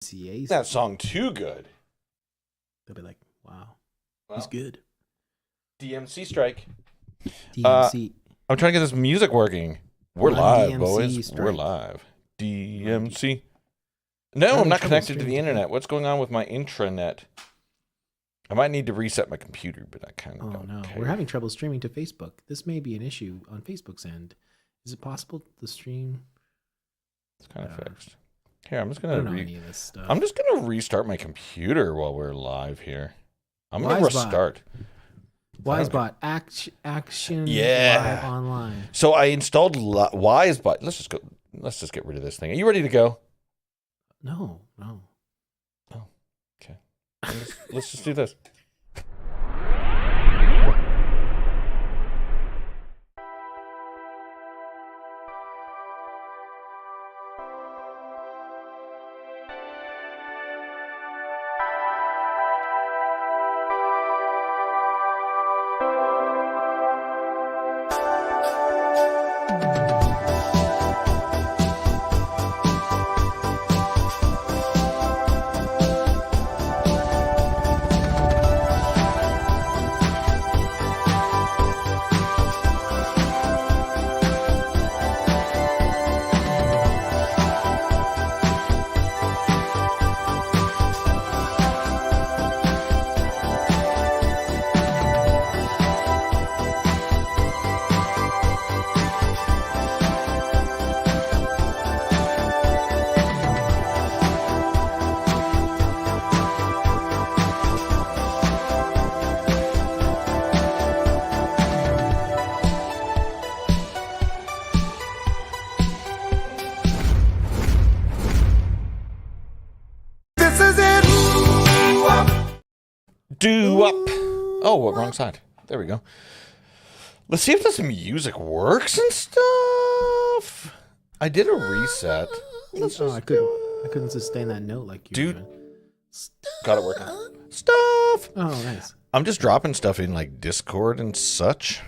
that song too good. They'll be like, wow, he's good. DMC strike. DMC. I'm trying to get this music working. We're live, DMC boys. strike. We're live. DMC. No, I'm not connected to the internet. What's going on with my intranet? I might need to reset my computer, but I kind of don't care. We're having trouble streaming to Facebook. This may be an issue on Facebook's end. Is it possible the stream? It's kind of fixed. Here, I'm just gonna. I don't know any of this stuff. I'm just gonna restart my computer while we're live here. I'm gonna restart. Wisebot action live online. So I installed Wisebot. Let's just get rid of this thing. Are you ready to go? No. Oh, okay. Let's just do this. Do up. Oh, wrong side. There we go. Let's see if this music works and stuff. I did a reset. I couldn't sustain that note like you were doing. Got it working. Stuff. Oh, nice. I'm just dropping stuff in like Discord and such.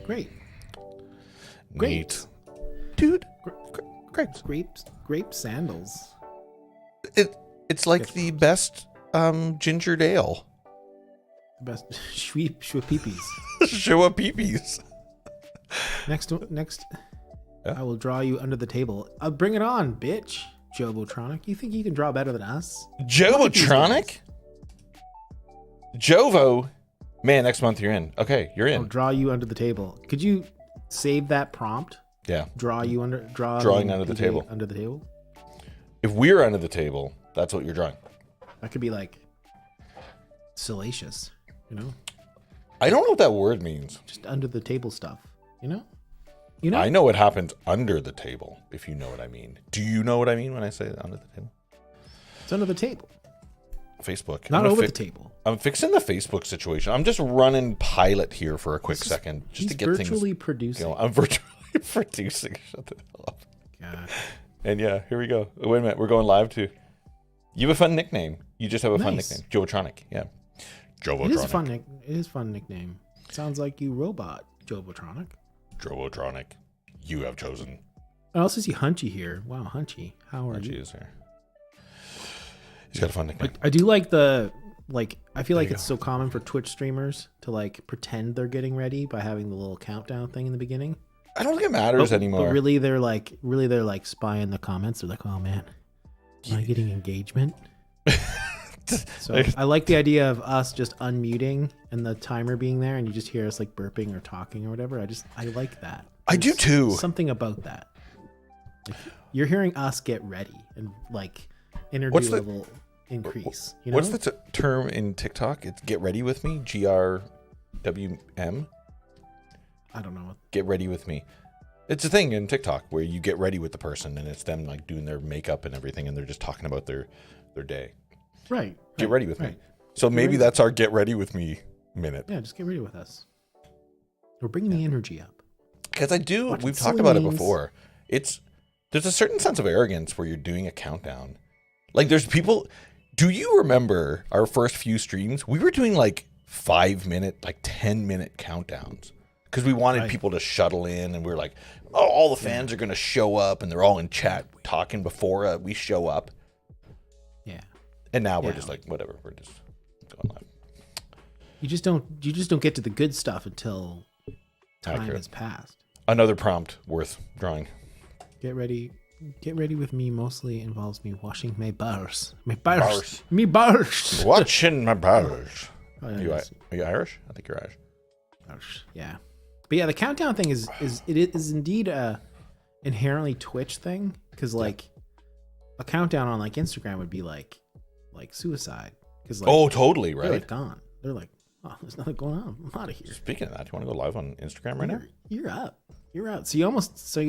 Great. Neat. Dude. Grape sandals. It's like the best ginger ale. The best shua-peepees. Shua-peepees. Next, yeah. I will draw you under the table. Bring it on, bitch. Jovotronic. You think you can draw better than us? Jovotronic? Jovo? Man, next month you're in. Okay, you're in. I'll draw you under the table. Could you save that prompt? Yeah. Drawing under the table. Under the table? If we're under the table, that's what you're drawing. That could be like salacious, you know? I don't know what that word means. Just under the table stuff, you know? I know what happens under the table, if you know what I mean. Do you know what I mean when I say under the table? It's under the table. Facebook. Not over the table. I'm fixing the Facebook situation. I'm just running pilot here for a quick second. Just to get things producing. Going. I'm virtually producing. Shut the hell up. God. And yeah, here we go. Wait a minute. We're going live too. You have a fun nickname. You just have a fun nickname. Jovotronic. Yeah. Jovotronic. It is a fun nickname. Sounds like you robot, Jovotronic. Jovotronic. You have chosen. I also see Hunchy here. Wow, Hunchy. How are you? Hunchy is here. He's got a fun nickname. I do like I feel like it's so common for Twitch streamers to like pretend they're getting ready by having the little countdown thing in the beginning. I don't think it matters anymore. But really they're like spying the comments. They're like, oh man, am I getting engagement? So I like the idea of us just unmuting and the timer being there and you just hear us like burping or talking or whatever. I like that. I do too. Something about that. Like, you're hearing us get ready and like energy level increase. You know? What's the term in TikTok? It's get ready with me. GRWM. I don't know. Get ready with me. It's a thing in TikTok where you get ready with the person and it's them like doing their makeup and everything and they're just talking about their day. Right. Get ready with me. So maybe that's our get ready with me minute. Yeah, just get ready with us. We're bringing the energy up. Because we've talked about it before. There's a certain sense of arrogance where you're doing a countdown. Like there's people, do you remember our first few streams? We were doing like 5-minute, like 10-minute countdowns. Because we wanted people to shuttle in and we were like, oh, all the fans are going to show up and they're all in chat talking before we show up. And now we're just like, whatever, we're just going live. You just don't get to the good stuff until time has passed. Another prompt worth drawing. Get ready with me mostly involves me washing my bars. Bars. Me bars. Watching my bars. Oh, Are you Irish? I think you're Irish. Yeah. But yeah, the countdown thing is indeed a inherently Twitch thing, because like a countdown on like Instagram would be like suicide, because like, totally right. They're like gone. They're like, oh, there's nothing going on. I'm out of here. Speaking of that, do you want to go live on Instagram right now? You're out. So you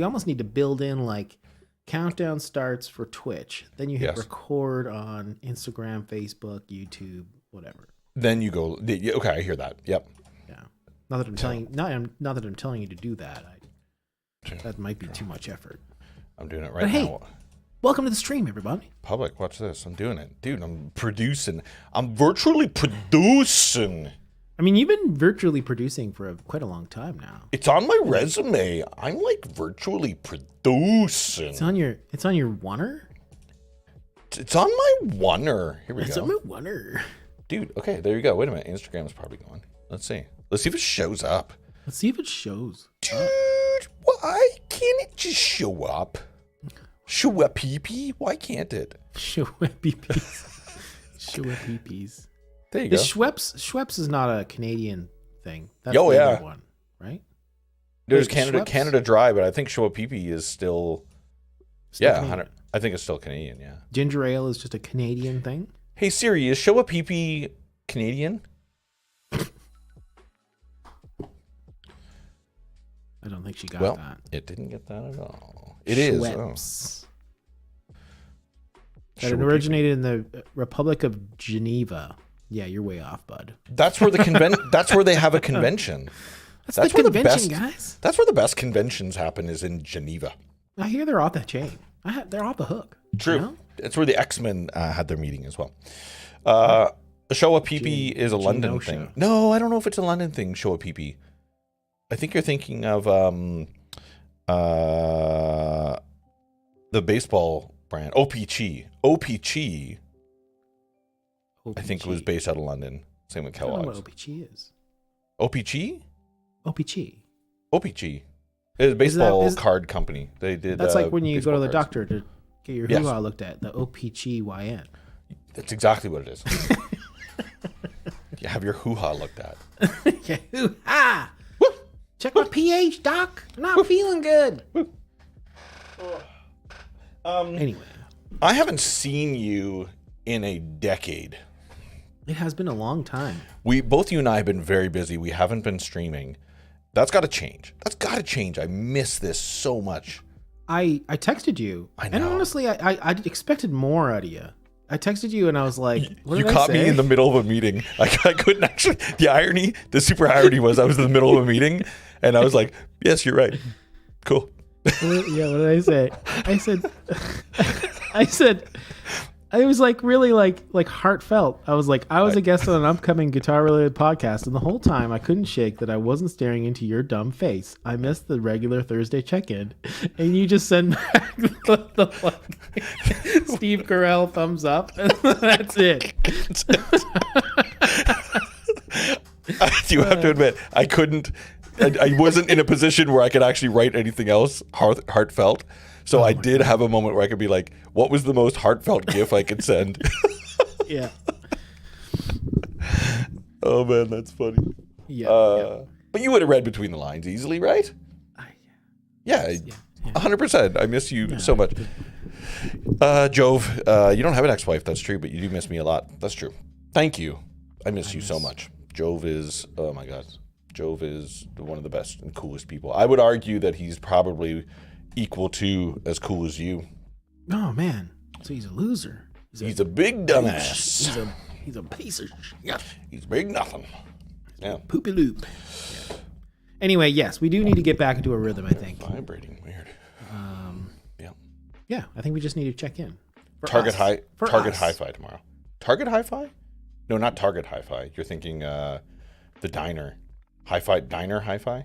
almost need to build in like countdown starts for Twitch. Then you hit record on Instagram, Facebook, YouTube, whatever. Then you go. Okay, I hear that. Yep. Yeah. Not that I'm telling you to do that. That might be too much effort. I'm doing it right now. Hey, welcome to the stream, everybody. Public, watch this. I'm doing it, dude. I'm producing. I'm virtually producing. I mean, you've been virtually producing for quite a long time now. It's on my resume. I'm like virtually producing. It's on your oneer? It's on my oneer. Here we go. It's on my oneer. Dude, okay, there you go. Wait a minute. Instagram's probably going. Let's see. Let's see if it shows up. Let's see if it shows. Dude, why can't it just show up? Show up pee-pee? Why can't it? Show up pee-pees. Show up pee-pees. There you go. Schweppes is not a Canadian thing. That's the other one, right? There's Canada Dry, but I think Show Up Pee-pee is still Canadian. I think it's still Canadian, yeah. Ginger ale is just a Canadian thing? Hey Siri, is Show Up Pee-pee Canadian? I don't think she got that. It didn't get that at all. It is. That it originated in the Republic of Geneva. Yeah, you're way off, bud. That's where that's where they have a convention. That's the convention, guys. That's where the best conventions happen, is in Geneva. I hear they're off the chain. They're off the hook. True. You know? It's where the X-Men had their meeting as well. Show Up Pee-pee is a London thing. No, I don't know if it's a London thing, Show Up Pee-pee. I think you're thinking of the baseball brand, OPG. OPG. I think it was based out of London. Same with Kellogg's. I don't know what OPG is. OPG? OPG. OPG. It's a baseball card company. They did. That's like when you go to the doctor to get your hoo-ha looked at. The OPGYN. That's exactly what it is. You have your hoo-ha looked at. Yeah, hoo-ha! Check my pH, doc. I'm not feeling good. Anyway. I haven't seen you in a decade. It has been a long time. Both you and I have been very busy. We haven't been streaming. That's got to change. I miss this so much. I texted you. I know. And honestly, I expected more out of you. I texted you and I was like, what did you caught me in the middle of a meeting. I couldn't actually. The super irony was I was in the middle of a meeting and I was like, yes, you're right. Cool. Yeah, what did I say? I said, it was like really like heartfelt. I was like, I was a guest on an upcoming guitar-related podcast, and the whole time I couldn't shake that I wasn't staring into your dumb face. I missed the regular Thursday check-in, and you just send back the Steve Carell thumbs up, and that's it. I do have to admit, I couldn't. I wasn't in a position where I could actually write anything else heartfelt. So I did have a moment where I could be like, what was the most heartfelt GIF I could send? Yeah. Oh, man, that's funny. Yeah. But you would have read between the lines easily, right? Yeah, 100%. I miss you so much. Jove, you don't have an ex-wife. That's true, but you do miss me a lot. That's true. Thank you. I miss you so much. Jove is, oh, my God. Jove is one of the best and coolest people. I would argue that he's probably equal to as cool as you. Oh man, so he's a loser. He's a big dumbass. He's a piece of shit. He's big nothing. Yeah. Poopy loop. Yeah. Anyway, yes, we do need to get back into a rhythm, I think. Vibrating weird. Yeah, I think we just need to check in. Target Hi-Fi tomorrow. Target Hi-Fi? No, not Target Hi-Fi. You're thinking the diner. Hi-Fi diner Hi-Fi?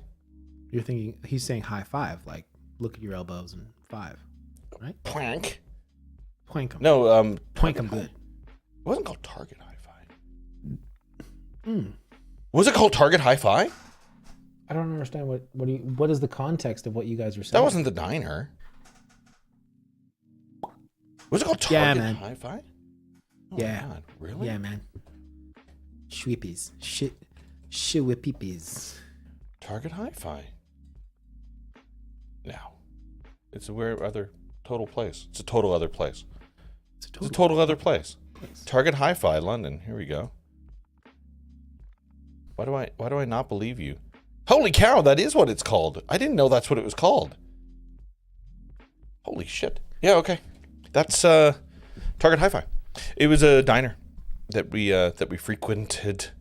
You're thinking he's saying high five, like look at your elbows and five, right? Plank. Plank 'em. No, plank 'em good. It wasn't called Target Hi-Fi. Was it called Target Hi-Fi? I don't understand what is the context of what you guys were saying. That wasn't the diner. Was it called Target Hi-Fi? Oh yeah. God, really? Yeah, man. Shwippies. Shwippies. Target Hi-Fi. Now, it's a total place. It's a total other place. It's a total other place. Target Hi-Fi, London. Here we go. Why do I not believe you? Holy cow, that is what it's called. I didn't know that's what it was called. Holy shit. Yeah, okay. That's Target Hi-Fi. It was a diner that we frequented.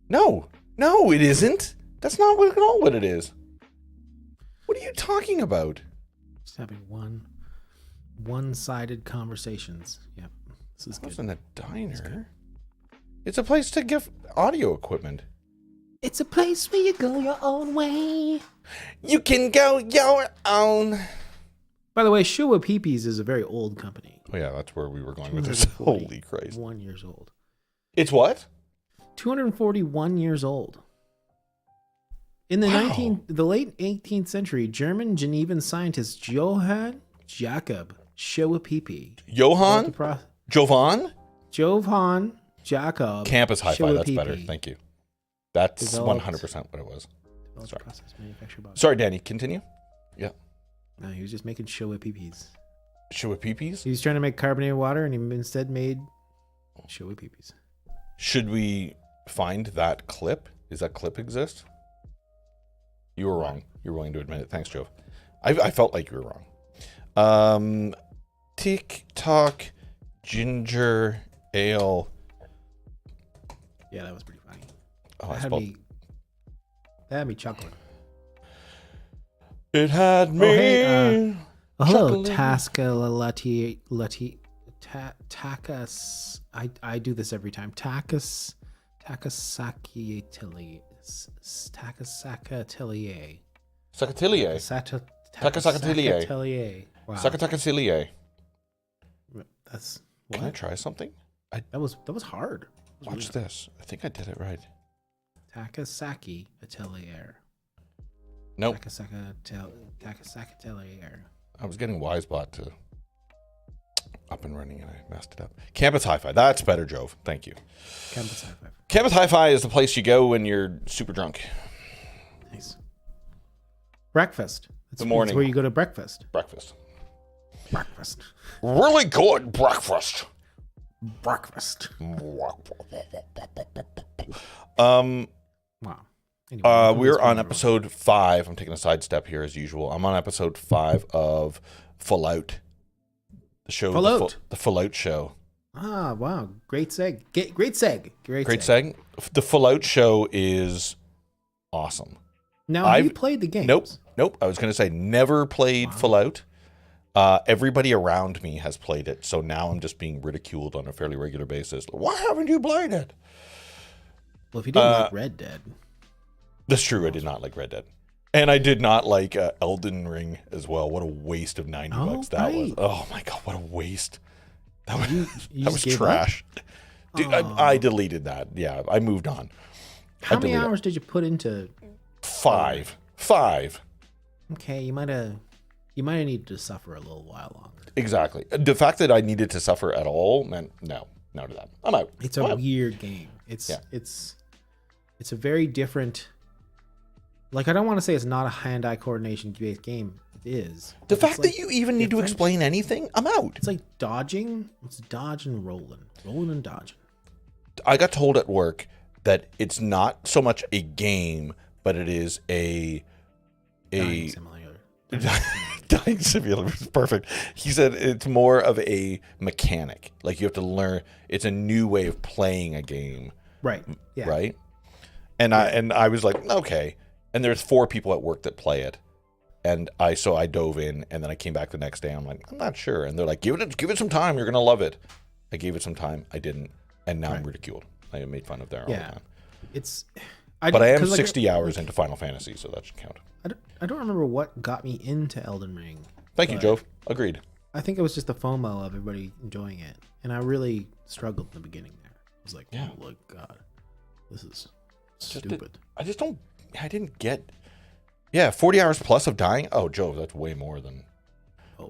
No, it isn't. That's not at all what it is. What are you talking about? Just having one-sided conversations. Yep, this is good. It wasn't a diner. It's a place to give audio equipment. It's a place where you go your own way. You can go your own. By the way, Shua Peepees is a very old company. Oh yeah, that's where we were going with this. Holy Christ. 1 years old. It's what? 241 years old. In the late 18th century, German Genevan scientist Johann Jakob Shua Peepee. Johann Jakob. Campus Hi-Fi, that's better. Thank you. That's 100% what it was. Sorry, Danny, continue. Yeah. No, he was just making Shua Peepees. Shua Peepees? He was trying to make carbonated water, and he instead made Shua Peepees. Should we find that clip? Does that clip exist? You were wrong. You're willing to admit it. Thanks, Jove. I felt like you were wrong. TikTok ginger ale. Yeah, that was pretty funny. Oh, that had me chuckling. It had me. Oh, hey, hello, Takas. I do this every time. Takasaki Atelier. Sakatelier. Sakatelier. Takasakatelier. Wow. Sakatelier. That's what? Can I try something? That was hard. Watch this. I think I did it right. Takasaki Atelier. Nope. Takasaki Atelier. I was getting Wisebot to up and running and I messed it up. Campus Hi-Fi. That's better, Jove. Thank you. Campus Hi-Fi. Campus Hi-Fi is the place you go when you're super drunk. Nice. Breakfast. The morning. That's where you go to breakfast. Breakfast. Really good breakfast. Wow. Anyway, we're on episode 5. I'm taking a sidestep here as usual. I'm on episode 5 of Fallout. The show. The Fallout show. Ah, wow. Great seg. Great seg. The Fallout show is awesome. Now, have you played the game? Nope. I was going to say never played Fallout. Everybody around me has played it, so now I'm just being ridiculed on a fairly regular basis. Why haven't you played it? Well, if you didn't like Red Dead. That's true. I did not like Red Dead. And I did not like Elden Ring as well. What a waste of $90 that was. Oh my God, what a waste. That was trash. Dude, I deleted that. Yeah, I moved on. How many hours did you put into 5? Okay, you might have needed to suffer a little while longer. Exactly. The fact that I needed to suffer at all meant no to that. I'm out. It's a weird game. It's a very different. Like, I don't want to say it's not a hand-eye coordination based game. It is. The fact that you even need to explain anything, I'm out. It's like dodging. It's dodge and rolling and dodging. I got told at work that it's not so much a game, but it is a Dying simulator. Dying simulator is perfect. He said it's more of a mechanic. Like, you have to learn. It's a new way of playing a game. Right. Yeah. Right. And I was like, okay. And there's 4 people at work that play it. And I dove in, and then I came back the next day. I'm like, I'm not sure. And they're like, give it some time. You're going to love it. I gave it some time. I didn't. And now I'm ridiculed. I made fun of there all the time. But I am 60 hours into Final Fantasy, so that should count. I don't remember what got me into Elden Ring. Thank you, Jove. Agreed. I think it was just the FOMO of everybody enjoying it, and I really struggled in the beginning there. I was like, oh my god, this is stupid. I didn't get. Yeah, 40 hours plus of dying. Oh, Joe, that's way more than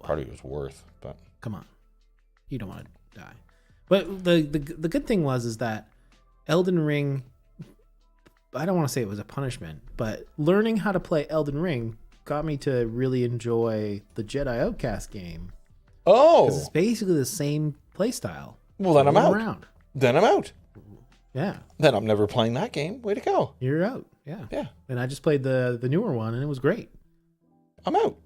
probably was worth. But come on, you don't want to die. But the good thing is that Elden Ring. I don't want to say it was a punishment, but learning how to play Elden Ring got me to really enjoy the Jedi Outcast game. Oh, because it's basically the same play style. Well, then I'm out. Then I'm out. Yeah. Then I'm never playing that game. Way to go. You're out. Yeah. Yeah. And I just played the newer one, and it was great. I'm out.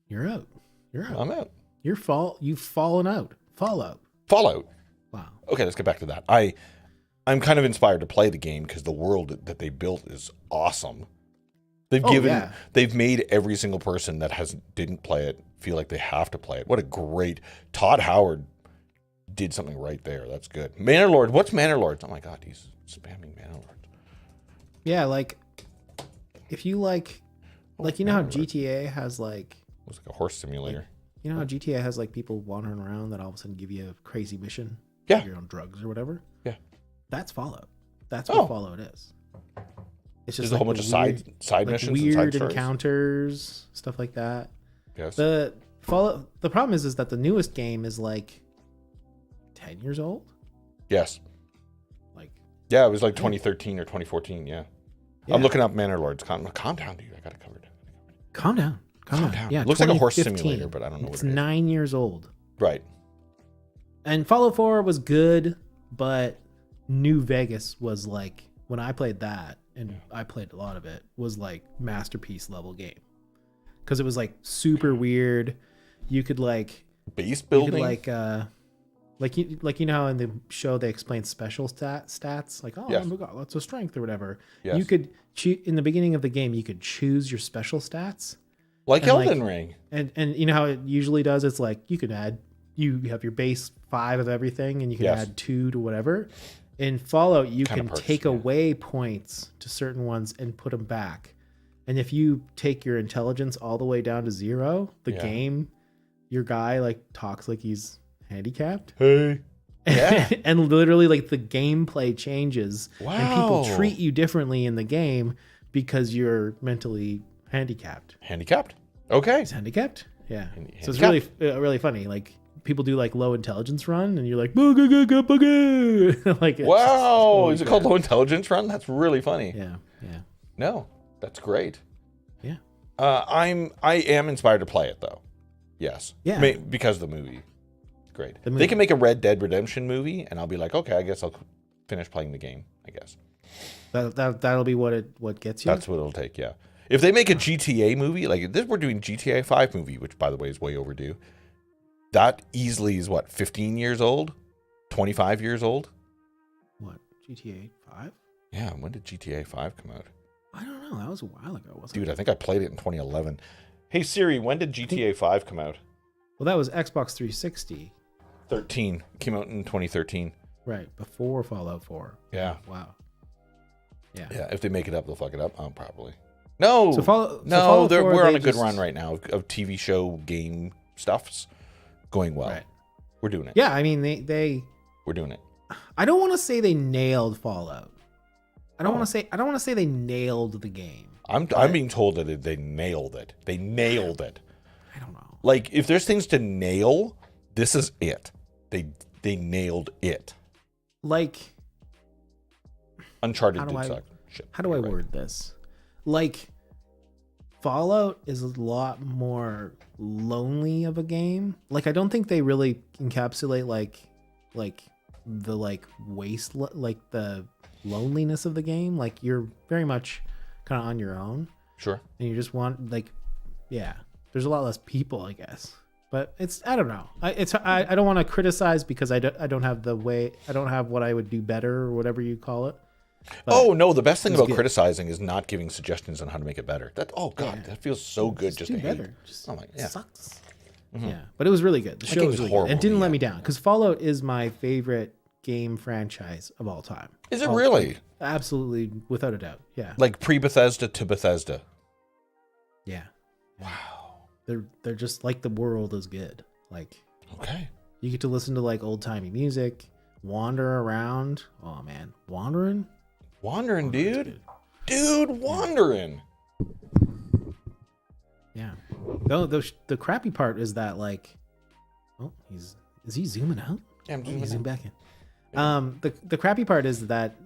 You're out. You're out. I'm out. You've fallen out. Fallout. Wow. Okay, let's get back to that. I'm kind of inspired to play the game because the world that they built is awesome. They've made every single person that didn't play it feel like they have to play it. What a great Todd Howard did something right there. That's good. Manor Lord. What's Manor Lords? Oh my god, he's spamming Manor Lords. Yeah, like if you like you know how GTA has like it was like a horse simulator. You know how GTA has like people wandering around that all of a sudden give you a crazy mission? Yeah. You're on drugs or whatever. Yeah. That's Fallout. That's what Fallout is. It's just a whole bunch of side missions, weird and side encounters, stuff like that. Yes. The problem is that the newest game is like 10 years old. Yes. It was like 2013 or 2014. Yeah. I'm looking up Manor Lords. Calm down, dude. I got it covered. Calm down. Yeah. It looks like a horse simulator, but I don't know what it is. It's 9 years old. Right. And Fallout 4 was good, but New Vegas was like, when I played that, and I played a lot of it, was like masterpiece level game. Because it was like super weird. You could like base building, you know how in the show they explain special stats, like we got lots of strength or whatever. Yes. You could in the beginning of the game you could choose your special stats, like Elden Ring, and you know how it usually does. It's like you have your base 5 of everything, and you can add 2 to whatever. In Fallout, you can take away points to certain ones and put them back. And if you take your intelligence all the way down to 0, the game, your guy like talks like he's handicapped. Hey. Yeah. And literally like the gameplay changes. Wow. And people treat you differently in the game because you're mentally handicapped. Handicapped? Okay. He's handicapped? Yeah. So it's really funny. Like people do like low intelligence run and you're like booga. Like wow. Is it called low intelligence run? That's really funny. Yeah. No, that's great. Yeah. I am inspired to play it though. Yes. Yeah. Because of the movie. Great. They can make a Red Dead Redemption movie and I'll be like, okay, I guess I'll finish playing the game, I guess. That'll be what gets you? That's what it'll take, yeah. If they make a GTA movie, like this, we're doing GTA 5 movie, which by the way is way overdue. That easily is what, 15 years old? 25 years old? What, GTA 5? Yeah, when did GTA 5 come out? I don't know. That was a while ago, wasn't it? Dude, I think I played it in 2011. Hey Siri, when did GTA 5 come out? Well, that was Xbox 360. 13. It came out in 2013. Right, before Fallout 4. Yeah. Wow. Yeah. Yeah, if they make it up, they'll fuck it up. Probably. No. We're on a good run right now of TV show game stuffs going well. Right. We're doing it. Yeah, I mean we're doing it. I don't want to say they nailed Fallout. I don't want to say they nailed the game. I'm being told that they nailed it. They nailed it. I don't know. Like if there's things to nail, this is it. They nailed it. Like Uncharted did suck. How do I word this? Like Fallout is a lot more lonely of a game. Like I don't think they really encapsulate like the waste, like the loneliness of the game. Like you're very much kind of on your own. Sure. And you just want there's a lot less people, I guess. But I don't know. I don't want to criticize because I don't have what I would do better or whatever you call it. But no, the best thing about criticizing is not giving suggestions on how to make it better. That feels so good just to hate. It sucks. Mm-hmm. Yeah, but it was really good. The show was really good. It didn't let me down because Fallout is my favorite game franchise of all time. Is it really? Absolutely, without a doubt. Yeah. Like pre-Bethesda to Bethesda. Yeah. Wow. They're just like the world is good. Like, okay, you get to listen to like old timey music, wander around. Oh man, wandering, dude, wandering. Yeah. Though the crappy part is that like, oh, is he zooming out? Yeah, I'm He's zooming back in. Yeah. The crappy part is that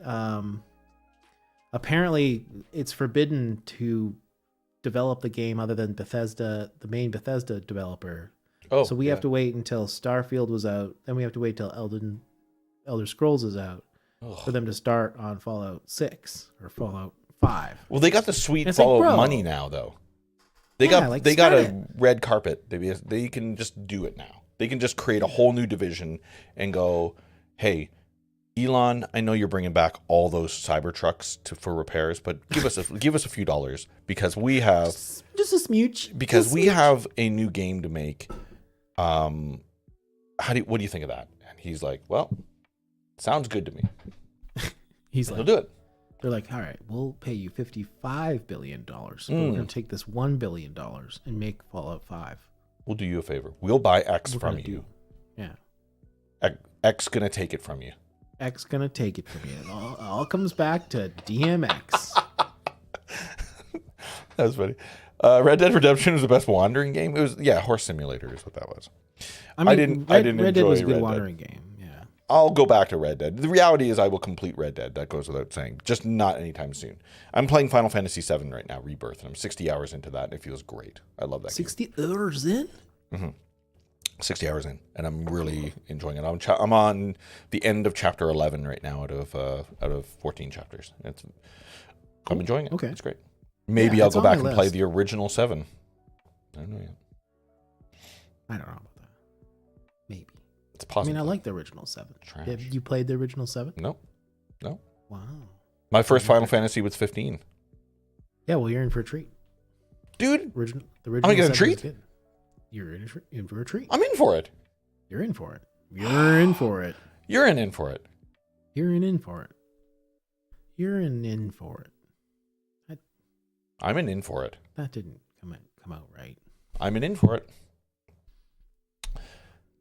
apparently it's forbidden to develop the game other than Bethesda, the main Bethesda developer. Oh, so we have to wait until Starfield was out, then we have to wait till Elder Scrolls is out for them to start on Fallout 6 or Fallout 5. Well, they got the sweet like, Fallout money now, though. They got start a red carpet. They can just do it now. They can just create a whole new division and go, hey, Elon, I know you're bringing back all those Cybertrucks for repairs, but give us a few dollars because we have just a smooch. Because we have a new game to make. What do you think of that? And he's like, well, sounds good to me. He's like, he'll do it. They're like, all right, we'll pay you $55 billion. But we're going to take this $1 billion and make Fallout 5. We'll do you a favor. We'll buy X from you. Yeah. X going to take it from you. X going to take it from you. It all comes back to DMX. That was funny. Red Dead Redemption was the best wandering game. It was, Horse Simulator is what that was. I didn't Red Dead was a good wandering game. Yeah. I'll go back to Red Dead. The reality is I will complete Red Dead. That goes without saying. Just not anytime soon. I'm playing Final Fantasy VII right now, Rebirth, and I'm 60 hours into that, and it feels great. I love that 60 hours in? Mm-hmm. 60 hours in, and I'm really enjoying it. I'm on the end of chapter 11 right now out of 14 chapters. I'm enjoying it. Okay. It's great. Maybe I'll go back and play the original 7. I don't know yet. I don't know about that. Maybe. It's possible. I mean, I like the original 7. Trash. Have you played the original 7? No. Wow. My first Final Fantasy was 15. Yeah, well, you're in for a treat. Dude. The original I'm going to get a treat? You're in for a treat. I'm in for it. You're in for it. You're in for it. You're in for it. You're in for it. You're in for it. I'm in for it. That didn't come out right. I'm in for it.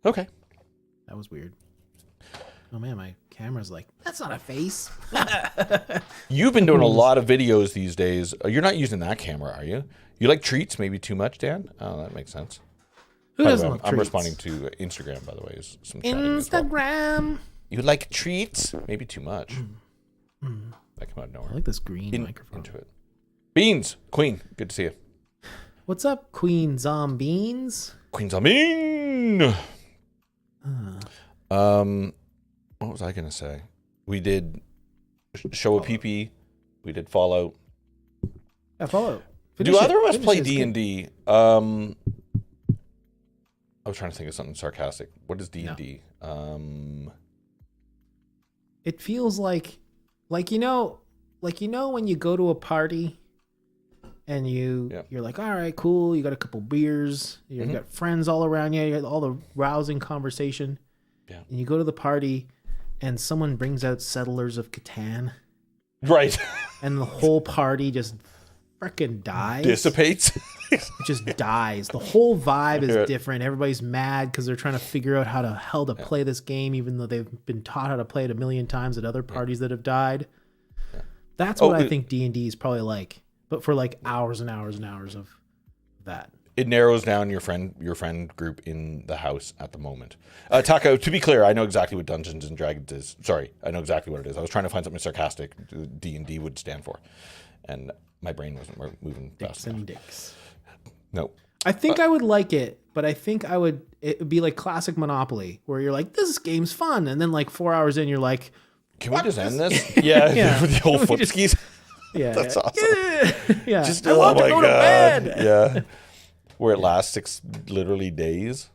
Okay. That was weird. Oh man, my camera's like, that's not a face. You've been doing a lot of videos these days. You're not using that camera, are you? You like treats maybe too much, Dan? Oh, that makes sense. Who doesn't like treats? I'm responding to Instagram, by the way. Some Instagram. Well. You like treats? Maybe too much. That came out of nowhere. I like this green microphone. Into it. Beans, Queen. Good to see you. What's up, Queen Zombeans? Queen Zombine. What was I gonna say? We did Show a PP. We did Fallout. Yeah, Fallout. Do either of us play D&D? I was trying to think of something sarcastic. What is D&D? It feels like you know when you go to a party and you're like, all right, cool. You got a couple beers. You got friends all around you. You got all the rousing conversation. Yeah. And you go to the party and someone brings out Settlers of Catan. Right. And the whole party just freaking dies. Dissipates. It just dies. The whole vibe is different. Everybody's mad because they're trying to figure out how the hell to play this game, even though they've been taught how to play it a million times at other parties that have died. Yeah. That's what I think D&D is probably like, but for like hours and hours and hours of that. It narrows down your friend group in the house at the moment. Taco, to be clear, I know exactly what Dungeons and Dragons is. Sorry, I know exactly what it is. I was trying to find something sarcastic D&D would stand for, and my brain wasn't moving fast enough. Dicks. No. I think I would like it, but I think it would be like classic Monopoly, where you're like, this game's fun, and then like 4 hours in, you're like, can we just end this? Yeah, with the whole foot skis. Yeah, that's awesome. Yeah, just I want to go to bed. Yeah, where it lasts 6 literally days.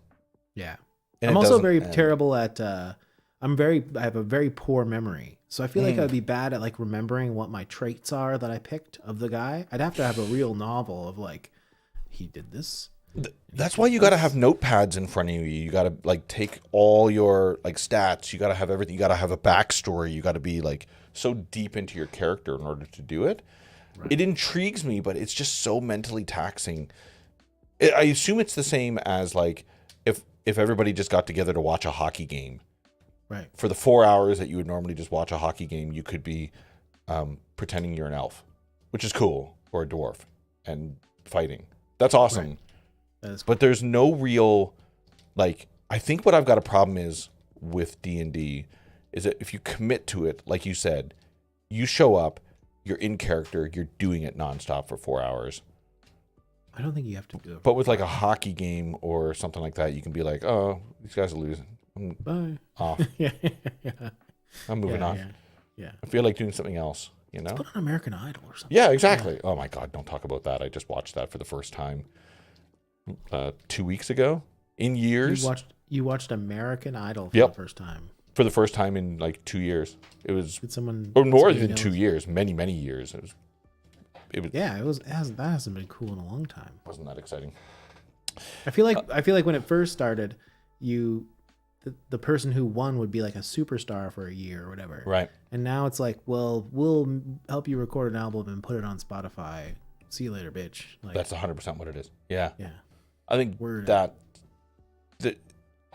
Yeah, and I'm also very terrible at. I have a very poor memory, so I feel like I'd be bad at like remembering what my traits are that I picked of the guy. I'd have to have a real novel of like, he did this. That's why you got to have notepads in front of you. You got to like take all your like stats. You got to have everything. You got to have a backstory. You got to be like so deep into your character in order to do it. Right. It intrigues me, but it's just so mentally taxing. I assume it's the same as like if everybody just got together to watch a hockey game. Right. For the 4 hours that you would normally just watch a hockey game, you could be pretending you're an elf, which is cool, or a dwarf, and fighting. That's awesome. Right. That is cool. But there's no real, like, I think what I've got a problem is with D&D is that if you commit to it, like you said, you show up, you're in character, you're doing it nonstop for 4 hours. I don't think you have to do it. But with like a hockey game or something like that, you can be like, oh, these guys are losing. I'm Bye. off. yeah. I'm moving on. Yeah. I feel like doing something else, you know? Let's put on American Idol or something. Yeah, exactly. Yeah. Oh my God, don't talk about that. I just watched that for the first time 2 weeks ago in years. You watched American Idol for the first time. For the first time in like 2 years. It was or more than 2 years, many years. It hasn't been cool in a long time. Wasn't that exciting? I feel like when it first started, the person who won would be like a superstar for a year or whatever. Right. And now it's like, well, we'll help you record an album and put it on Spotify. See you later, bitch. Like, that's 100% what it is. Yeah. Yeah. I think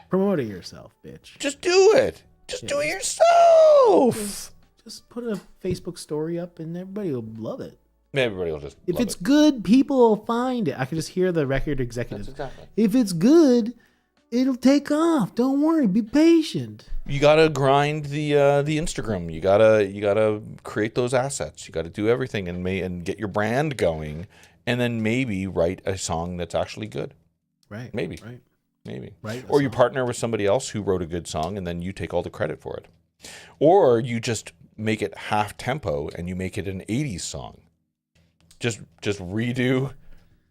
promote it yourself, bitch. Just do it. Just do it yourself. Just put a Facebook story up and everybody will love it. Everybody will just if it's good, people will find it. I can just hear the record executives. That's exactly. If it's good, it'll take off. Don't worry. Be patient. You gotta grind the Instagram. You gotta create those assets. You gotta do everything and get your brand going, and then maybe write a song that's actually good. Right. Maybe. Right. Maybe. Right. Or you partner with somebody else who wrote a good song, and then you take all the credit for it. Or you just make it half tempo and you make it an 80s song. Just redo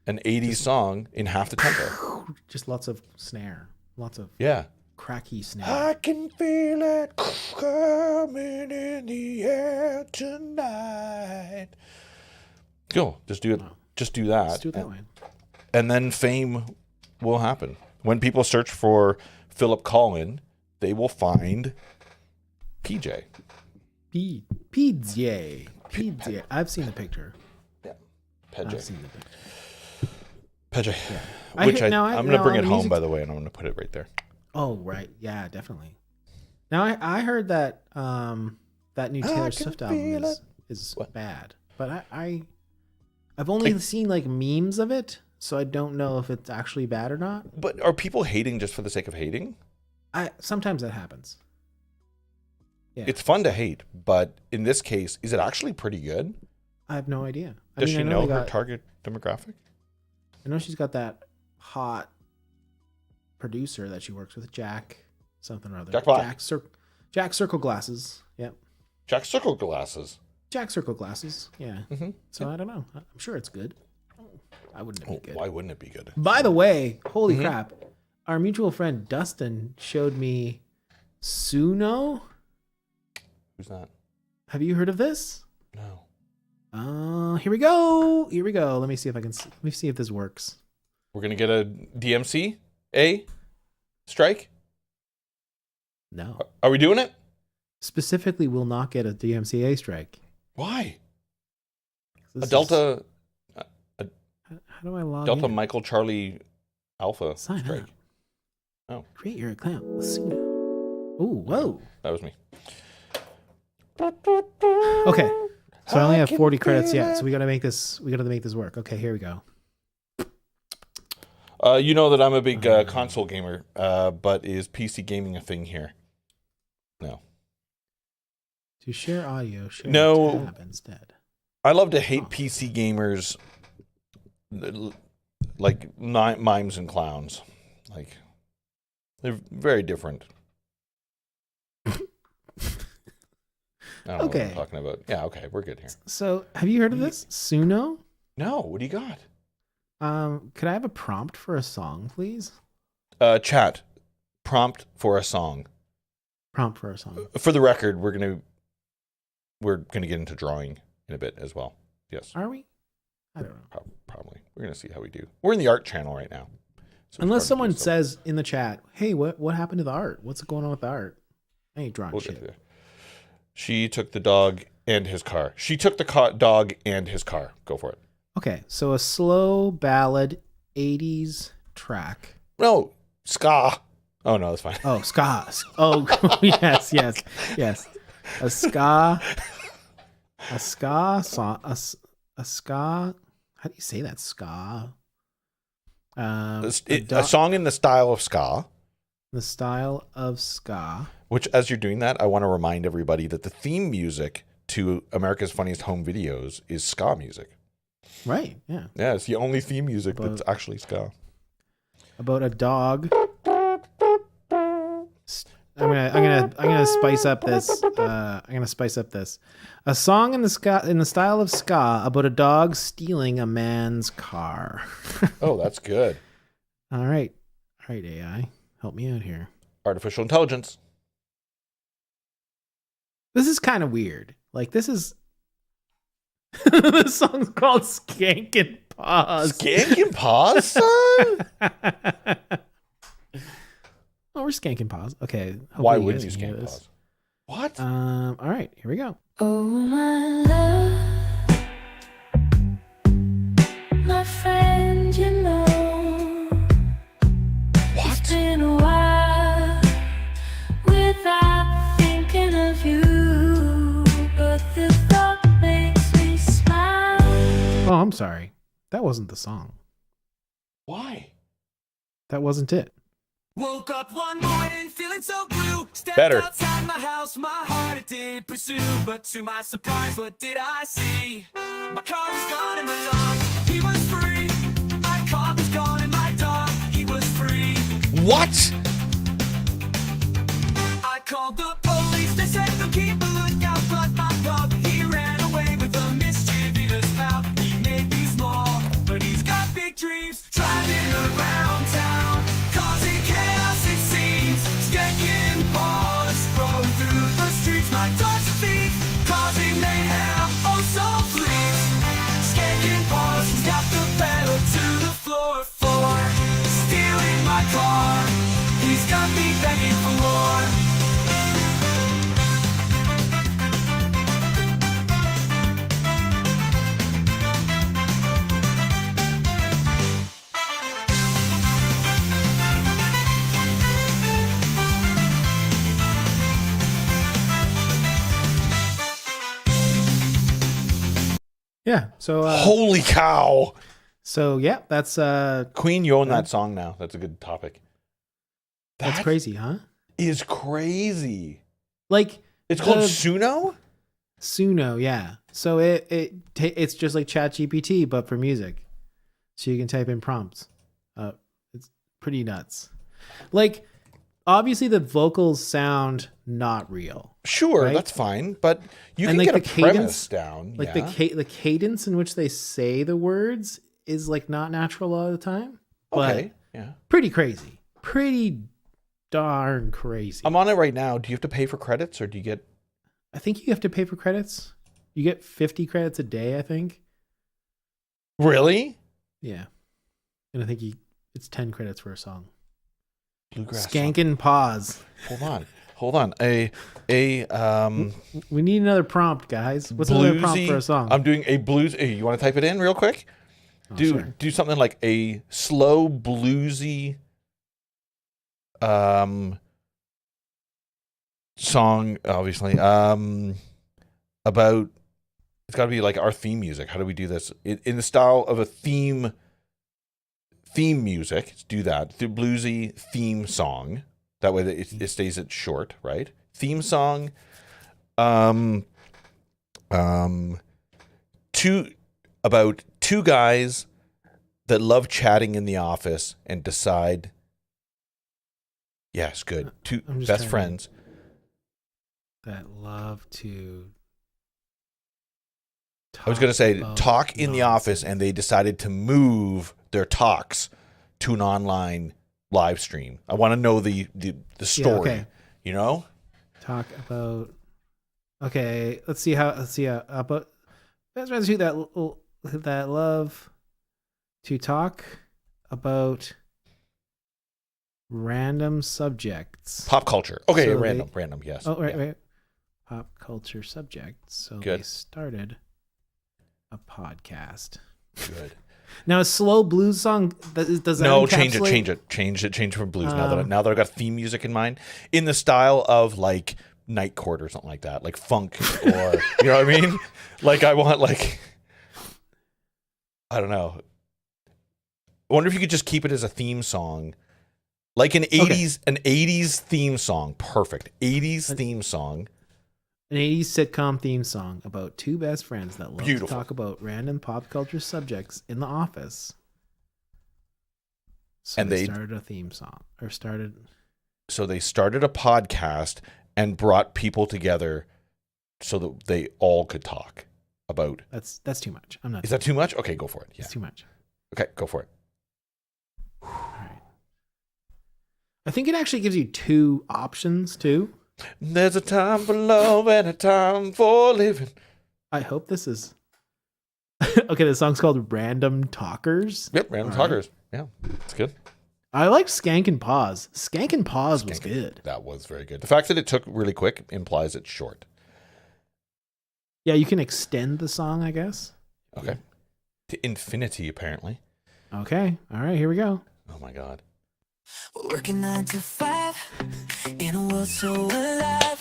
an 80s song in half the tempo. Just lots of snare. Lots of cracky snare. I can feel it coming in the air tonight. Cool. Just do it. Wow. Just do that. Just do it that way. And then fame will happen. When people search for Philip Collin, they will find PJ. PJ. I've seen the picture. Yeah. PJ. I've seen the picture. PJ. Yeah. I'm going to bring it home, by the way, and I'm going to put it right there. Oh, right. Yeah, definitely. Now, I heard that that new Taylor Swift album is bad. But I've only seen like memes of it, so I don't know if it's actually bad or not. But are people hating just for the sake of hating? Sometimes that happens. Yeah. It's fun to hate, but in this case, is it actually pretty good? I have no idea. Does she know her target demographic? I know she's got that hot producer that she works with, Jack something or other. Jack Black. Jack Circle Glasses. Yep. Jack Circle Glasses. Jack Circle Glasses. Yeah. Mm-hmm. So I don't know. I'm sure it's good. Why wouldn't it be good? Why wouldn't it be good? By the way, holy crap. Our mutual friend Dustin showed me Suno. Who's that? Have you heard of this? No. Here we go. Let me see if this works. We're gonna get a DMCA strike? No. Are we doing it? Specifically, will not get a DMCA strike. Why? A Delta. How do I log Delta in? Michael Charlie Alpha Sign strike. up. Oh. Create your account. Let's see. Ooh, whoa. That was me. Okay. So I only have 40 credits yet. So we gotta make this work. Okay, here we go. You know that I'm a big console gamer, but is PC gaming a thing here? No. To share audio, share no, tab instead. I love to hate PC gamers like mimes and clowns. Like, they're very different. I don't know what I'm talking about. Yeah, okay, we're good here. So, have you heard of this? Suno? No, what do you got? Could I have a prompt for a song, please? Chat. Prompt for a song. Prompt for a song. For the record, we're gonna get into drawing in a bit as well. Yes. Are we? I don't know. Probably. We're gonna see how we do. We're in the art channel right now. So unless someone says in the chat, "Hey, what happened to the art? What's going on with the art?" I ain't drawing shit. She took the dog and his car. She took the dog and his car. Go for it. Okay, so a slow ballad 80s track. No, ska. Oh no, that's fine. Oh, ska. Oh, yes. A ska song. A ska. How do you say that? Ska. A song in the style of ska. The style of ska. Which, as you're doing that, I want to remind everybody that the theme music to America's Funniest Home Videos is ska music. Right. Yeah. Yeah, it's the only theme music that's actually ska. About a dog. I'm gonna spice up this. A song in the style of ska about a dog stealing a man's car. Oh, that's good. All right, AI, help me out here. Artificial intelligence. This is kind of weird. Like, this is this song's called Skankin' Paws. Skankin' Paws, son? Oh, we're skanking paws. Okay. Why wouldn't you skank paws? What? All right, here we go. Oh, my love, my friend, you know. What? It's been a while without thinking of you, but the thought makes me smile. Oh, I'm sorry. That wasn't the song. Why? That wasn't it. Woke up one morning feeling so blue. Stepped Better. outside my house, my heart it did pursue. But to my surprise, what did I see? My car was gone and my dog, he was free. My car was gone and my dog, he was free. What? I called the police, they said they'll keep a lookout. But my dog, he ran away with a mischievous mouth. He may be small, but he's got big dreams. Driving around town, causing chaos it seems. Skanking paws, rolling through the streets. My dog's a thief, causing mayhem. Oh, so please, skanking paws, he's got the pedal to the floor for stealing my car. He's got me begging for more. Yeah. So Holy cow. yeah, that's Queen, you own that song now. That's a good topic. that's That crazy, huh? is crazy. Like, It's called the- Suno? Suno, yeah. So it's just like ChatGPT but for music. So you can type in prompts. It's pretty nuts. Like, obviously the vocals sound not real. Sure, Right? that's fine. But you And, can like, get the a cadence- premise down. Like yeah. the cadence in which they say the words is like not natural all the time. But Okay, yeah. pretty crazy. Pretty darn crazy. I'm on it right now. Do you have to pay for credits or do you get... I think you have to pay for credits. You get 50 credits a day, I think. Really? Yeah. And I think it's 10 credits for a song. Bluegrass Skankin' Paws. song. Hold on. We We need another prompt, guys. What's another prompt for a song? I'm doing a blues. Hey, you want to type it in real quick? Sure. Do something like a slow bluesy song, obviously. About, it's got to be like our theme music. How do we do this in the style of a theme music? Let's do that. The bluesy theme song. That way it stays it short, right? Theme song. About two guys that love chatting in the office and decide. Yes, good. Two I'm just best trying friends. That love to. I was going to say about talk in the office, nonsense. and they decided to move their talks to an online live stream. I want to know the story. okay. You know? Talk about. Okay, let's see how about best friends who that love to talk about random subjects. Pop culture. Okay, So random. Yes. Oh, right, Yeah. right. Pop culture subjects. So Good. they started a podcast. Good. Now a slow blues song does that No, encapsulate- change it from blues. Now that I've got theme music in mind, in the style of like Night Court or something like that, like funk or you know what I mean? Like I want like I don't know. I wonder if you could just keep it as a theme song, like an '80s theme song. Perfect 80s theme song. An 80s sitcom theme song about two best friends that love Beautiful. to talk about random pop culture subjects in the office. So And they they- started a theme song, or started. So they started a podcast and brought people together so that they all could talk about. That's too much. I'm not. Is that too much? Okay, go for it. Yeah. It's too much. Okay, go for it. All right. I think it actually gives you two options too. There's a time for love and a time for living. I hope this is. Okay, the song's called "Random Talkers." Yep, random All right. talkers. Yeah, it's good. I like Skank and Pause. Skank and Pause was good. That was very good. The fact that it took really quick implies it's short. Yeah, you can extend the song, I guess. Okay. To infinity, apparently. Okay. All right, here we go. Oh my God. Working 9 to 5 in a world so alive.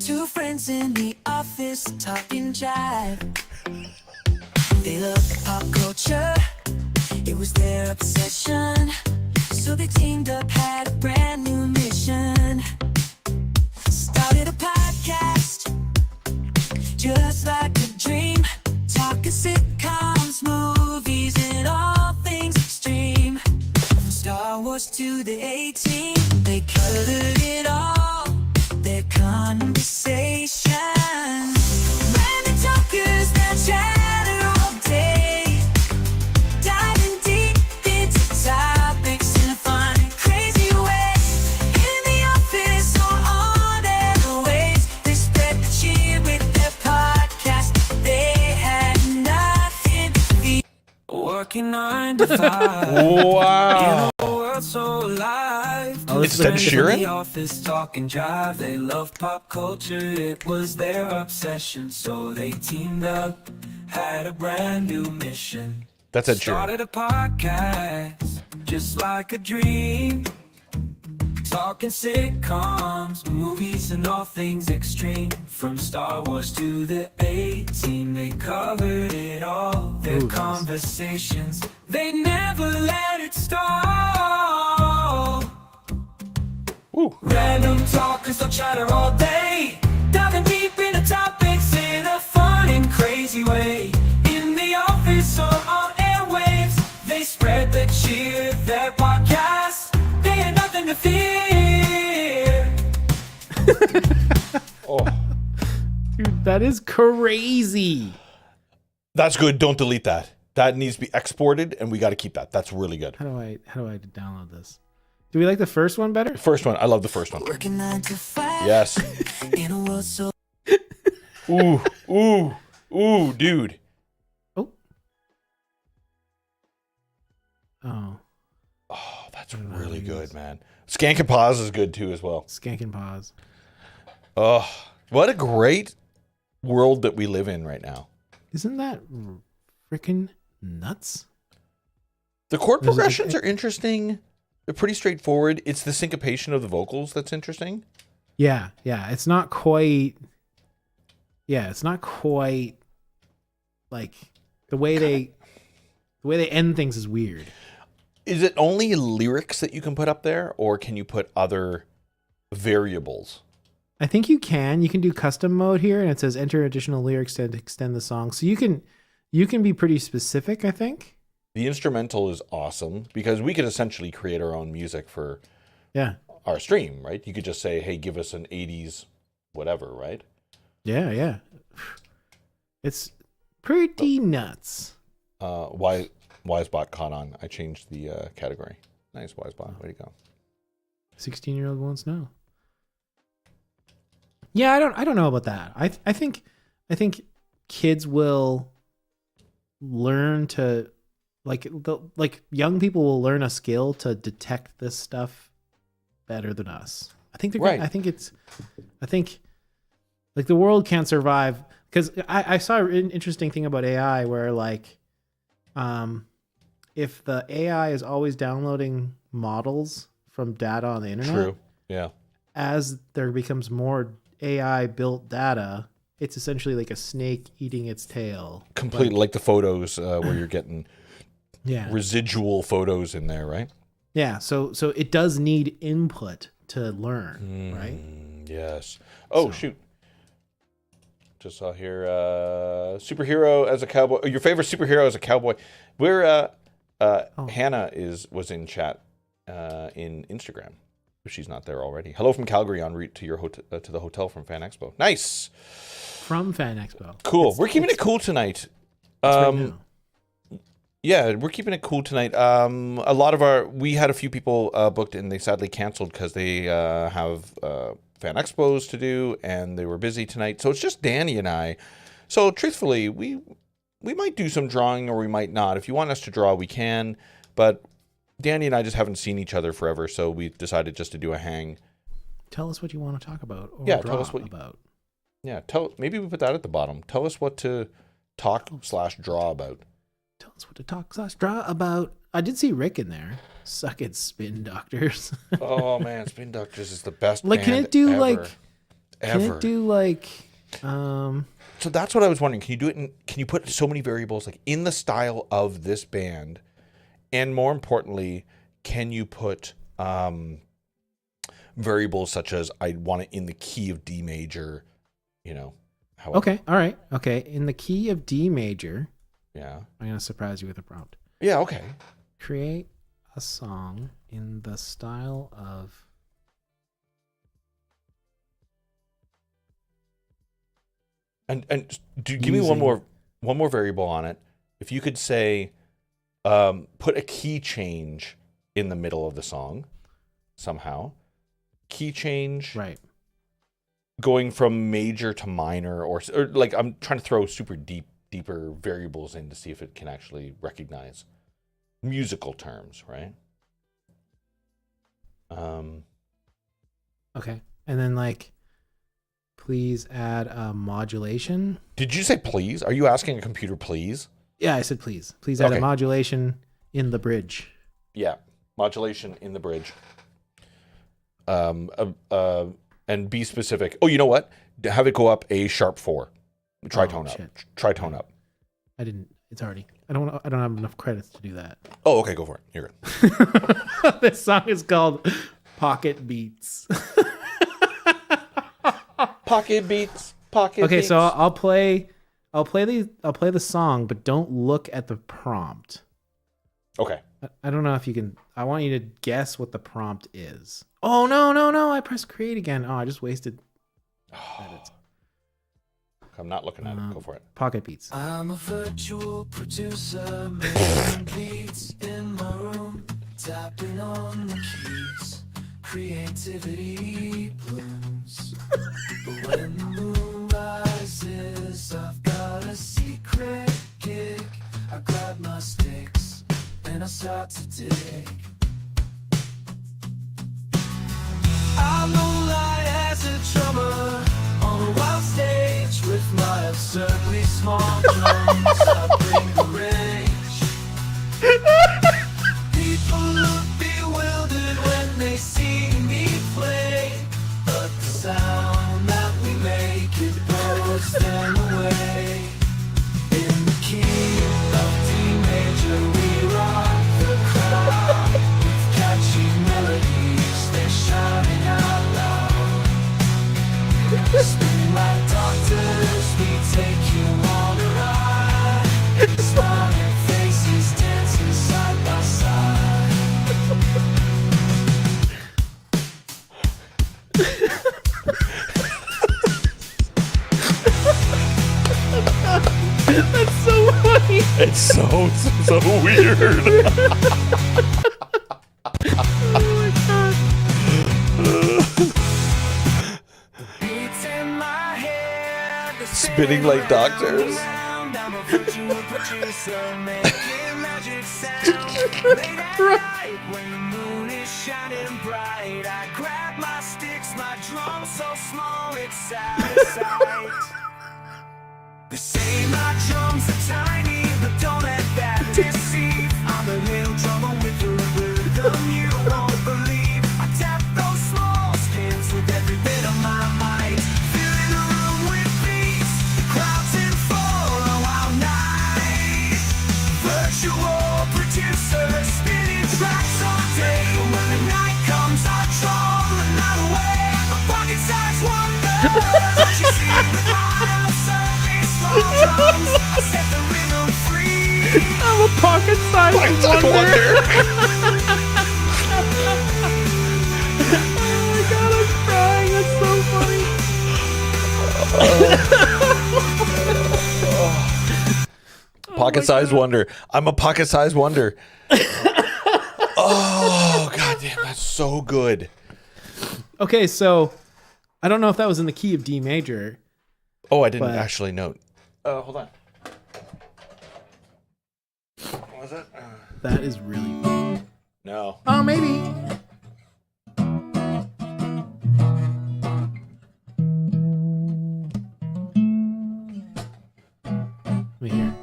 Two friends in the office talking jive. They love pop culture, it was their obsession. So they teamed up, had a brand new mission. Started a podcast, just like a dream. Talking sitcoms, movies, and all things extreme. From Star Wars to the A-Team, they covered it all. Their conversations, random talkers that chatter all day, diving deep into topics in a fun, crazy way. In the office or on their ways, they spread the cheer with their podcast. They had nothing to fear. Working 9 to 5. Wow. In a world so alive. Oh, It's Ed Sheeran? In the office talking jive. They love pop culture, it was their obsession. So they teamed up, had a brand new mission. That's Ed Sheeran. Started a podcast, just like a dream. Talking sitcoms, movies, and all things extreme. From Star Wars to the A-Team, they covered it all. Their Ooh, nice. conversations, they never let it stall. Ooh. Random talkers, they'll chatter all day, diving deep into topics in a fun and crazy way. In the office or on airwaves, they spread the cheer. Their podcast, they had nothing to fear. Oh. Dude, that is crazy. That's good. Don't delete that. That needs to be exported, and we got to keep that. That's really good. How do I download this? Do we like the first one better? First one. I love the first one. Working 9 to 5. Yes. In a world so Ooh. Ooh. Ooh, dude. Oh. Oh. Oh, that's really good, man. Skank and Pause is good too as well. Skank and Pause. Oh, what a great world that we live in right now. Isn't that freaking nuts? The chord There's a- progressions are interesting. They're pretty straightforward. It's the syncopation of the vocals that's interesting. Yeah, yeah. It's not quite. Yeah, it's not quite like the way they end things is weird. Is it only lyrics that you can put up there, or can you put other variables? I think you can. You can do custom mode here, and it says enter additional lyrics to extend the song. So you can be pretty specific, I think. The instrumental is awesome because we could essentially create our own music for Yeah. our stream, right? You could just say, hey, give us an 80s whatever, right? Yeah, yeah. It's pretty nuts. Wisebot caught on. I changed the category. Nice, Wisebot. Way to go. 16-year-old wants know. Yeah, I don't know about that. I think kids will learn to like young people will learn a skill to detect this stuff better than us. I think they're Right. I think like the world can't survive because I saw an interesting thing about AI where like if the AI is always downloading models from data on the internet, True. Yeah. as there becomes more AI built data, it's essentially like a snake eating its tail. Completely like the photos where you're getting Yeah. residual photos in there, right? Yeah. So it does need input to learn, right? Yes. Oh, shoot. Just saw here superhero as a cowboy. Your favorite superhero as a cowboy. We're Hannah was in chat in Instagram. If she's not there already. Hello from Calgary en route to your to the hotel from Fan Expo. Nice. From Fan Expo. Cool. We're keeping it cool tonight. Right now. Yeah, we're keeping it cool tonight. We had a few people booked and they sadly canceled because they have Fan Expos to do and they were busy tonight. So it's just Danny and I. So truthfully, we might do some drawing or we might not. If you want us to draw, we can. But Danny and I just haven't seen each other forever, so we decided just to do a hang. Tell us what you want to talk about or Yeah, draw tell us what about. Yeah, maybe we put that at the bottom. Tell us what to talk/draw about. Tell us what to talk/draw about. I did see Rick in there. Suck it, Spin Doctors. Oh man, Spin Doctors is the best. Like, can band it do ever, like? ever? Can it do like? So that's what I was wondering. Can you do it? Can you put so many variables like in the style of this band, and more importantly, can you put variables such as I want it in the key of D major, you know? Okay, all right, okay. In the key of D major. Yeah. I'm gonna surprise you with a prompt. Yeah. Okay. Create a song in the style of. And give me one more variable on it. If you could say, put a key change in the middle of the song, somehow. Key change. Right. Going from major to minor, or like I'm trying to throw deeper variables in to see if it can actually recognize musical terms, right? Okay, and then like, please add a modulation. Did you say please? Are you asking a computer please? Yeah, I said please. Please add Okay. a modulation in the bridge. Yeah, modulation in the bridge. And be specific. Oh, you know what? Have it go up a sharp 4. Tritone up. Shit. Tritone up. I didn't. It's already. I don't have enough credits to do that. Oh, okay, go for it. You're good. This song is called Pocket Beats. Pocket beats. Pocket. Okay, beats. so I'll play the song, but don't look at the prompt. Okay. I don't know if you can. I want you to guess what the prompt is. Oh no! I pressed create again. Oh, I just wasted credits. I'm not looking at it. Go for it. Pocket Beats. I'm a virtual producer making beats in my room, tapping on the keys. Creativity blooms. But when the moon rises, I've got a secret gig. I grab my sticks and I start to dig. I'm no light as a drummer on a wild stage with my absurdly small drums. I bring the rage. People look bewildered when they see me play, but the sound that we make, it blows them away. In the key of D major, we rock the crowd with catchy melodies, they're shouting out loud. Spinning like doctors, we take you on a ride. Smiling faces dancing side by side. That's so funny. It's so weird. Beats in my head, the Spinning like doctors. I'm a virtual producer making magic sound. Late at night when the moon is shining bright, I grab my sticks, my drum so small it's out of sight. They say my drums are tiny, but don't let that deceive. I'm the She sings with my surface small drums. I set the rhythm free. I'm a pocket-sized wonder. Oh my god, I'm crying. That's so funny. Pocket-sized wonder. I'm a pocket-sized wonder. Oh, god damn, that's so good. Okay, so I don't know if that was in the key of D major. Oh, I didn't But- actually note. Hold on. What was it? That is really funny. No. Oh, maybe. Let me hear.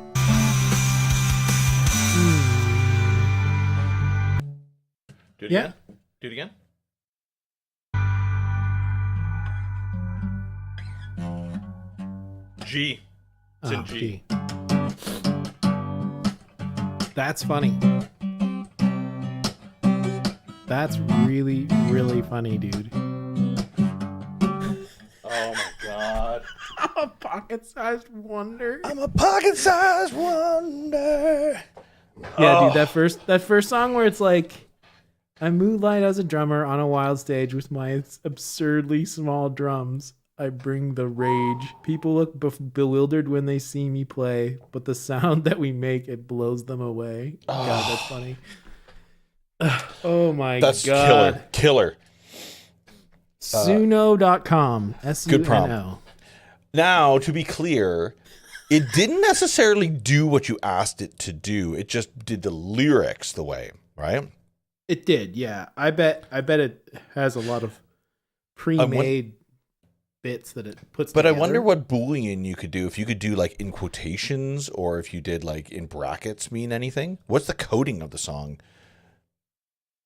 Do it Yeah. again. Do it again. G. It's in Oh, G. That's funny. That's really, really funny, dude. Oh my god. A pocket-sized wonder. I'm a pocket-sized wonder. Yeah, dude, that first song where it's like, I moonlight as a drummer on a wild stage with my absurdly small drums. I bring the rage. People look bewildered when they see me play, but the sound that we make, it blows them away. God, that's funny. Oh my That's god. killer. Suno.com. S-U-N-O. Good prompt. Now, to be clear, it didn't necessarily do what you asked it to do. It just did the lyrics the way, right? It did, yeah. I bet it has a lot of pre-made bits that it puts But together. I wonder what Boolean you could do. If you could do like in quotations or if you did like in brackets mean anything. What's the coding of the song?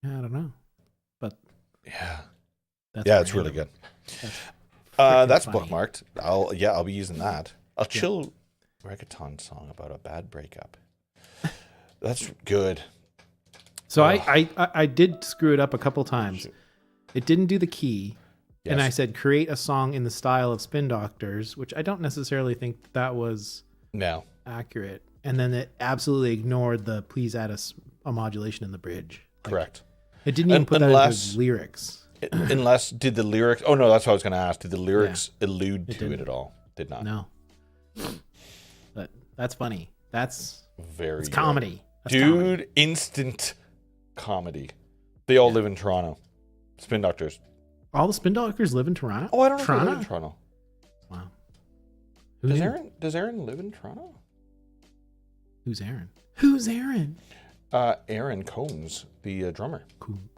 I don't know. But Yeah. that's Yeah, it's really random. good. That's That's funny. bookmarked. I'll be using that. A chill reggaeton song about a bad breakup. That's good. So I did screw it up a couple times. It didn't do the key. And I Yes. said create a song in the style of Spin Doctors, which I don't necessarily think that was No. accurate. And then it absolutely ignored the please add a modulation in the bridge. Correct. It didn't even put that Unless- into lyrics. Unless did the lyrics? Oh no, that's what I was going to ask. Did the lyrics allude to didn't. it at all? Did not. No. But that's funny. That's Very it's good. comedy. That's Dude, comedy. instant comedy. They all live in Toronto. Spin Doctors. All the Spin Doctors live in Toronto? Oh, I don't know if they Toronto? live in Toronto. Wow. Who Does knew? Aaron live in Toronto? Who's Aaron? Who's Aaron? Aaron Combs, the drummer.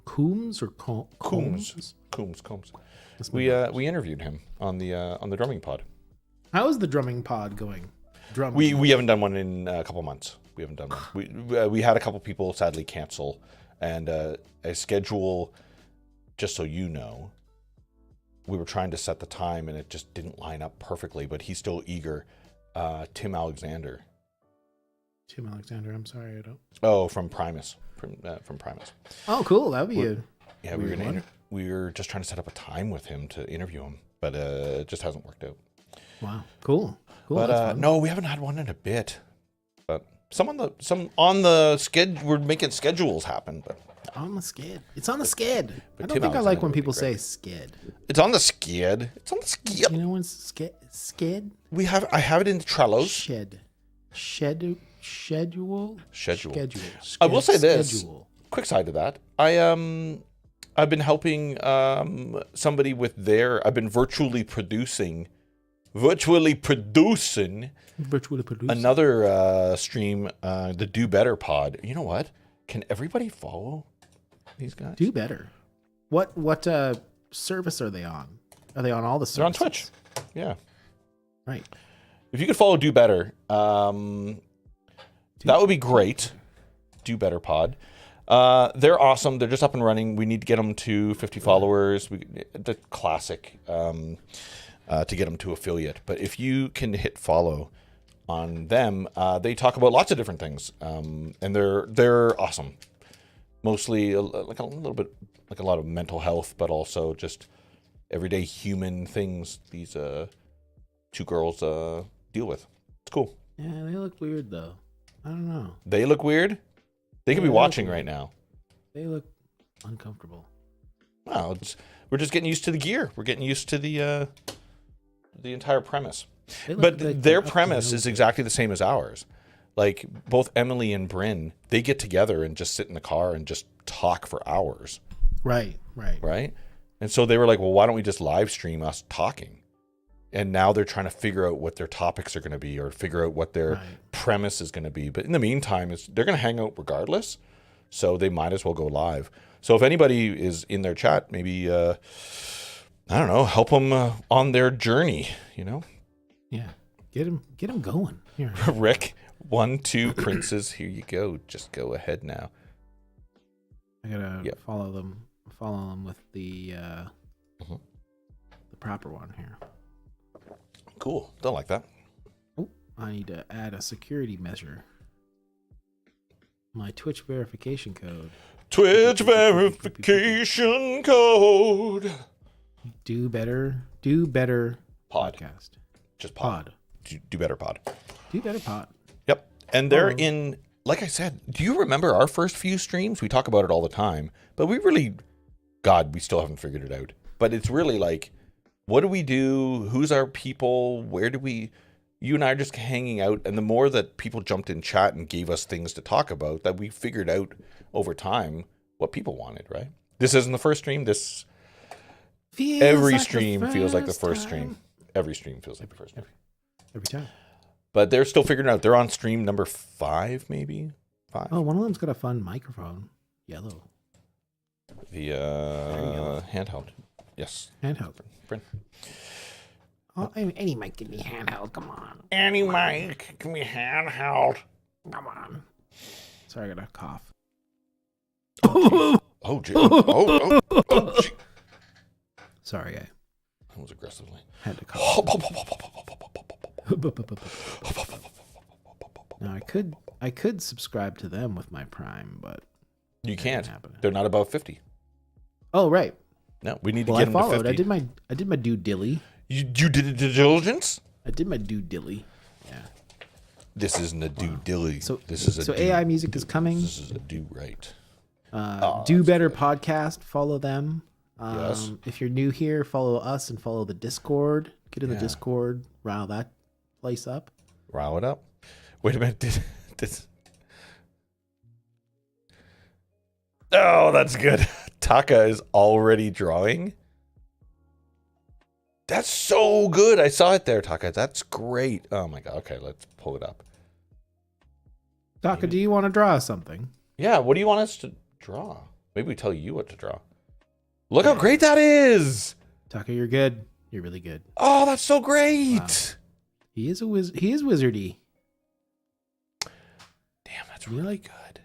Coombs or Combs. Combs? Combs. That's my We bad. we interviewed him on the drumming pod. How is the drumming pod going? Drumming. We haven't done one in a couple months. We haven't done one. We had a couple people sadly cancel, and a schedule. Just so you know, we were trying to set the time, and it just didn't line up perfectly. But he's still eager. Tim Alexander. Tim Alexander. I'm sorry, I don't. Oh, from Primus. From Primus. Oh, cool. That would be a. Yeah, we were Weird gonna. one. We were just trying to set up a time with him to interview him, but it just hasn't worked out. Wow. Cool. Cool. But that's fun. no, we haven't had one in a bit. But some on the schedule. We're making schedules happen, but On the skid. It's on the skid. but I don't Tim think I Alexander like when would be people say great. skid. it's on the skid. It's on the skid. You know when skid? I have it in Trello's. Shed. Schedule. Schedule. Schedule. I will say this. Schedule. Quick side to that. I've been helping somebody with I've been virtually producing Virtually produced. another stream, the Do Better pod. You know what? Can everybody follow these guys? Do better. What service are they on? Are they on all the services? They're on Twitch. Yeah. Right. If you could follow Do Better, that would be great. Do Better pod. They're awesome. They're just up and running. We need to get them to 50 followers. The classic to get them to affiliate. But if you can hit follow on them, they talk about lots of different things, and they're awesome. Mostly like a little bit like a lot of mental health, but also just everyday human things these two girls deal with. It's cool. Yeah, they look weird though. I don't know. They look weird. They could be Yeah, they look watching weird. right now. They look uncomfortable. Well, we're just getting used to the gear. We're getting used to the entire premise. They look But like their they're up to premise no is good. exactly the same as ours. Like both Emily and Bryn, they get together and just sit in the car and just talk for hours, Right. right? And so they were like, well, why don't we just live stream us talking? And now they're trying to figure out what their topics are going to be or figure out what their premise is going to be. But in the meantime, they're going to hang out regardless. So they might as well go live. So if anybody is in their chat, maybe, I don't know, help them on their journey, you know? Yeah. Get him going. Here. Rick, 1, 2 princes. Here you go. Just go ahead now. I gotta Yep. follow them with the proper one here. Cool. Don't like that. Oh, I need to add a security measure. My Twitch verification code. Twitch verification code. Do better Pod. podcast. Just pod. Do better pod. Do better pod. Yep. And they're Oh. in, like I said, do you remember our first few streams? We talk about it all the time, but we really, God, we still haven't figured it out. But it's really like, what do we do? Who's our people? Where do we, you and I are just hanging out. And the more that people jumped in chat and gave us things to talk about, that we figured out over time what people wanted, right? This isn't the first stream. Every stream feels like the first stream. Every stream feels like the first stream. Every time. But they're still figuring it out. They're on stream number 5, maybe 5. Oh, one of them's got a fun microphone. Yellow. The handheld. Yes. Handheld. Bryn. Oh, any mic can be handheld. Come on. Any mic can be handheld. Come on. Sorry, I got a cough. Oh, gee. Oh, gee. Sorry, I That was aggressively. had to cough. Now I could subscribe to them with my Prime, but You can't. happening. They're not above 50. oh right. No, we need to Well, get I them to followed. 50. I did my due dilly. You did a due diligence? I did my due dilly. Yeah. This isn't a due dilly. So this is a so do- AI music is coming. This is a do right. Do Better podcast. Follow them. Yes. If you're new here, follow us and follow the Discord. Get in the Yeah. Discord. Rile that place up. Rile it up. Wait a minute. Oh, that's good. Taka is already drawing. That's so good. I saw it there, Taka. That's great. Oh my god. Okay, let's pull it up. Taka, do you want to draw something? Yeah, what do you want us to draw? Maybe we tell you what to draw. Look how great that is. Taka, you're good. You're really good. Oh, that's so great. Wow. He is He is wizardy. Damn, that's Can you, really like- good.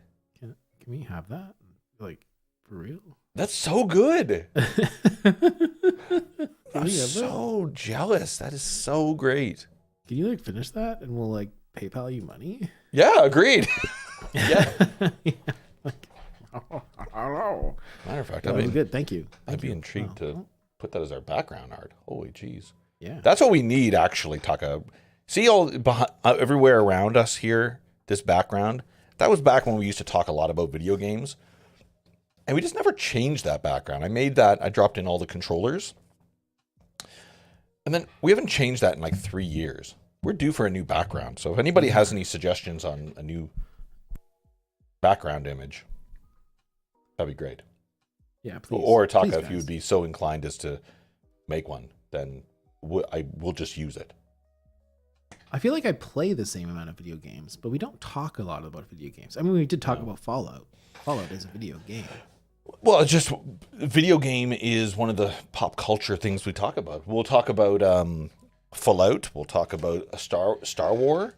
Can we have that? Like for real? That's so good. Can I'm we have that? so jealous. That is so great. Can you like finish that and we'll like PayPal you money? Yeah, agreed. Yeah. Hello. Matter of fact, That was good. Thank you. I'd be intrigued Wow. to put that as our background art. Holy jeez. Yeah. That's what we need, actually, Taka. See all everywhere around us here, this background? That was back when we used to talk a lot about video games. And we just never changed that background. I made that, I dropped in all the controllers. And then we haven't changed that in like 3 years. We're due for a new background. So if anybody has any suggestions on a new background image, that'd be great. Yeah, please. Or Taka, Please, if you would guys. be so inclined as to make one, then I will just use it. I feel like I play the same amount of video games, but we don't talk a lot about video games. I mean, we did talk about Fallout. Fallout is a video game. Well, it's just video game is one of the pop culture things we talk about. We'll talk about Fallout. We'll talk about a Star War.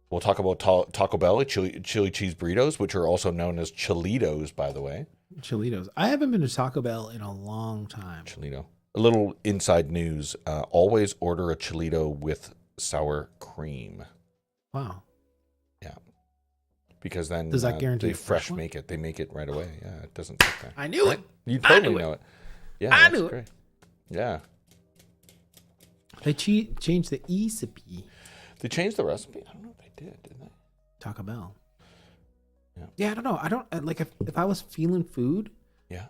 We'll talk about Taco Bell, chili cheese burritos, which are also known as Chilitos, by the way. Chilitos. I haven't been to Taco Bell in a long time. Chilito. A little inside news. Always order a Chilito with sour cream. Wow. Yeah. Because then Does that guarantee they a fresh fresh one? make it. They make it right away. Yeah, it doesn't take that. I knew it. You I totally knew it. know it. Yeah, I that's knew it. great. Yeah. They changed the recipe. They changed the recipe? I don't know if they didn't they? Taco Bell. Yeah. Yeah, I don't know. I don't like if I was feeling food. Yeah.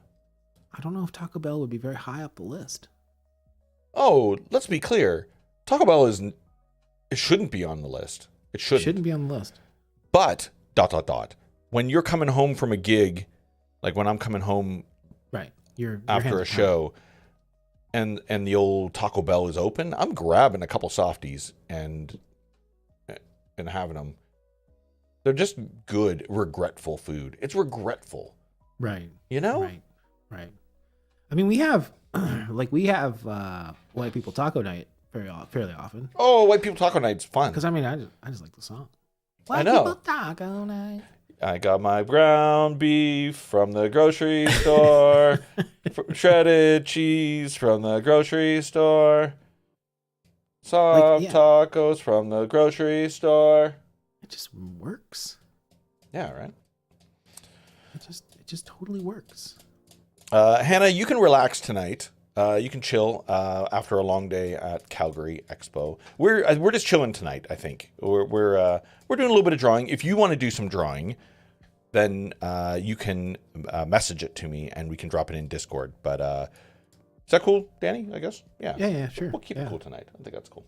I don't know if Taco Bell would be very high up the list. Oh, let's be clear. Taco Bell it shouldn't be on the list. It shouldn't be on the list. But ... When you're coming home from a gig, like when I'm coming home, right? You're after a show, and the old Taco Bell is open, I'm grabbing a couple softies and having them. They're just good, regretful food. It's regretful, right? You know, right. I mean, we have white people taco night fairly often. Oh, white people taco night's fun. Because I mean, I just like the song. I know. White people taco night. I got my ground beef from the grocery store, shredded cheese from the grocery store, soft tacos from the grocery store. It just works. Yeah, right. It just totally works. Hannah, you can relax tonight. You can chill after a long day at Calgary Expo. We're just chilling tonight. I think we're doing a little bit of drawing. If you want to do some drawing, then you can message it to me and we can drop it in Discord. But is that cool, Danny? I guess. Yeah. Yeah, sure. We'll keep it cool tonight. I think that's cool.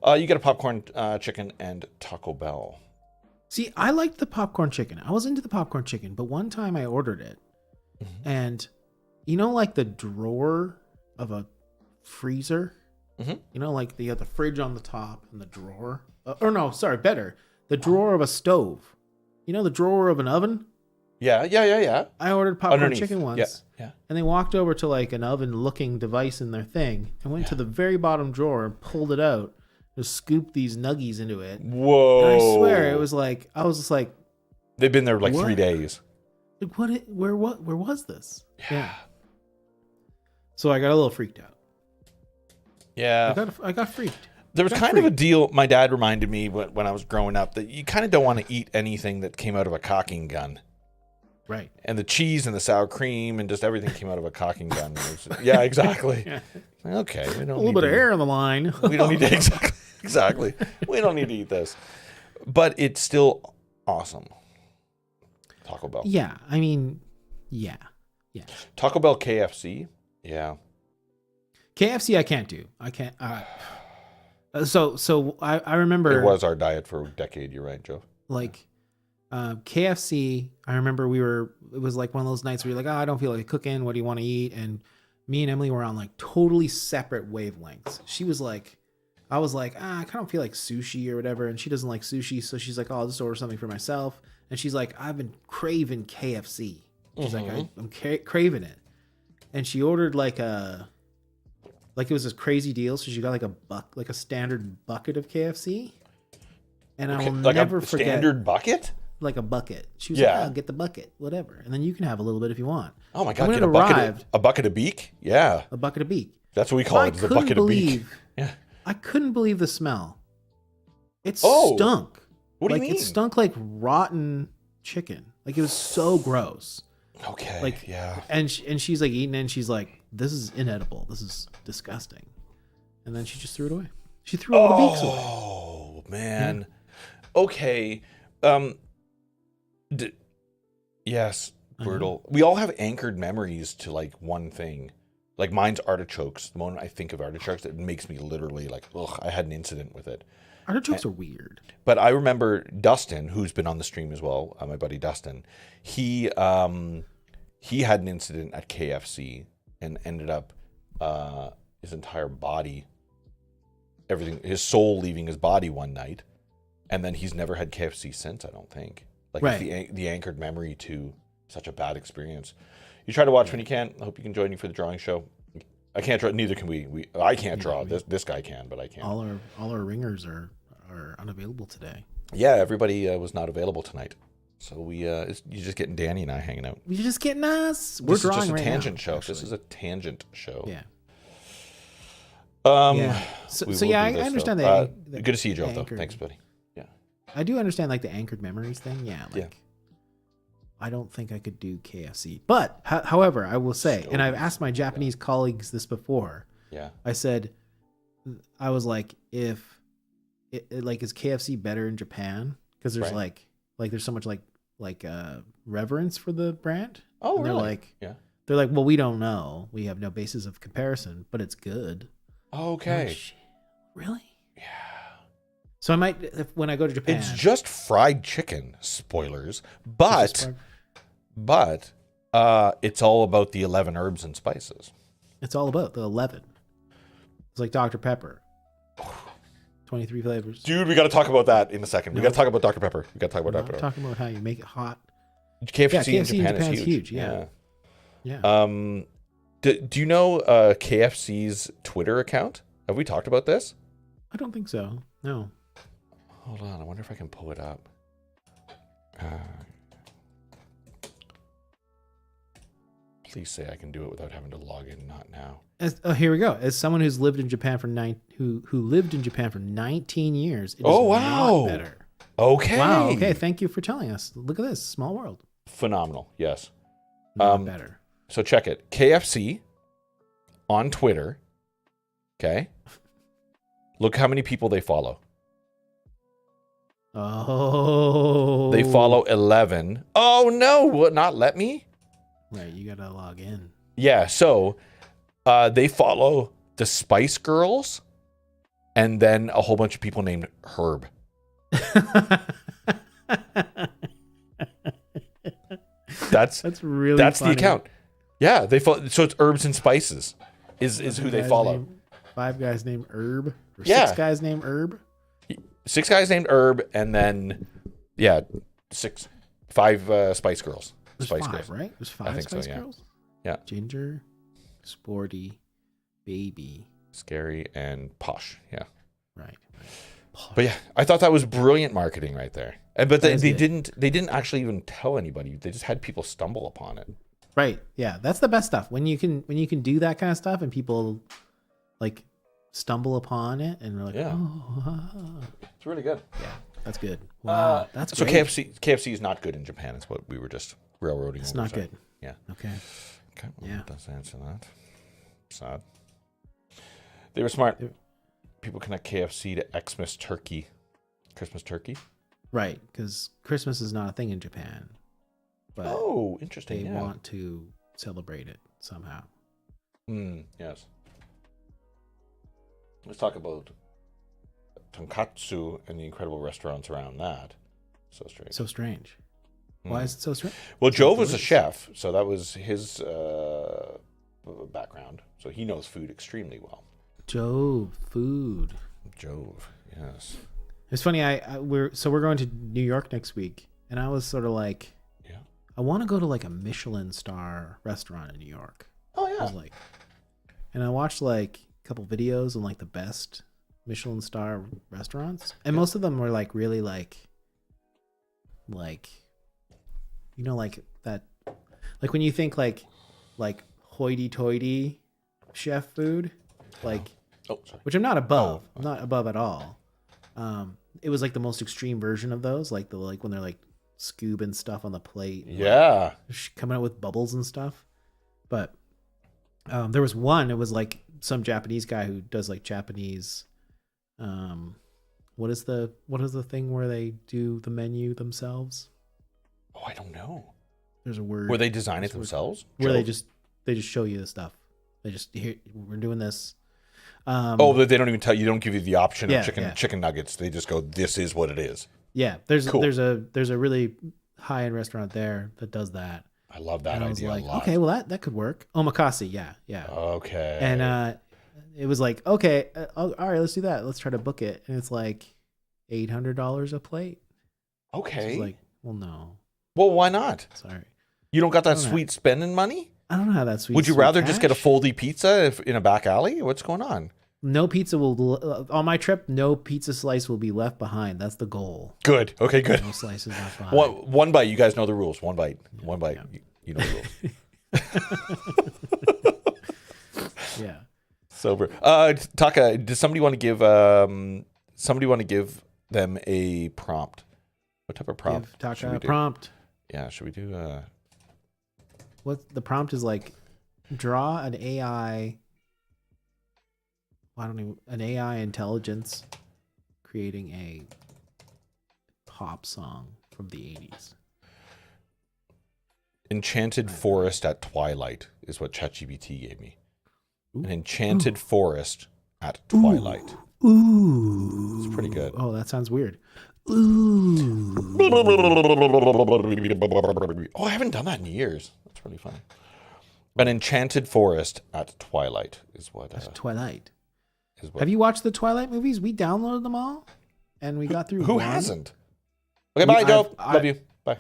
You get a popcorn chicken and Taco Bell. See, I liked the popcorn chicken. I was into the popcorn chicken, but one time I ordered it, and you know, like the drawer of a freezer. You know, like you have the fridge on the top and the drawer. Better, the drawer of a stove. You know, the drawer of an oven. Yeah. I ordered popcorn underneath. chicken once. Yeah. And they walked over to like an oven-looking device in their thing and went to the very bottom drawer and pulled it out. Just scooped these nuggies into it. Whoa! And I swear, it was like I was just like, they've been there like what? 3 days. Like, where was this? Yeah. So I got a little freaked out. Yeah. I got freaked. There was kind of a deal. My dad reminded me when I was growing up that you kind of don't want to eat anything that came out of a cocking gun. Right. And the cheese and the sour cream and just everything came out of a cocking gun. Yeah, exactly. Okay, we don't a little bit of air on the line. We don't need to exactly. We don't need to eat this, but it's still awesome. Taco Bell. Yeah, I mean, yeah. Taco Bell, KFC. Yeah. KFC, I can't do. I can't. So I remember it was our diet for a decade. You're right, Joe. Like, KFC. I remember it was like one of those nights where you're like, I don't feel like cooking. What do you want to eat? And me and Emily were on like totally separate wavelengths. She was like, I was like, I kind of feel like sushi or whatever. And she doesn't like sushi. So she's like, I'll just order something for myself. And she's like, I've been craving KFC. She's like, I'm craving it. And she ordered like it was this crazy deal. So she got like a standard bucket of KFC. And I will never forget. Standard bucket? Like a bucket. She was like, I'll get the bucket, whatever. And then you can have a little bit if you want. Oh my God, get a bucket of beak? Yeah. A bucket of beak. That's what we call it, the bucket of beak. Yeah. I couldn't believe the smell. It stunk. What do you mean? It stunk like rotten chicken. Like it was so gross. Okay. Like, yeah. And she's like eating it and she's like, this is inedible. This is disgusting. And then she just threw it away. She threw all the beaks away. Oh, man. Yeah. Okay. Yes, brutal. We all have anchored memories to like one thing. Like mine's artichokes. The moment I think of artichokes, it makes me literally like, ugh, I had an incident with it. Artichokes are weird. But I remember Dustin, who's been on the stream as well, my buddy Dustin, he had an incident at KFC and ended up his entire body, his soul leaving his body one night. And then he's never had KFC since, I don't think. Like the anchored memory to such a bad experience. You try to watch when you can. I hope you can join me for the drawing show. I can't draw. Neither can we. I can't draw. This guy can, but I can't. All our ringers are unavailable today. Yeah, everybody was not available tonight. So you're just getting Danny and I hanging out. You're just getting us. We're drawing right now. This is just a tangent show. Actually. This is a tangent show. Yeah. So I understand that. Good to see you, Joe. Though. Thanks, buddy. I do understand like the anchored memories thing. Yeah. I don't think I could do KFC. But however, I will say, and I've asked my Japanese colleagues this before. Yeah. I said, I was like, if like is KFC better in Japan? Because there's like there's so much like reverence for the brand. Oh, and really? They're like, well, we don't know. We have no basis of comparison, but it's good. Okay. Like, really? Yeah. So I might, when I go to Japan. It's just fried chicken. Spoilers, but it's all about the 11 herbs and spices. It's all about the 11. It's like Dr. Pepper. 23 flavors. Dude, we got to talk about that in a second. We got to talk about Dr. Pepper. We got to talk about Dr. Pepper. Talking about how you make it hot. KFC in Japan is huge. Yeah. Do you know KFC's Twitter account? Have we talked about this? I don't think so. No. Hold on. I wonder if I can pull it up. Please say I can do it without having to log in. Not now. Here we go. As someone who's lived in Japan for who lived in Japan for 19 years, it is not better. Okay. Wow. Okay. Thank you for telling us. Look at this. Small world. Phenomenal. Yes. Not better. So check it. KFC on Twitter. Okay. Look how many people they follow. Oh. They follow 11. Oh, no. What? Not let me? Right. You got to log in. Yeah. So they follow the Spice Girls and then a whole bunch of people named Herb. That's really funny. The account. Yeah, they follow, so it's herbs and spices is who they follow. 5 guys named Herb or Yeah. 6 guys named Herb. 6 guys named Herb and then 5 Spice Girls. There's Spice 5, Girls. right? There's 5 I think Spice so, yeah. Girls. Yeah. Ginger, Sporty, Baby. Scary and Posh. Yeah. Right. But yeah, I thought that was brilliant marketing right there. But they good. didn't actually even tell anybody. They just had people stumble upon it. Right. Yeah, that's the best stuff. When you can do that kind of stuff and people like stumble upon it and they're like, oh, It's really good. yeah, that's good. Wow, that's so great. KFC is not good in Japan. It's what we were just railroading. It's over, not so, good. Yeah. Okay. Well, Yeah. Let's answer that. Sad. They were smart. People connect KFC to Xmas turkey. Christmas turkey. Right, because Christmas is not a thing in Japan, but interesting. they want to celebrate it somehow. Yes. Let's talk about tonkatsu and the incredible restaurants around that. So strange. So strange. Why is it so strange? Well, Jove was a chef, so that was his background. So he knows food extremely well. Jove food. Jove, yes. It's funny. We're going to New York next week, and I was sort of like, I want to go to like a Michelin star restaurant in New York. Oh yeah. I was like, and I watched like a couple videos on like the best Michelin star restaurants, and most of them were like really like you know, like that, like when you think like hoity-toity chef food, like which I'm not above. I'm not above at all. It was like the most extreme version of those, like when they're like scoobing stuff on the plate. Yeah. Like, coming out with bubbles and stuff. But there was one, it was like some Japanese guy who does like Japanese, what is the thing where they do the menu themselves? Oh, I don't know. There's a word. Where they design it themselves? Where they just show you the stuff. They just, here, we're doing this. But they don't even tell you. Don't give you the option of chicken nuggets. They just go, "This is what it is." Yeah, there's a really high end restaurant there that does that. I love that and I was idea like, a lot. okay, well that could work. Omakase, yeah. Okay. And it was like, okay, all right, let's do that. Let's try to book it, and it's like $800 a plate. Okay. So it's like, well, no. Well, why not? Sorry. You don't got that sweet spending money? I don't know how that's sweet. Would you rather cash? just get a foldy pizza in a back alley? What's going on? No pizza will on my trip. No pizza slice will be left behind. That's the goal. Good. Okay. Good. No slices left behind. One bite. You guys know the rules. One bite. One bite. Yeah. You know the rules. Yeah. Sober. Taka, does somebody want to give them a prompt? What type of prompt? Give Taka a prompt. Yeah, should we do What the prompt is like? Draw an AI. An AI intelligence creating a pop song from the 80s. enchanted forest at twilight is what ChatGPT gave me. An enchanted forest at twilight. Ooh. It's pretty good. Oh, that sounds weird. Ooh. Oh, I haven't done that in years. That's really fun. An enchanted forest at twilight is what. Twilight. Is what. Have you watched the Twilight movies? We downloaded them all, and we got through. Who one. hasn't? Okay, bye, Joe. Love you. Bye.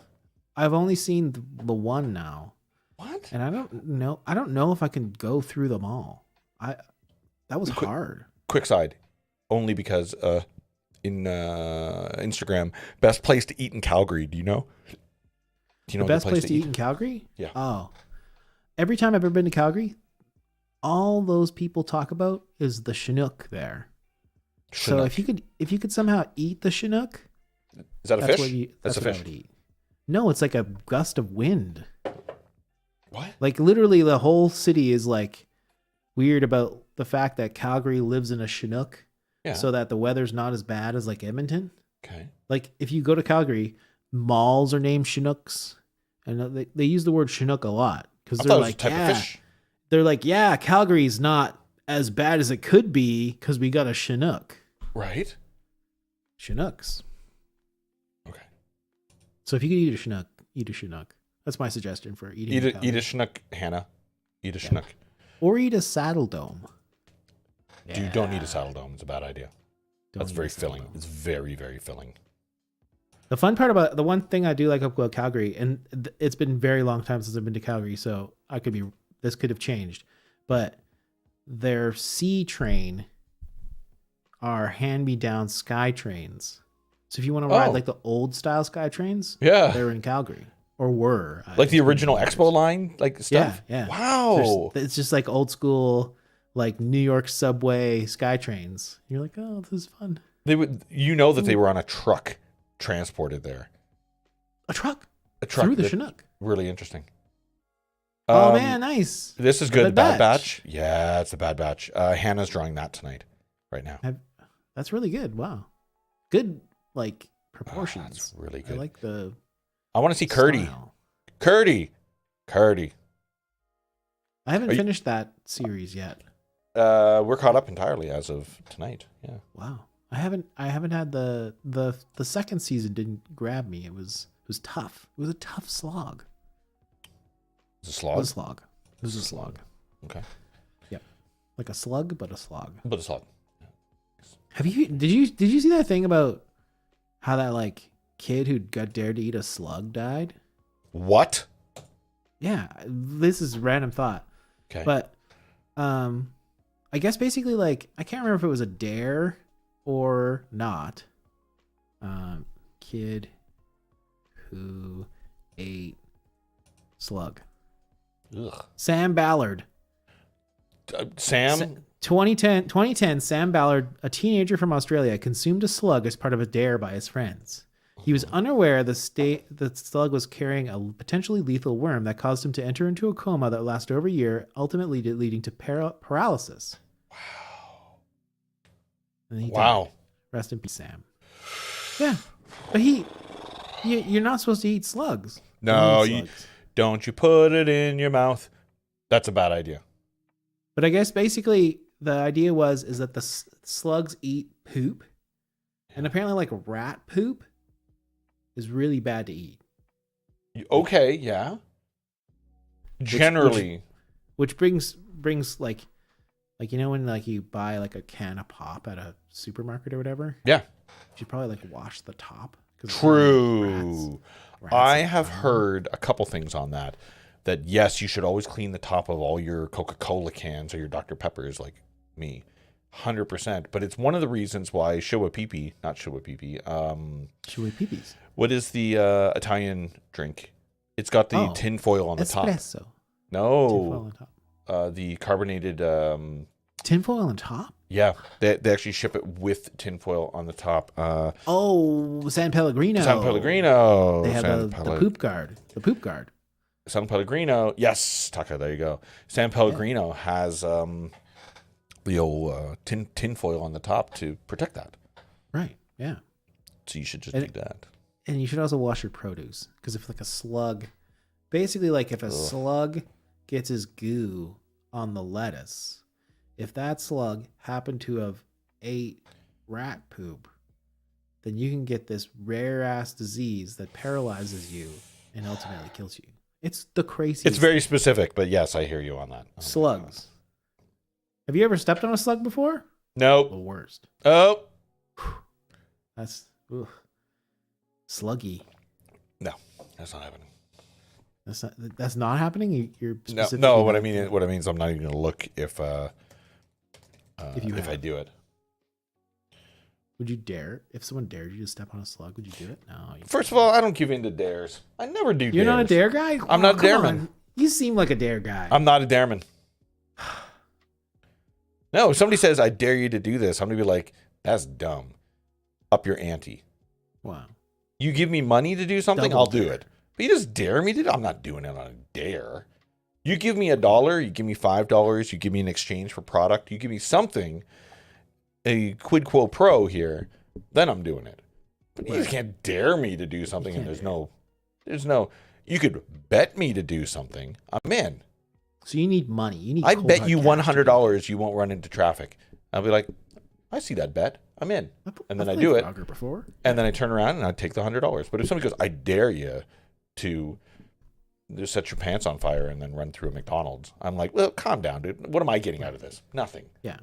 I've only seen the one now. What? And I don't know if I can go through them all. That was hard. Quick side, only because in Instagram, best place to eat in Calgary. Do you know? Do you know The best place to eat in Calgary? Yeah. Oh, every time I've ever been to Calgary, all those people talk about is the Chinook there. So Chinook. if you could somehow eat the Chinook, Is that a that's fish? That's a what I fish. would eat. No, it's like a gust of wind. What? Like literally the whole city is like weird about the fact that Calgary lives in a Chinook, Yeah. so that the weather's not as bad as like Edmonton. Okay. Like if you go to Calgary, malls are named Chinooks, and they use the word Chinook a lot because I they're thought it was like, a type yeah, of fish. they're like, yeah, Calgary's not as bad as it could be because we got a Chinook. Right. Chinooks. Okay. So if you could eat a Chinook, eat a Chinook. That's my suggestion for eating. Eat a Chinook, Hannah. Eat a Chinook. Or eat a saddle dome. You don't need a saddle dome. It's a bad idea. That's eat very a saddle filling. dome. It's very, very filling. The fun part about the one thing I do like about Calgary, and it's been a very long time since I've been to Calgary, so this could have changed, but their C train are hand-me-down sky trains. So if you want to ride like the old style sky trains, Yeah. they're in Calgary or were Like the It's been original years. Expo line, like stuff. Yeah. Wow. It's just like old school, like New York subway sky trains. You're like, oh, this is fun. They would, that they were on a truck transported there. A truck A truck through the that- Chinook. Really interesting. Oh man, nice. This is good. The Bad Bad Batch. Yeah, it's the Bad Batch. Hannah's drawing that tonight, right now. That's really good. Wow, good like proportions. That's really I good. like the. I want to see Curdy. style. Curdy. I haven't Are you- finished that series yet. We're caught up entirely as of tonight. Yeah. Wow, I haven't had the second season didn't grab me. It was tough. It was a tough slog. It's a It slog. was a slog. It was a slog. Okay. Like a slug, but a slog. But a slog. Did you see that thing about how that like kid who got dared to eat a slug died? What? Yeah, this is random thought. Okay. But I guess basically like I can't remember if it was a dare or not. Kid who ate slug. Ugh. Sam Ballard. Sam. 2010, Sam Ballard, a teenager from Australia, consumed a slug as part of a dare by his friends. He was unaware the slug was carrying a potentially lethal worm that caused him to enter into a coma that lasted over a year, ultimately leading to paralysis. Wow. And he Wow. died. Rest in peace, Sam. Yeah, but you're not supposed to eat slugs. No, Don't eat you slugs. don't you put it in your mouth. That's a bad idea. But I guess basically the idea is that the slugs eat poop, and apparently like rat poop is really bad to eat. Okay, yeah. Generally. Which brings like you know when like you buy like a can of pop at a supermarket or whatever, Yeah. you should probably like wash the top. 'Cause True. rats I and have fun. heard a couple things on that. That yes, you should always clean the top of all your Coca-Cola cans or your Dr. Peppers, like me, 100%. But it's one of the reasons why Chewy peepees. what is the Italian drink? It's got the tin foil on the top. Espresso. No, Tinfoil on top. the carbonated. Tinfoil on top? Yeah, they actually ship it with tinfoil on the top. San Pellegrino. San Pellegrino. They have the poop guard. The poop guard. San Pellegrino. Yes, Taka, there you go. San Pellegrino has the old tinfoil on the top to protect that. Right, yeah. So you should just do that. And you should also wash your produce. Because if like a slug, basically like if a slug gets his goo on the lettuce, if that slug happened to have ate rat poop, then you can get this rare ass disease that paralyzes you and ultimately kills you. It's the craziest. It's very specific, but yes, I hear you on that. Slugs. Have you ever stepped on a slug before? Nope. The worst. Oh. That's sluggy. No, that's not happening. That's not happening. You're specifically no. What I mean is, I'm not even gonna look if I do it. Would you dare? If someone dared you to step on a slug, would you do it? No. First of all, I don't give in to dares. I never do. You're dares. not a dare guy. I'm not a dareman. On. You seem like a dare guy. I'm not a dareman. No, if somebody says I dare you to do this, I'm gonna be like, that's dumb. Up your ante. Wow. You give me money to do something, Double I'll do dare. it. But you just dare me to do it? I'm not doing it on a dare. You give me $1, you give me $5, you give me an exchange for product, you give me something, a quid quo pro here, then I'm doing it. But you just can't dare me to do something and there's no, you could bet me to do something. I'm in. So you need money. You need. I bet you $100 you won't run into traffic. I'll be like, I see that bet. I'm in. And then I do it. Before. And then I turn around and I take the $100. But if somebody goes, I dare you to just set your pants on fire and then run through a McDonald's, I'm like, well, calm down, dude. What am I getting out of this? Nothing. Yeah.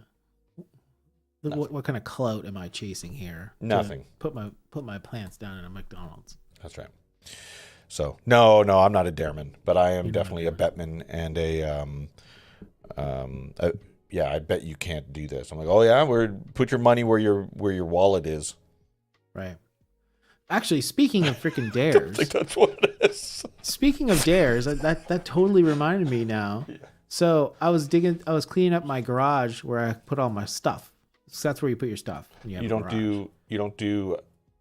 What kind of clout am I chasing here? Nothing. Put my plants down in a McDonald's. That's right. So no, I'm not a dareman, but I am definitely a betman and I bet you can't do this. I'm like, oh yeah, put your money where your wallet is. Right. Actually, speaking of freaking dares, I think that's what it is. Speaking of dares, that totally reminded me now. Yeah. So I was cleaning up my garage where I put all my stuff. So that's where you put your stuff. You don't do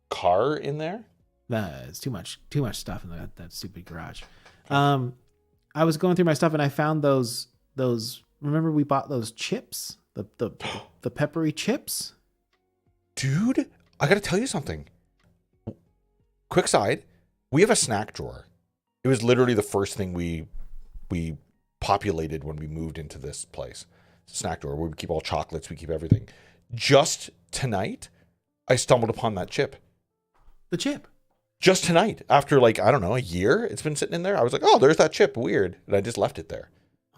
car in there? Nah, it's too much stuff in that stupid garage. I was going through my stuff and I found those. Remember we bought those chips, the peppery chips. Dude, I got to tell you something. Quick side, we have a snack drawer. It was literally the first thing we populated when we moved into this place. Snack drawer where we keep all chocolates, we keep everything. Just tonight, I stumbled upon that chip. The chip. Just tonight, after like, I don't know, a year, it's been sitting in there. I was like, oh, there's that chip. Weird. And I just left it there.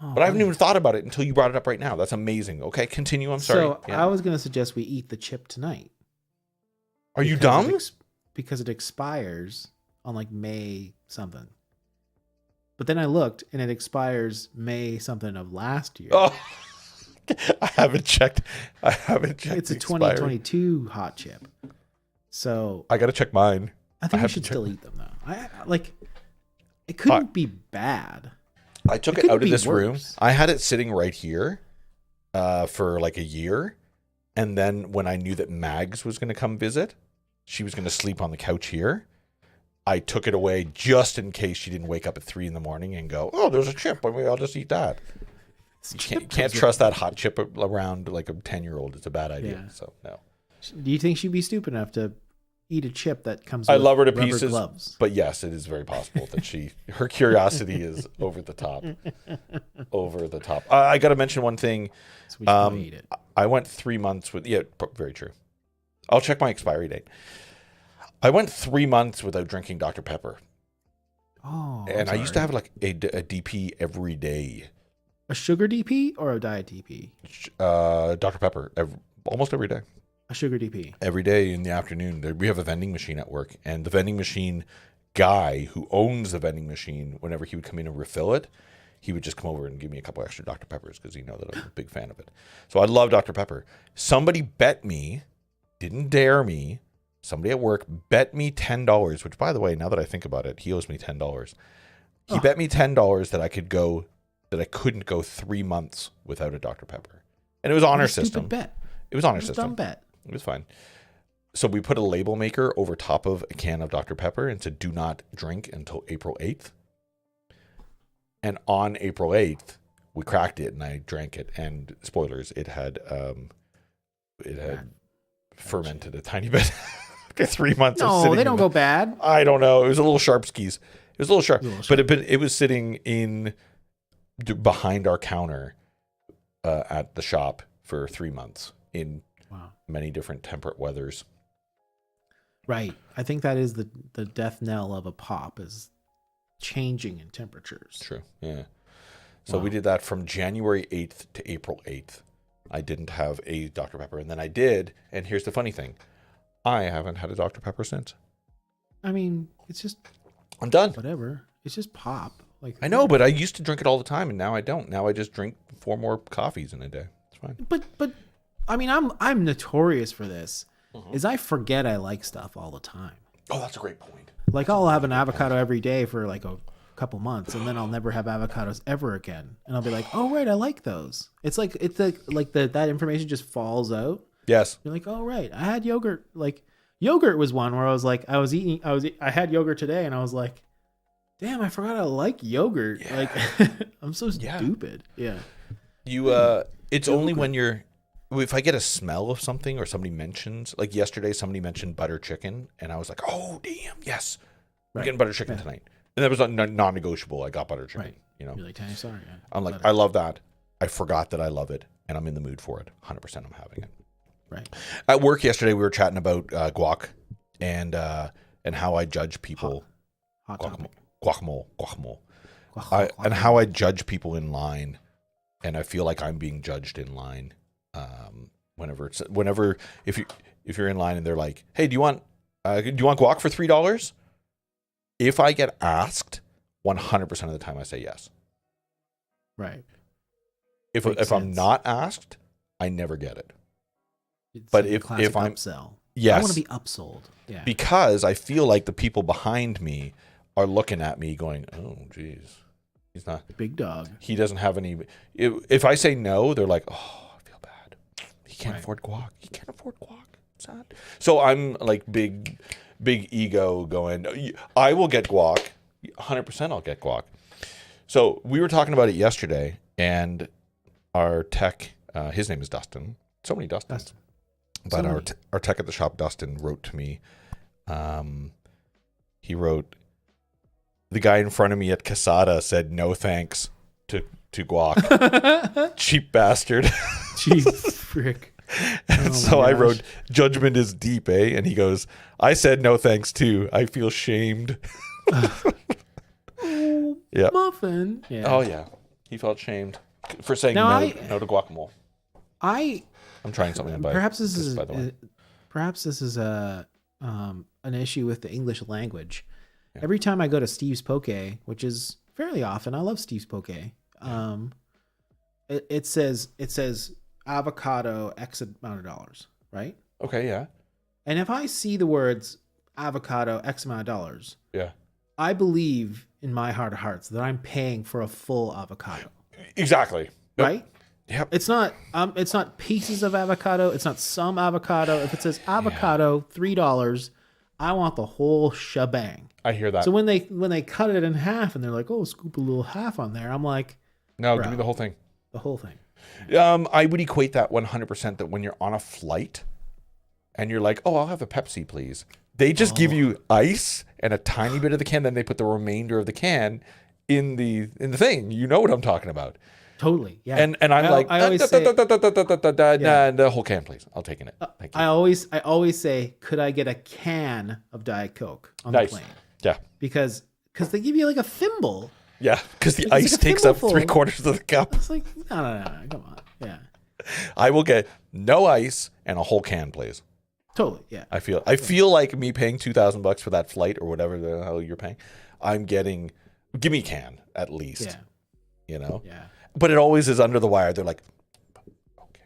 Oh, but I haven't even thought about it until you brought it up right now. That's amazing. Okay, continue. I'm sorry. So I was going to suggest we eat the chip tonight. Are you dumb? Because it expires on like May something. But then I looked and it expires May something of last year. Oh, I haven't checked. It's a 2022 hot chip. So I got to check mine. I think we should still eat them though. It couldn't be bad. I took it out of this room. I had it sitting right here for like a year. And then when I knew that Mags was going to come visit, she was going to sleep on the couch here. I took it away just in case she didn't wake up at 3 a.m. and go, oh, there's a chip. Maybe I'll just eat that. You can't trust that hot chip around like a 10-year-old. It's a bad idea. Yeah. So, no. Do you think she'd be stupid enough to eat a chip that comes with I love her to rubber pieces, gloves? But yes, it is very possible that her curiosity is over the top. Over the top. I got to mention one thing. So we just eat it. I went 3 months with, very true. I'll check my expiry date. I went 3 months without drinking Dr. Pepper. Oh, and I used to have like a DP every day. A sugar DP or a diet DP? Dr. Pepper, almost every day. A sugar DP. Every day in the afternoon. We have a vending machine at work, and the vending machine guy who owns the vending machine, whenever he would come in and refill it, he would just come over and give me a couple extra Dr. Peppers because he knows that I'm a big fan of it. So I love Dr. Pepper. Somebody bet me, didn't dare me, somebody at work bet me $10, which, by the way, now that I think about it, he owes me $10. He bet me $10 that I couldn't go 3 months without a Dr. Pepper. And it was honor system. Bet. It was on our It's a system. dumb bet. It was fine. So we put a label maker over top of a can of Dr. Pepper and said, do not drink until April 8th. And on April 8th, we cracked it and I drank it. And spoilers, it had fermented a tiny bit. Okay, 3 months of No, sitting they don't in go bad. I don't know. It was a little sharp skis. It was a little sharp. A little But it was sitting in behind our counter at the shop for 3 months in Wow. many different temperate weathers. Right. I think that is the death knell of a pop is changing in temperatures. True. Yeah. So Wow. we did that from January 8th to April 8th. I didn't have a Dr. Pepper. And then I did. And here's the funny thing. I haven't had a Dr. Pepper since. I mean, it's just I'm done. whatever. It's just pop. Like I know, but I used to drink it all the time and now I don't. Now I just drink 4 more coffees in a day. It's fine. But I mean, I'm notorious for this. Is I forget I like stuff all the time. Oh, that's a great point. Like I'll have an avocado every day for like a couple months, and then I'll never have avocados ever again. And I'll be like, oh right, I like those. It's like that information just falls out. Yes. You're like, oh right, I had yogurt. Like yogurt was one where I was like, I had yogurt today, and I was like, damn, I forgot I like yogurt. Yeah. Like I'm so stupid. Yeah. It's only when if I get a smell of something or somebody mentions, like yesterday, somebody mentioned butter chicken, and I was like, oh, damn, yes. I'm Right. getting butter chicken tonight. And that was non-negotiable. I got butter chicken, Right. you know. You're like, I'm sorry. I'm like, I love that. I forgot that I love it, and I'm in the mood for it. 100% I'm having it. Right. At work yesterday, we were chatting about guac and how I judge people. Hot topic. Guacamole. And how I judge people in line, and I feel like I'm being judged in line. Whenever if you're in line and they're like, hey, do you want guac for $3? If I get asked, 100% of the time I say yes. Right. If Makes I'm sense. not asked, I never get it. It's But like a if classic I'm- upsell. Yes. I want to be upsold. Yeah. Because I feel like the people behind me are looking at me going, oh, geez, he's not. Big dog. He doesn't have any. If I say no, they're like, oh, I feel bad. He can't Right. afford guac. He can't afford guac. Sad. So I'm like big ego going, I will get guac. 100% I'll get guac. So we were talking about it yesterday, and our tech, his name is Dustin. So many Dustins. Dustin. But So our many. our tech at the shop, Dustin, wrote to me. He wrote, the guy in front of me at Casada said no thanks to guac. Cheap bastard. Jeez, frick. And Oh so my I gosh. wrote, judgment is deep, eh? And he goes, I said no thanks too. I feel shamed. Yeah. Muffin. Yeah. Oh, yeah. He felt shamed for saying Now no to guacamole. I'm trying something by Perhaps this is by the way. an issue with the English language. Every time I go to Steve's Poke, which is fairly often, I love Steve's Poke. It says avocado X amount of dollars, right? Okay, yeah. And if I see the words avocado X amount of dollars, Yeah. I believe in my heart of hearts that I'm paying for a full avocado, Exactly. Yep. right? Yep. It's not pieces of avocado. It's not some avocado. If it says avocado, $3, I want the whole shebang. I hear that. So when they cut it in half and they're like, oh, scoop a little half on there, I'm like, No, Bro. give me the whole thing. the whole thing. I would equate that 100% that when you're on a flight and you're like, oh, I'll have a Pepsi, please. They just give you ice and a tiny bit of the can, then they put the remainder of the can in the thing. You know what I'm talking about. Totally. Yeah. And I'm like, I always say, the whole can, please. I'll take it. Thank you. I always say, could I get a can of Diet Coke on Nice. the plane? Yeah. Because they give you like a thimble. Yeah. Because the It's like ice a takes up thimbleful. 3/4 of the cup. It's like, no, come on. Yeah. I will get no ice and a whole can, please. Totally. Yeah. I feel like me paying $2,000 for that flight or whatever the hell you're paying. I'm getting, give me a can at least. Yeah. You know? Yeah. But it always is under the wire. They're like, okay.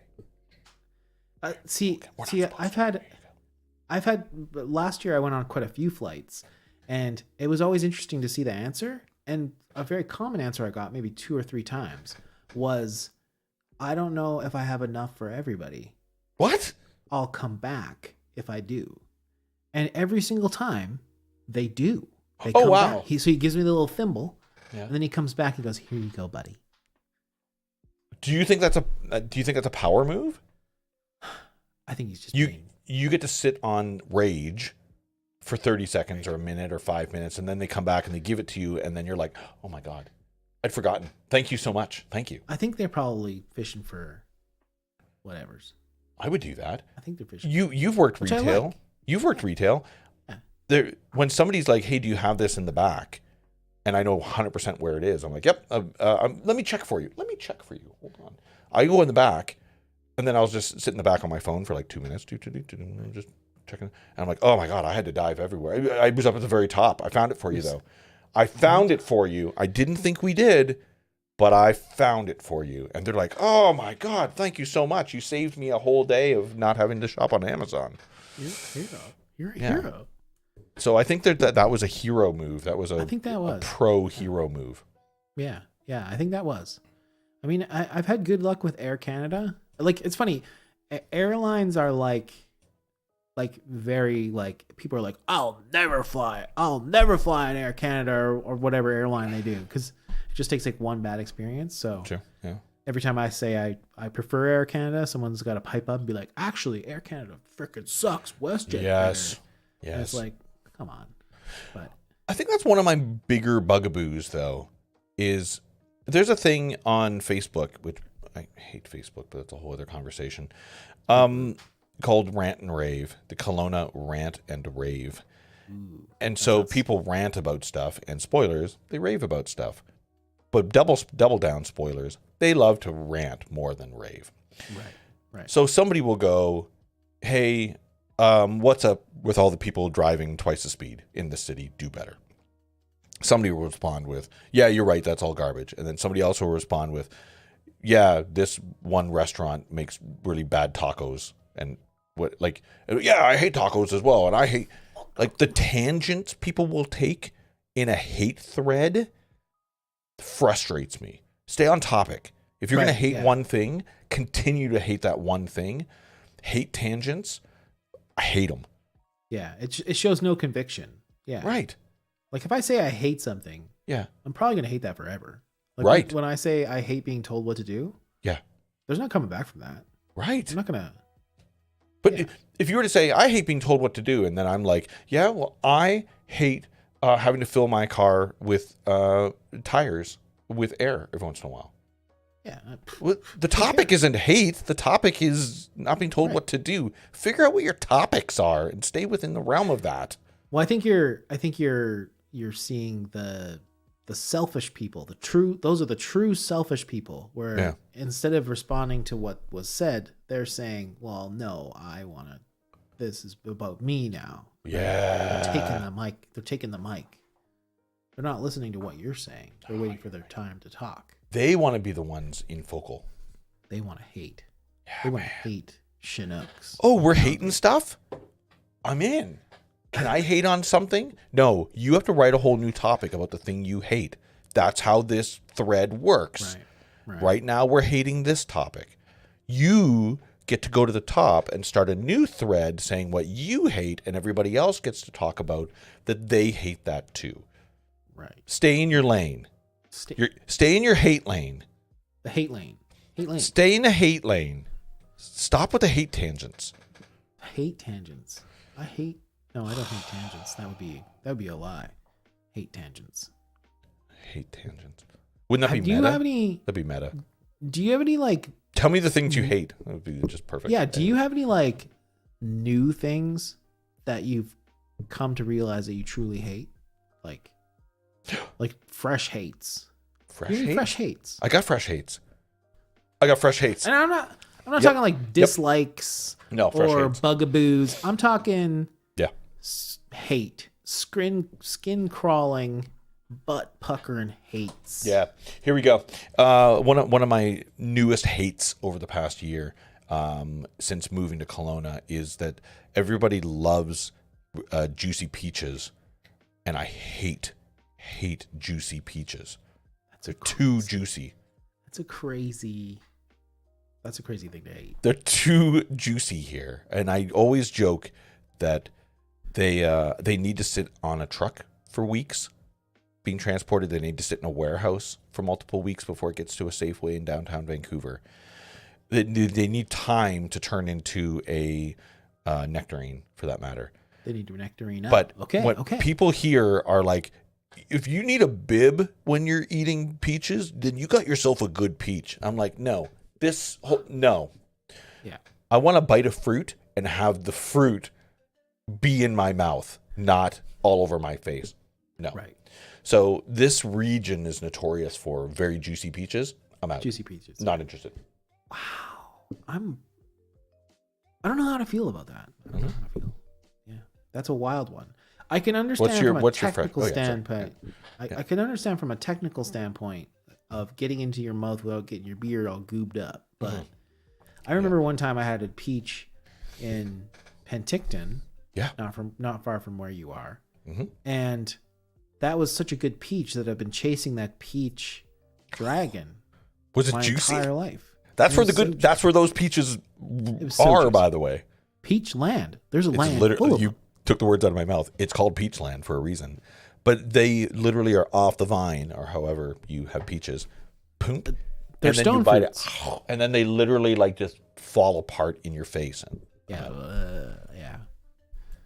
I've had last year I went on quite a few flights, and it was always interesting to see the answer. And a very common answer I got maybe 2 or 3 times was, I don't know if I have enough for everybody. What? I'll come back if I do. And every single time they do. They Oh, come wow. back. So he gives me the little thimble, Yeah. and then he comes back and goes, "Here you go, buddy." Do you think that's a power move? I think he's just You get to sit on rage for 30 seconds or a minute or 5 minutes, and then they come back and they give it to you, and then you're like, oh my God, I'd forgotten. Thank you so much. Thank you. I think they're probably fishing for whatever's. I would do that. I think they're fishing. You've worked Which I retail. like. You've worked retail. Yeah. When somebody's like, hey, do you have this in the back? And I know 100% where it is. I'm like, yep. Let me check for you. Hold on. I go in the back, and then I'll just sit in the back on my phone for like 2 minutes. Just checking. And I'm like, oh my God, I had to dive everywhere. I was up at the very top. I found it for you, though. I found it for you. I didn't think we did, but I found it for you. And they're like, oh my God, thank you so much. You saved me a whole day of not having to shop on Amazon. You're a hero. You're a Yeah. hero. So I think that was a hero move. That was I think that was a pro hero move. Yeah, I think that was. I mean, I've had good luck with Air Canada. Like, it's funny, airlines are like very like, people are like, I'll never fly in Air Canada or whatever airline they do, because it just takes like one bad experience. So Sure. Yeah. every time I say I prefer Air Canada, someone's got to pipe up and be like, actually, Air Canada freaking sucks. WestJet. Yes. better." And it's like, come on. But I think that's one of my bigger bugaboos, though, is there's a thing on Facebook, which I hate Facebook, but it's a whole other conversation, called Rant and Rave, the Kelowna Rant and Rave. And so people rant about stuff, and spoilers, they rave about stuff. But double down spoilers, they love to rant more than rave. right. So somebody will go, hey, what's up with all the people driving twice the speed in the city? Do better. Somebody will respond with, yeah, you're right, that's all garbage. And then somebody else will respond with, yeah, this one restaurant makes really bad tacos. And yeah, I hate tacos as well. And I hate, like, the tangents people will take in a hate thread frustrates me. Stay on topic. If you're going to hate one thing, continue to hate that one thing. Hate tangents. I hate them. Yeah, it shows no conviction. Yeah. Right. Like, if I say I hate something, Yeah. I'm probably going to hate that forever. Like, Right. When I say I hate being told what to do, Yeah. there's not coming back from that. Right. I'm not going to. But if you were to say, I hate being told what to do, and then I'm like, yeah, well, I hate having to fill my car with tires with air every once in a while. Yeah. Well, the topic isn't hate. The topic is not being told what to do. Figure out what your topics are and stay within the realm of that. Well, I think you're seeing the selfish people, those are the true selfish people, where instead of responding to what was said, they're saying, well, no, this is about me now. Yeah. They're taking the mic. They're not listening to what you're saying. They're waiting for their time to talk. They want to be the ones in focal. They want to hate. They want to hate Chinooks. Oh, we're hating stuff? I'm in. Can I hate on something? No, you have to write a whole new topic about the thing you hate. That's how this thread works. Right now, we're hating this topic. You get to go to the top and start a new thread saying what you hate, and everybody else gets to talk about that they hate that too. Right. Stay in your lane. Stay in your hate lane. The hate lane. Stay in the hate lane. Stop with the hate tangents. Hate tangents. No, I don't hate tangents. That would be a lie. Hate tangents. Hate tangents. Wouldn't that be meta? Do you have any? That'd be meta. Do you have any, like? Tell me the things you hate. That would be just perfect. Yeah. Do you have any, like, new things that you've come to realize that you truly hate? Like fresh hates. Fresh hates. I got fresh hates. And I'm not talking like dislikes No, fresh or hates. bugaboos. I'm talking hate. skin crawling, butt puckering hates. Yeah. Here we go. One of my newest hates over the past year, since moving to Kelowna, is that everybody loves juicy peaches, and I hate juicy peaches. They're too juicy. That's a crazy That's a crazy thing to hate. They're too juicy here, and I always joke that they need to sit on a truck for weeks, being transported. They need to sit in a warehouse for multiple weeks before it gets to a Safeway in downtown Vancouver. They need time to turn into a nectarine, for that matter. They need to nectarine up. But Okay. people here are like, if you need a bib when you're eating peaches, then you got yourself a good peach. I'm like, no. No. Yeah. I want a bite of fruit and have the fruit be in my mouth, not all over my face. No. Right. So this region is notorious for very juicy peaches. I'm out. Juicy peaches. Not interested. Wow. I don't know how to feel about that. I don't know how to feel. Yeah. That's a wild one. I can understand from a technical standpoint. I can understand from a technical standpoint of getting into your mouth without getting your beard all goobed up. But I remember one time I had a peach in Penticton. Yeah. Not far from where you are. Mm-hmm. And that was such a good peach that I've been chasing that peach dragon. Was it my juicy? entire life. That's where the good. That's where those peaches are, by the way. Peach land. There's a It's land. literally, Full of you them. took the words out of my mouth. It's called peach land for a reason. But they literally are off the vine, or however you have peaches. Boom. They're and then stone you bite fruits. it, and then they literally like just fall apart in your face. And, Yeah. Yeah.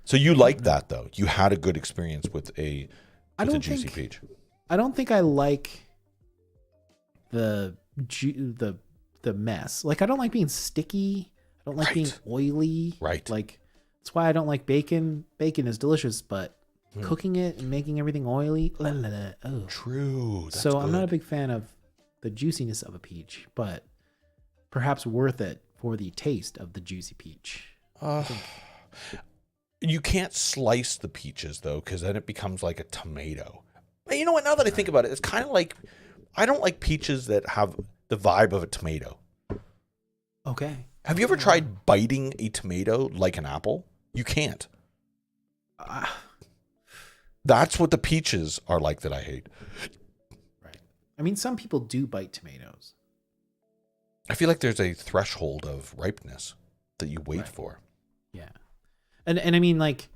So you liked that though. You had a good experience with a juicy peach. I don't think I like the mess. Like I don't like being sticky. I don't like being oily. Right. Like that's why I don't like bacon. Bacon is delicious, but cooking it and making everything oily. Oh. True. That's So I'm good. not a big fan of the juiciness of a peach, but perhaps worth it for the taste of the juicy peach. You can't slice the peaches though, because then it becomes like a tomato. And you know what? Now that I think about it, it's kind of like I don't like peaches that have the vibe of a tomato. Okay. Have you ever tried biting a tomato like an apple? You can't. That's what the peaches are like that I hate. Right. I mean, some people do bite tomatoes. I feel like there's a threshold of ripeness that you wait for. Yeah. And I mean, like,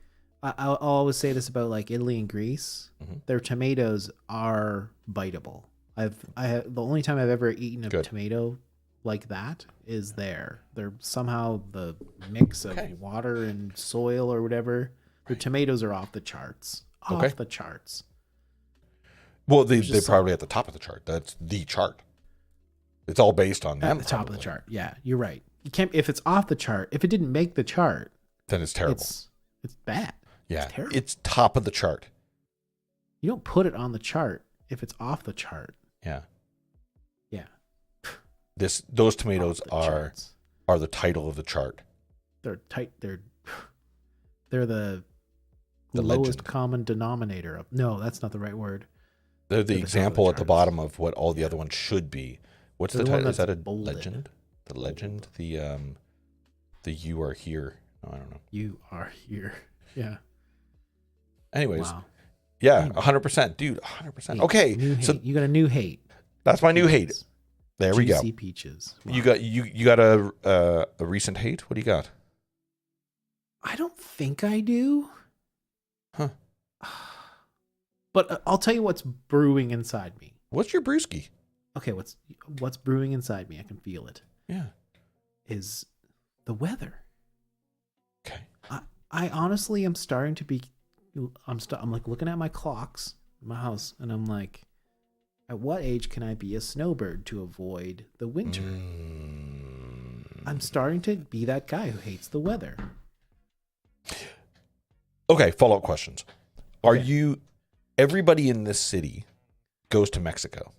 I'll always say this about like Italy and Greece. Mm-hmm. Their tomatoes are biteable. I have the only time I've ever eaten a tomato like that is there. They're somehow the mix of water and soil or whatever. Their tomatoes are off the charts. Off the charts. Well, they're probably at the top of the chart. That's the chart. It's all based on them. At the top of the chart. Yeah, you're right. You can't if it's off the chart. If it didn't make the chart, then it's terrible. It's bad. Yeah, it's terrible. It's top of the chart. You don't put it on the chart if it's off the chart. Yeah. Yeah. Those tomatoes are charts. the title of the chart. They're tight. They're the lowest legend. common denominator of. No, that's not the right word. They're the top of example the at the charts. bottom of what all the other ones should be. What's They're the the one title? Is that a that's bolded. legend? The legend? The you are here. Oh, I don't know. You are here. Yeah. Anyways, Wow. yeah, 100%, dude, 100%. Okay, New hate. so You got a new hate. that's my new hate. There we go. Juicy peaches. Wow. You got a recent hate? What do you got? I don't think I do. Huh? But I'll tell you what's brewing inside me. What's your brewski? Okay, what's brewing inside me? I can feel it. Yeah. Is the weather. Okay. I honestly am starting to be. I'm like looking at my clocks in my house, and I'm like, at what age can I be a snowbird to avoid the winter? I'm starting to be that guy who hates the weather. Okay, follow-up questions. Are you... Everybody in this city goes to Mexico.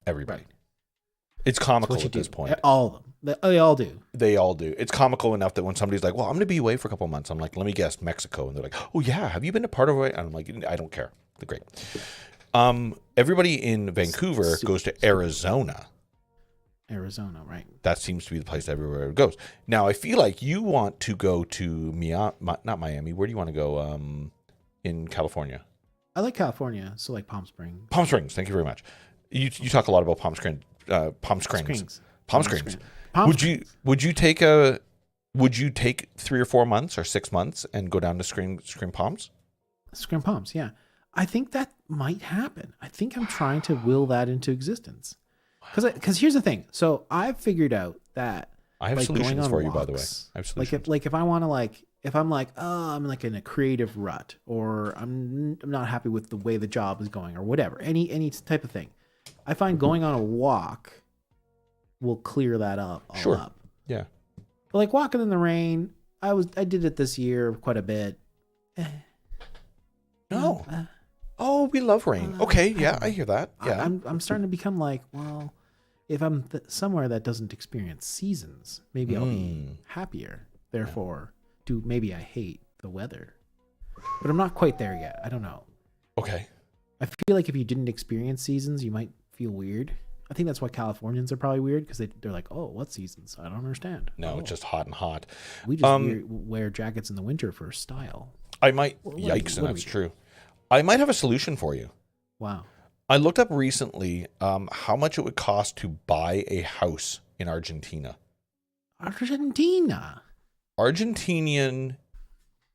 Everybody. Right. It's comical What you at this do. point. All of them. They all do. They all do. It's comical enough that when somebody's like, well, I'm going to be away for a couple of months. I'm like, let me guess, Mexico. And they're like, oh, yeah. Have you been to part of it? And I'm like, I don't care. They're great. Everybody in Vancouver goes to Arizona. Arizona, right? That seems to be the place everywhere it goes. Now, I feel like you want to go to not Miami. Where do you want to go in California? I like California, so like Palm Springs. Palm Springs. Thank you very much. You talk a lot about Palm Springs. Palm Springs. Palm Would you take 3 or 4 months or 6 months and go down to Scream Palms? Scrim Palms, yeah. I think that might happen. I think I'm trying to will that into existence. Because here's the thing. So I've figured out that I have solutions for you, by the way. I have solutions. If I want to if I'm I'm like in a creative rut, or I'm not happy with the way the job is going, or whatever, any type of thing, I find going on a walk will clear that up. Up. Yeah. But like walking in the rain, I did it this year quite a bit. No. Oh, we love rain. Okay, yeah, I hear that. Yeah. I'm starting to become like, well, if I'm somewhere that doesn't experience seasons, maybe I'll be happier. Therefore, maybe I hate the weather. But I'm not quite there yet. I don't know. Okay. I feel like if you didn't experience seasons, you might feel weird. I think that's why Californians are probably weird, because they're like, oh, what seasons? I don't understand. No, it's just hot and hot. We just wear jackets in the winter for style. I might. Yikes, and that's true. I might have a solution for you. Wow. I looked up recently how much it would cost to buy a house in Argentina. Argentinian,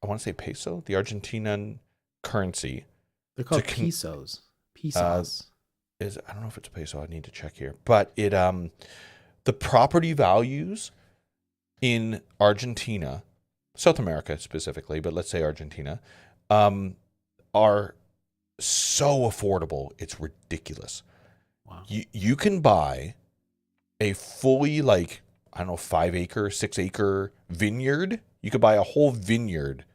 I want to say peso, the Argentinian currency. They're called pesos. I don't know if it's a peso. I need to check here. But it the property values in Argentina, South America specifically, but let's say Argentina, are so affordable. It's ridiculous. Wow. You can buy a fully 5-acre, 6-acre vineyard. You could buy a whole vineyard,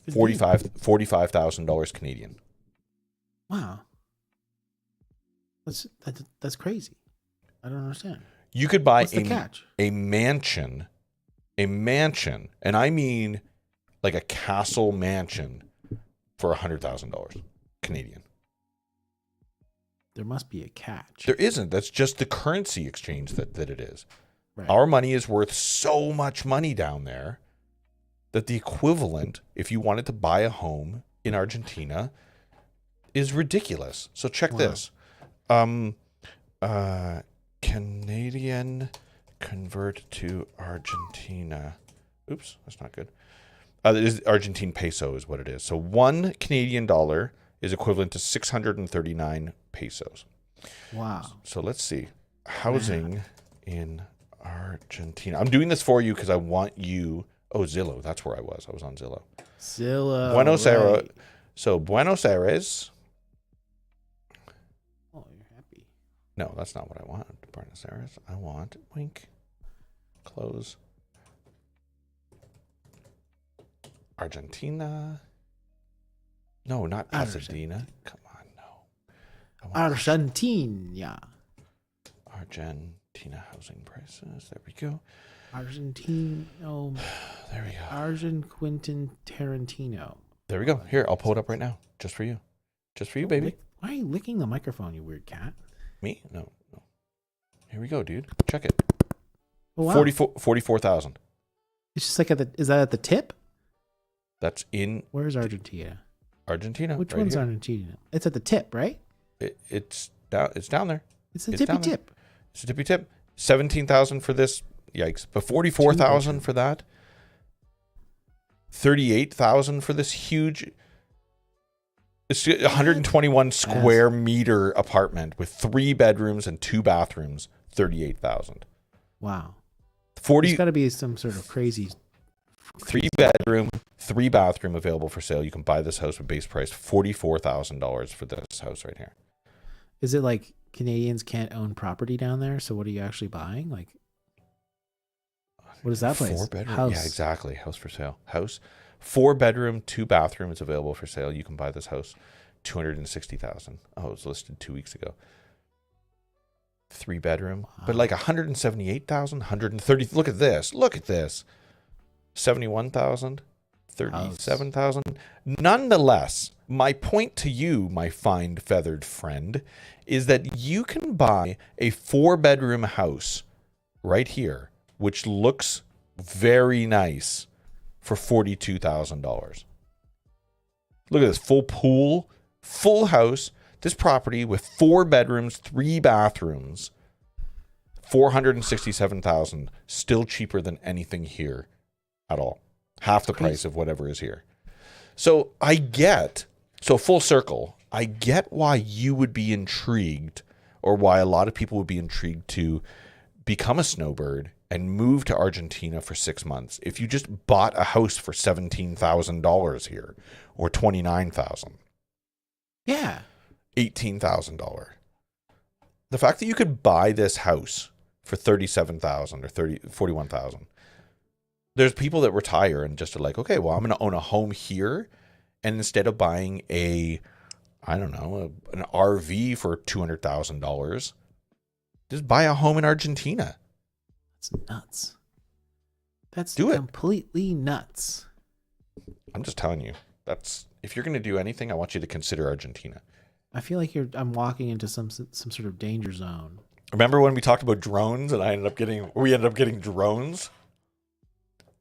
$45,000 Canadian. Wow. That's crazy. I don't understand. You could buy What's the catch? a mansion, and I mean like a castle mansion for $100,000 Canadian. There must be a catch. There isn't. That's just the currency exchange that it is. Right. Our money is worth so much money down there that the equivalent, if you wanted to buy a home in Argentina, is ridiculous. So check this. Canadian convert to Argentina. Oops, that's not good. It is Argentine peso is what it is. So 1 Canadian dollar is equivalent to 639 pesos. Wow. So let's see. Housing in Argentina. I'm doing this for you because I want you. Oh, Zillow. That's where I was. I was on Zillow. Buenos Aires. So Buenos Aires. Oh, you're happy. No, that's not what I want. Buenos Aires. I want wink. Close. Argentina. No, not Pasadena. Come on, no. Argentina. Argentina housing prices. There we go. Argentino. There we go. Argent Quentin Tarantino. There we go. Here, I'll pull it up right now. Just for you. Just for you, baby. Why are you licking the microphone, you weird cat? Me? No. Here we go, dude. Check it. Oh, wow. 44,000. It's just like is that at the tip? That's in. Where's Argentina? Argentina. Which right one's here. Argentina? It's at the tip, right? It's down. It's down there. It's the tippy tip. It's a tippy tip. 17,000 for this. Yikes! But 44,000 for that. 38,000 for this huge. It's 121 square meter apartment with 3 bedrooms and 2 bathrooms. 38,000. Wow. There's got to be some sort of crazy. 3 bedroom, 3 bathroom available for sale. You can buy this house with base price $44,000 for this house right here. Is it like Canadians can't own property down there? So what are you actually buying? Like, what is that place? 4 bedroom. House. Yeah, exactly. House for sale. House. 4 bedroom, 2 bathrooms available for sale. You can buy this house, $260,000. Oh, it was listed 2 weeks ago. 3 bedroom, but like 178,000, 130. Look at this. Look at this. 71,000, 37,000. Nonetheless, my point to you, my fine feathered friend, is that you can buy a 4-bedroom house right here, which looks very nice, for $42,000. Look at this full pool, full house. This property with 4 bedrooms, 3 bathrooms, $467,000, still cheaper than anything here at all. Half the price of whatever is here. So full circle, I get why you would be intrigued, or why a lot of people would be intrigued to become a snowbird and move to Argentina for 6 months. If you just bought a house for $17,000 here, or $29,000. Yeah. $18,000. The fact that you could buy this house for $37,000 or $41,000. There's people that retire and just are like, okay, well, I'm going to own a home here, and instead of buying an RV for $200,000, just buy a home in Argentina. That's nuts. That's Do it. Completely nuts. I'm just telling you. If you're going to do anything, I want you to consider Argentina. I feel like I'm walking into some sort of danger zone. Remember when we talked about drones and we ended up getting drones?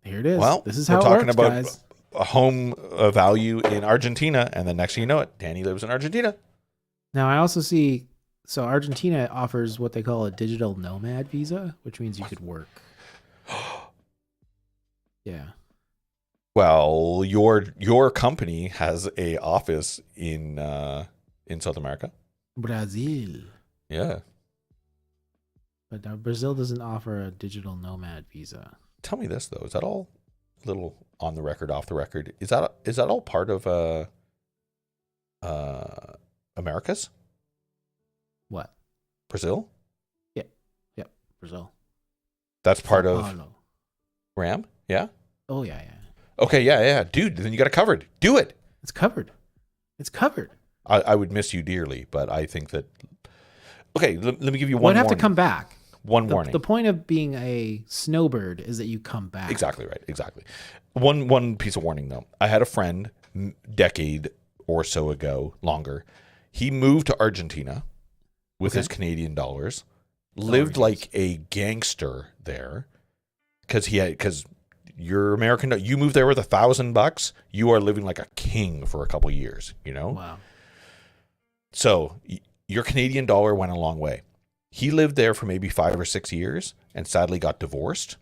Here it is. Well, this is we're how it talking works, about guys. a home value in Argentina, and the next thing you know it, Danny lives in Argentina. Now, I also see, so Argentina offers what they call a digital nomad visa, which means you could work. Yeah. Well, your company has a office in South America. Brazil. Yeah. But Brazil doesn't offer a digital nomad visa. Tell me this though: is that all a little on the record, off the record? Is that all part of Americas? What? Brazil? Yep, Brazil. That's part Sao of Paulo. RAM? Yeah. Oh yeah. Okay, yeah, dude. Then you got it covered. Do it. It's covered. I would miss you dearly, but I think that. Okay, let me give you one. We'd have warning. to come back. One warning. The point of being a snowbird is that you come back. Exactly right. Exactly. One piece of warning though. I had a friend, decade or so ago, longer. He moved to Argentina with his Canadian dollars, lived like a gangster there, because you're American. You move there with $1,000, you are living like a king for a couple years. You know. Wow. So your Canadian dollar went a long way. He lived there for maybe 5 or 6 years and sadly got divorced.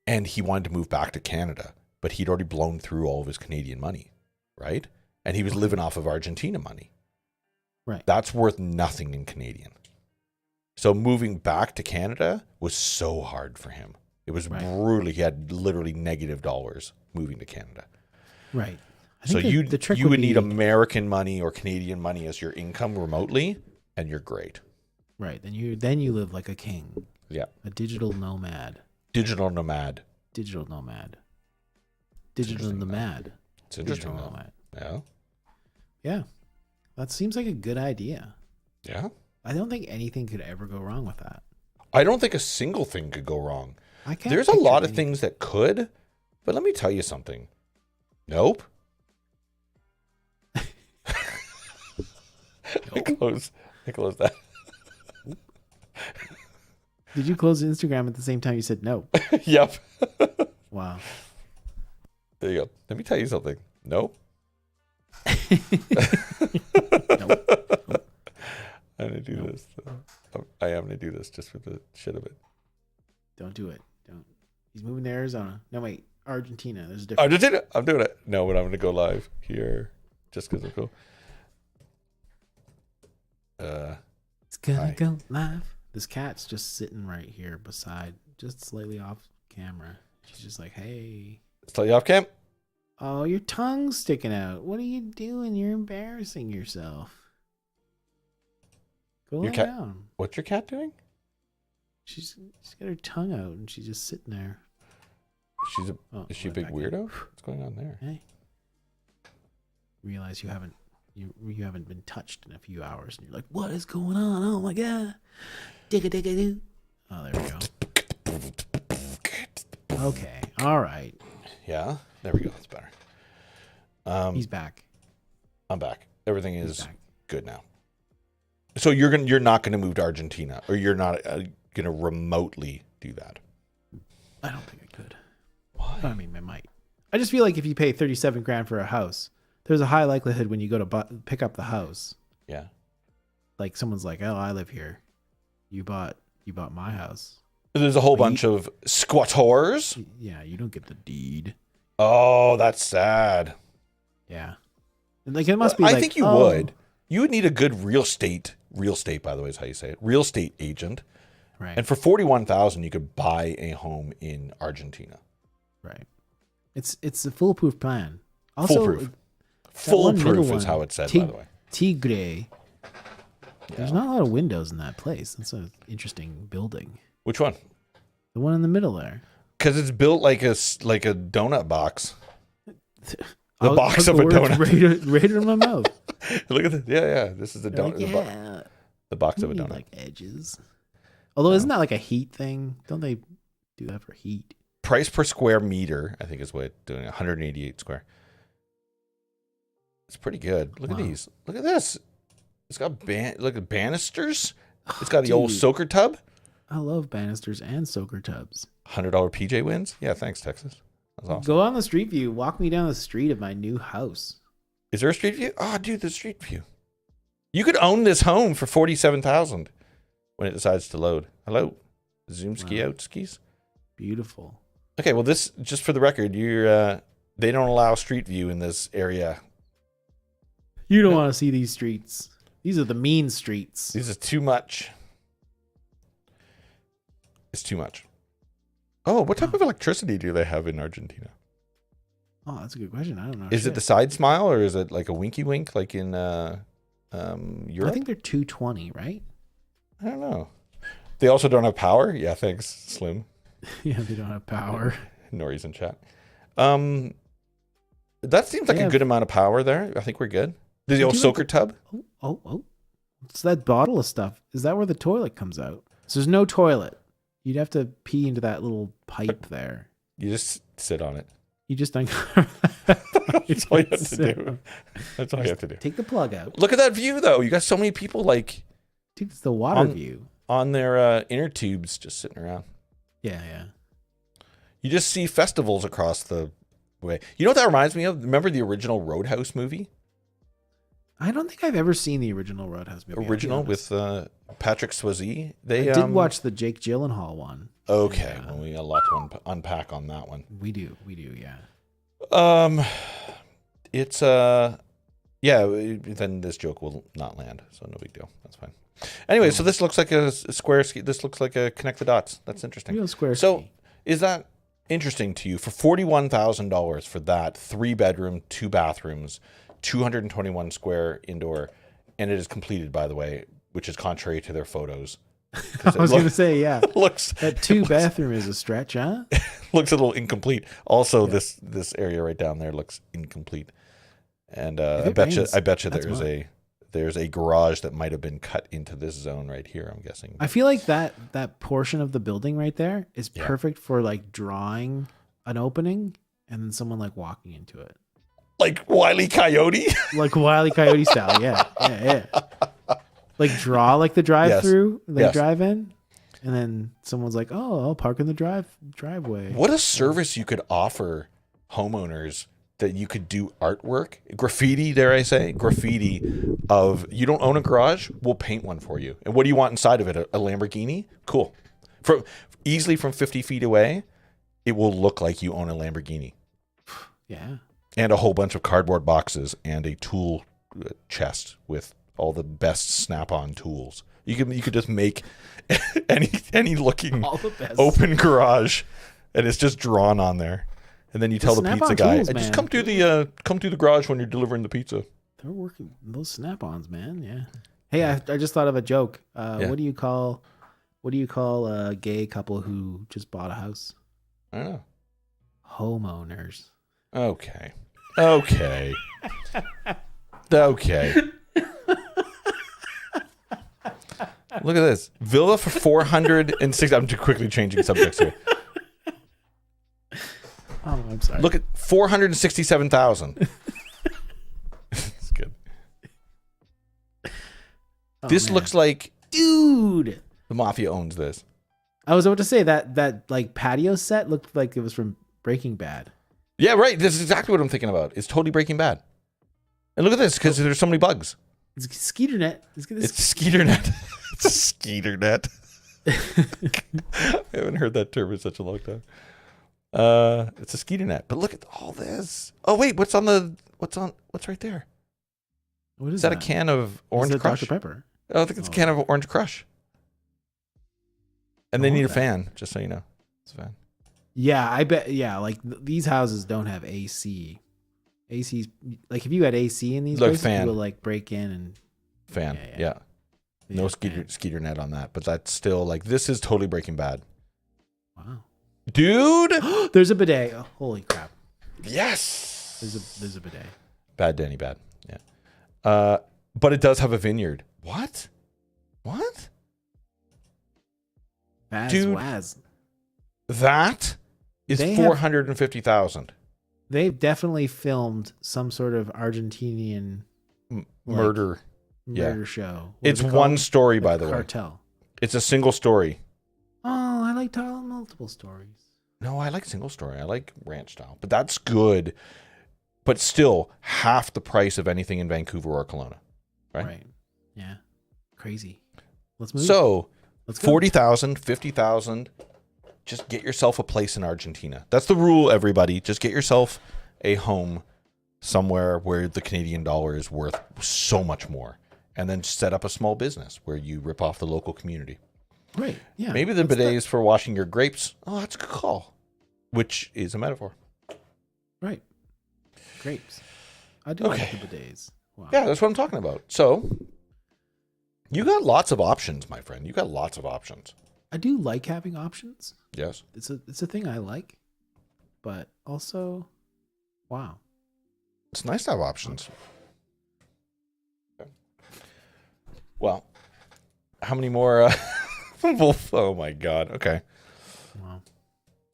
And he wanted to move back to Canada, but he'd already blown through all of his Canadian money, right? And he was living off of Argentina money. Right. That's worth nothing in Canadian. So moving back to Canada was so hard for him. It was brutal. He had literally negative dollars moving to Canada. Right. So you would need American money or Canadian money as your income remotely, and you're great. Right. Then you live like a king. Yeah. A digital nomad. Digital nomad. It's interesting though. Yeah. Yeah. That seems like a good idea. Yeah. I don't think anything could ever go wrong with that. I don't think a single thing could go wrong. I can't. There's a lot of things that could, but let me tell you something. Nope. I close that. Did you close Instagram at the same time you said no? Yep. Wow. There you go. Let me tell you something. Nope. Nope. I'm going to do this. I am going to do this just for the shit of it. Don't do it. Don't. He's moving to Arizona. No, wait. Argentina. There's a difference. Argentina. I'm doing it. No, but I'm going to go live here just because I'm cool. It's gonna go live. This cat's just sitting right here beside, just slightly off camera. She's just like, hey. Let's tell you off cam. Oh, your tongue's sticking out. What are you doing? You're embarrassing yourself. Go lie down. What's your cat doing? She's got her tongue out and she's just sitting there. Is she a big weirdo? What's going on there? Hey. Realize you haven't been touched in a few hours and you're like, what is going on? Oh my god. Digga digga doo. Oh, there we go. Okay. All right. Yeah. There we go. That's better. He's back. I'm back. Everything is good now. So you're not gonna move to Argentina, or you're not gonna remotely do that? I don't think I could. Why? I mean, I might. I just feel like if you pay $37,000 for a house, there's a high likelihood when you go to pick up the house. Yeah. Like someone's like, oh, I live here. You bought You bought my house. There's a whole bunch of squatters. Yeah, you don't get the deed. Oh, that's sad. Yeah. Like it must be. I like, think you would. You would need a good real estate, by the way, is how you say it. Real estate agent. Right. And for 41,000, you could buy a home in Argentina. Right. It's a foolproof plan. Also, Foolproof. Foolproof is how it's said, by the way. Tigre. There's not a lot of windows in that place. That's an interesting building. Which one? The one in the middle there. Because it's built like a donut box. The box of a donut. Right in my mouth. Look at this. Yeah. This is the donut. Like, the box of a donut. Like edges. Although isn't that like a heat thing? Don't they do that for heat? Price per square meter, I think is what it's doing. 188 square. It's pretty good. Look at these. Look at this. It's got look at banisters. It's got the old soaker tub. I love banisters and soaker tubs. $100 PJ wins. Yeah, thanks, Texas. That's awesome. Go on the street view. Walk me down the street of my new house. Is there a street view? Oh, dude, the street view. You could own this home for $47,000 when it decides to load. Hello, zoom ski out skis. Beautiful. Okay, well, this just for the record, they don't allow street view in this area. You don't want to see these streets. These are the mean streets. This is too much. It's too much. Oh, what type of electricity do they have in Argentina? Oh, that's a good question. I don't know. Is it the side smile or is it like a winky wink like in Europe? I think they're 220, right? I don't know. They also don't have power? Yeah, thanks, Slim. Yeah, they don't have power. Nori's in chat. That seems like a good amount of power there. I think we're good. The old soaker tub? Oh. It's that bottle of stuff. Is that where the toilet comes out? So there's no toilet. You'd have to pee into that little pipe there. You just sit on it. You just don't. That's all you have to do. That's all you have to do. Take the plug out. Look at that view, though. You got so many people like. Dude, it's the water view. On their inner tubes just sitting around. Yeah. You just see festivals across the way. You know what that reminds me of? Remember the original Roadhouse movie? I don't think I've ever seen the original Roadhouse movie. Original with Patrick Swayze. I did watch the Jake Gyllenhaal one. Okay, well, we got a lot to unpack on that one. We do, yeah. It's then this joke will not land, so no big deal. That's fine. Anyway, so this looks like a square ski. This looks like a connect the dots. That's interesting. Real square so ski. Is that interesting to you for $41,000 for that 3-bedroom, 2 bathrooms, 221 square indoor, and it is completed, by the way, which is contrary to their photos. I was going to say, yeah. That 2-bathroom is a stretch, huh? Looks a little incomplete. Also, this area right down there looks incomplete. And I bet you there's a garage that might have been cut into this zone right here, I'm guessing. I feel like that portion of the building right there is perfect for like drawing an opening and then someone like walking into it. Like Wile E. Coyote? Like Wile E. Coyote style, yeah. Like draw like the drive-through, drive in, and then someone's like, "Oh, I'll park in the driveway." What a service you could offer homeowners that you could do artwork, graffiti, dare I say, of you don't own a garage, we'll paint one for you. And what do you want inside of it? A Lamborghini? Cool. Easily from 50 feet away, it will look like you own a Lamborghini. Yeah. And a whole bunch of cardboard boxes and a tool chest with all the best Snap-on tools. You could just make any looking open garage, and it's just drawn on there. And then you tell the pizza guy, just come through the garage when you're delivering the pizza. They're working those Snap-ons, man. Yeah. Hey, I just thought of a joke. What do you call a gay couple who just bought a house? I don't know. Homeowners. Okay. Look at this. Villa for 406. I'm too quickly changing subjects here. Oh, I'm sorry. Look at 467,000. It's good. This looks like, dude, the mafia owns this. I was about to say that like patio set looked like it was from Breaking Bad. Yeah, right. This is exactly what I'm thinking about. It's totally Breaking Bad. And look at this, because there's so many bugs. It's Skeeter net. It's Skeeter net. It's a Skeeter net. I haven't heard that term in such a long time. It's a skeeter net. But look at all this. Oh wait, what's right there? What Is that a can of Orange Crush? Dr. Pepper. Oh, I think it's a can of Orange Crush. And they need a fan, just so you know. It's a fan. Yeah, I bet. Yeah, like these houses don't have AC. AC's like if you had AC in these Like places, fan. you would like break in and Fan, Yeah, yeah. No fan. skeeter net on that, but that's still like this is totally Breaking Bad, Wow, dude. there's a bidet. Oh, holy crap! Yes, There's a bidet. Bad Danny, bad. Yeah, but it does have a vineyard. What? Baz Dude. Waz. That is They have- 450,000 They've definitely filmed some sort of Argentinian murder. murder show. What It's is it one called? story, The by the way. Cartel. It's a single story. Oh, I like telling multiple stories. No, I like single story. I like ranch style, but that's good. But still, half the price of anything in Vancouver or Kelowna. Right? Yeah. Crazy. Let's move. So, Let's go. 40,000, 50,000, just get yourself a place in Argentina. That's the rule, everybody. Just get yourself a home somewhere where the Canadian dollar is worth so much more. And then set up a small business where you rip off the local community. Right. Yeah. Maybe the bidet is for washing your grapes. Oh, that's a good call. Which is a metaphor. Right. Grapes. I do Okay. like the bidets. Wow. Yeah, that's what I'm talking about. So, you got lots of options, my friend. You got lots of options. I do like having options. Yes. It's a thing I like. But also, wow. It's nice to have options. Well, how many more? Oh my God. Okay. Wow.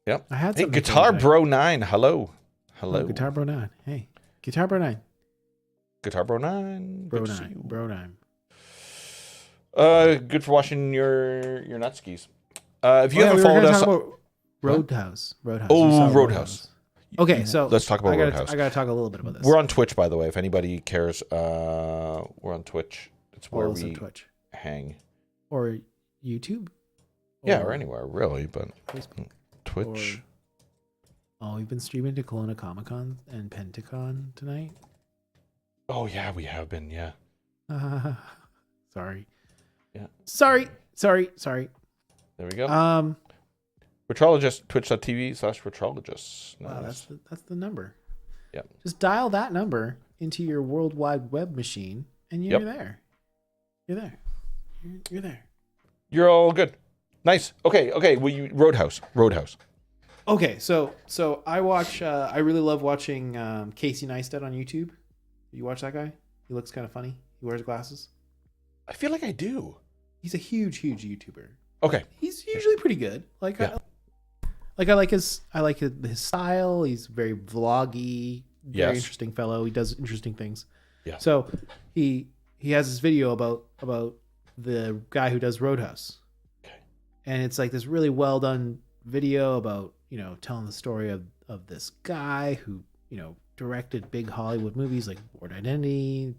Yep. I had Hey, something Guitar for you. Bro 9. Hello. Oh, Guitar Bro 9. Hey. Guitar Bro 9. Guitar Bro 9. Bro Good to see 9. you. Bro 9. Good for washing your nutskis. If you Oh, yeah, haven't we were followed gonna us, talk about Roadhouse. Roadhouse. Oh, You saw Roadhouse. Okay, so Let's talk about I gotta, Roadhouse. I gotta talk a little bit about this. we're on Twitch, by the way. If anybody cares, we're on Twitch. It's where Follow us on we Twitch hang. or YouTube. Yeah, or anywhere really, but Facebook. Twitch. Oh, we've been streaming to Kelowna Comic Con and Pentacon tonight. Oh yeah, we have been. Yeah. Sorry. Yeah. Sorry. There we go. Retrologist, twitch.tv/retrologists. Wow, Nice. that's the number. Yep. Just dial that number into your World Wide Web machine, and you're Yep. there. You're there. You're there. You're all good. Nice. Okay. Well, Roadhouse. Okay, so I watch. I really love watching Casey Neistat on YouTube. You watch that guy? He looks kind of funny. He wears glasses. I feel like I do. He's a huge YouTuber. Okay. He's usually pretty good. Yeah. I like his style. He's very vloggy, very Yes. interesting fellow. He does interesting things. Yeah. So he has this video about the guy who does Roadhouse. Okay. And it's like this really well done video about, telling the story of this guy who, directed big Hollywood movies like Born Identity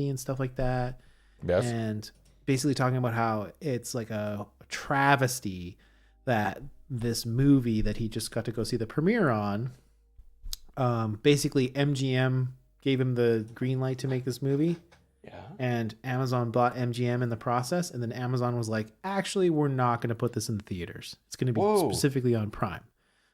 and stuff like that. Yes. And basically talking about how it's like a travesty that this movie that he just got to go see the premiere on, basically MGM gave him the green light to make this movie, Yeah. and Amazon bought MGM in the process, and then Amazon was like, actually, we're not going to put this in the theaters. It's going to be Whoa. specifically on Prime.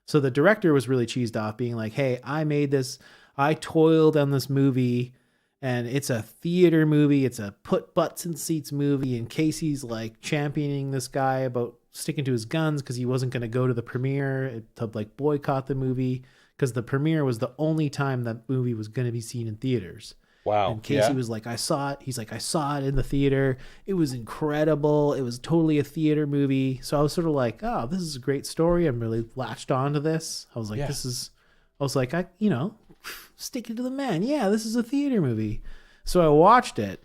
So the director was really cheesed off, being like, hey, I made this, I toiled on this movie, and it's a theater movie. It's a put butts in seats movie. And Casey's like championing this guy about sticking to his guns because he wasn't going to go to the premiere to like boycott the movie because the premiere was the only time that movie was going to be seen in theaters. Wow. And Casey Yeah. was like, I saw it. He's like, I saw it in the theater. It was incredible. It was totally a theater movie. So I was sort of like, oh, this is a great story. I'm really latched on to this. I was like, Yeah. sticking to the man. Yeah, this is a theater movie. So I watched it,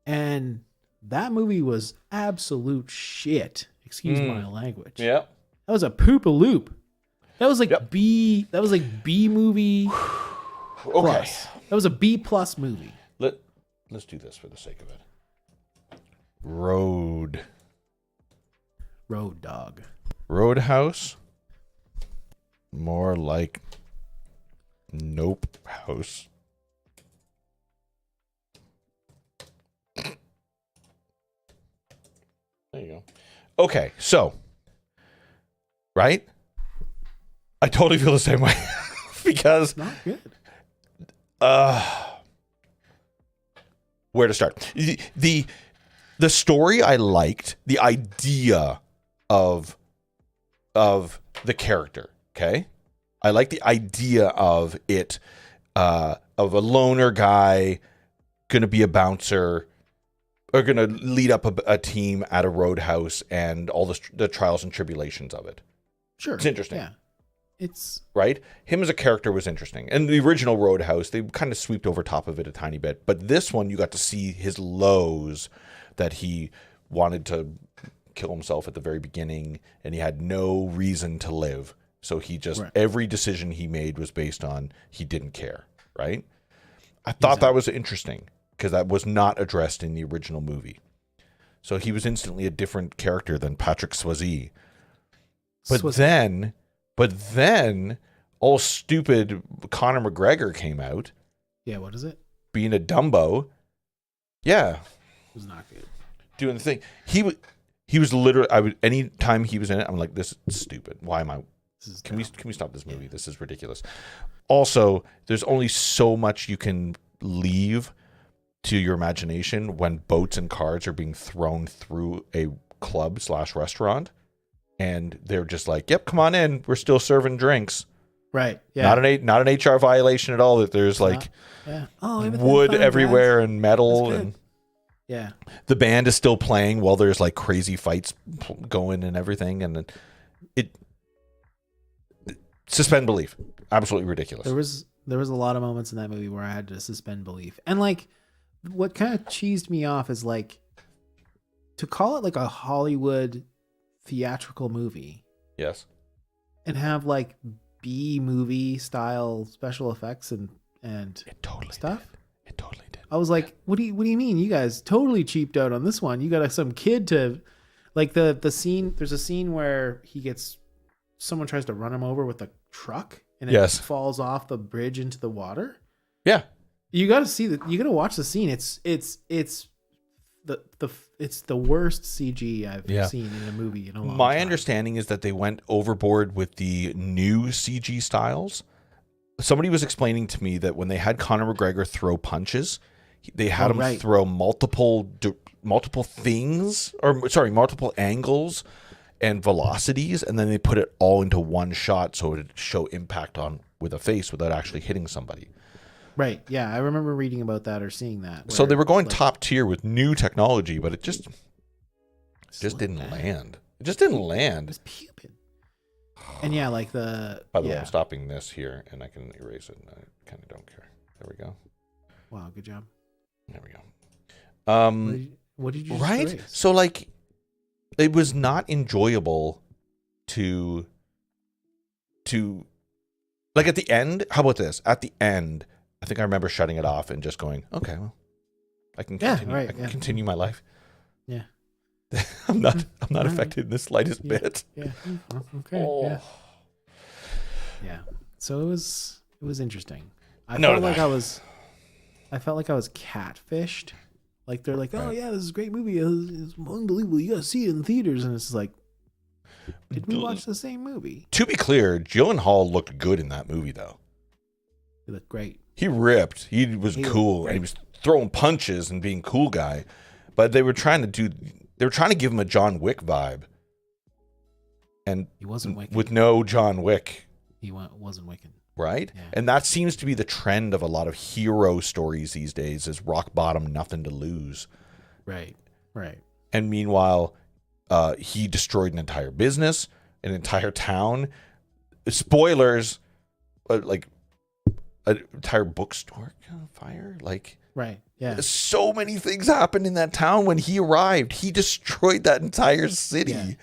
and that movie was absolute shit. Excuse my language. Yeah. That was a poop-a-loop. That was like Yep. B movie Okay. plus. That was a B plus movie. Let's do this for the sake of it. Road. Road dog. Roadhouse. More like Nope House. There you go. Okay, so, right? I totally feel the same way because Not good. Where to start? The story I liked, the idea of the character, okay? I like the idea of it of a loner guy going to be a bouncer or going to lead up a team at a roadhouse and all the trials and tribulations of it. Sure. It's interesting. Yeah. It's right? Him as a character was interesting. And the original Roadhouse, they kind of sweeped over top of it a tiny bit. But this one, you got to see his lows, that he wanted to kill himself at the very beginning and he had no reason to live. So he just, every decision he made was based on he didn't care, right? I thought that was interesting because that was not addressed in the original movie. So he was instantly a different character than Patrick Swayze. But then, all stupid Conor McGregor came out. Yeah, what is it? Being a Dumbo. Yeah. It was not good. Doing the thing. He was literally, any time he was in it, I'm like, this is stupid. Why am I? Can we stop this movie? Yeah. This is ridiculous. Also, there's only so much you can leave to your imagination when boats and cards are being thrown through a club/restaurant. And they're just like, yep, come on in. We're still serving drinks. Right. Yeah. Not an HR violation at all that there's like wood everywhere and metal. And yeah. The band is still playing while there's like crazy fights going and everything. And it suspend belief. Absolutely ridiculous. There was a lot of moments in that movie where I had to suspend belief. And like what kind of cheesed me off is like to call it like a Hollywood theatrical movie. Yes. And have like B movie style special effects and it totally stuff. It totally did. I was like, what do you mean? You guys totally cheaped out on this one. You got some kid to like the scene. There's a scene where someone tries to run him over with a truck and it falls off the bridge into the water. Yeah. You got to see that. You got to watch the scene. It's the worst CG I've seen in a movie in a long time. My understanding is that they went overboard with the new CG styles. Somebody was explaining to me that when they had Conor McGregor throw punches, they had him throw multiple things, multiple angles and velocities, and then they put it all into one shot so it would show impact with a face without actually hitting somebody. Right. Yeah, I remember reading about that or seeing that. So they were going top tier with new technology, but it just didn't land. It just didn't land. It was puking. And yeah, like the... By the way, I'm stopping this here, and I can erase it. And I kind of don't care. There we go. Wow, good job. There we go. What did you just right? erase? So, like, it was not enjoyable to... Like, at the end... How about this? At the end... I think I remember shutting it off and just going, okay, well, I can continue. I can continue my life. Yeah. I'm not affected in the slightest bit. Yeah. Okay. Oh. Yeah. So it was interesting. I felt like I was catfished. Like they're like, oh yeah, this is a great movie. It's unbelievable. You gotta see it in theaters, and it's like, did we watch the same movie? To be clear, Gyllenhaal looked good in that movie, though. He looked great. He ripped. He was cool, and he was throwing punches and being cool guy. But they were trying to give him a John Wick vibe, and he wasn't Wick with no John Wick. He wasn't Wiccan, right? Yeah. And that seems to be the trend of a lot of hero stories these days: is rock bottom, nothing to lose. Right. And meanwhile, he destroyed an entire business, an entire town. Spoilers, like. An entire bookstore on fire, like so many things happened in that town when he arrived. He destroyed that entire city.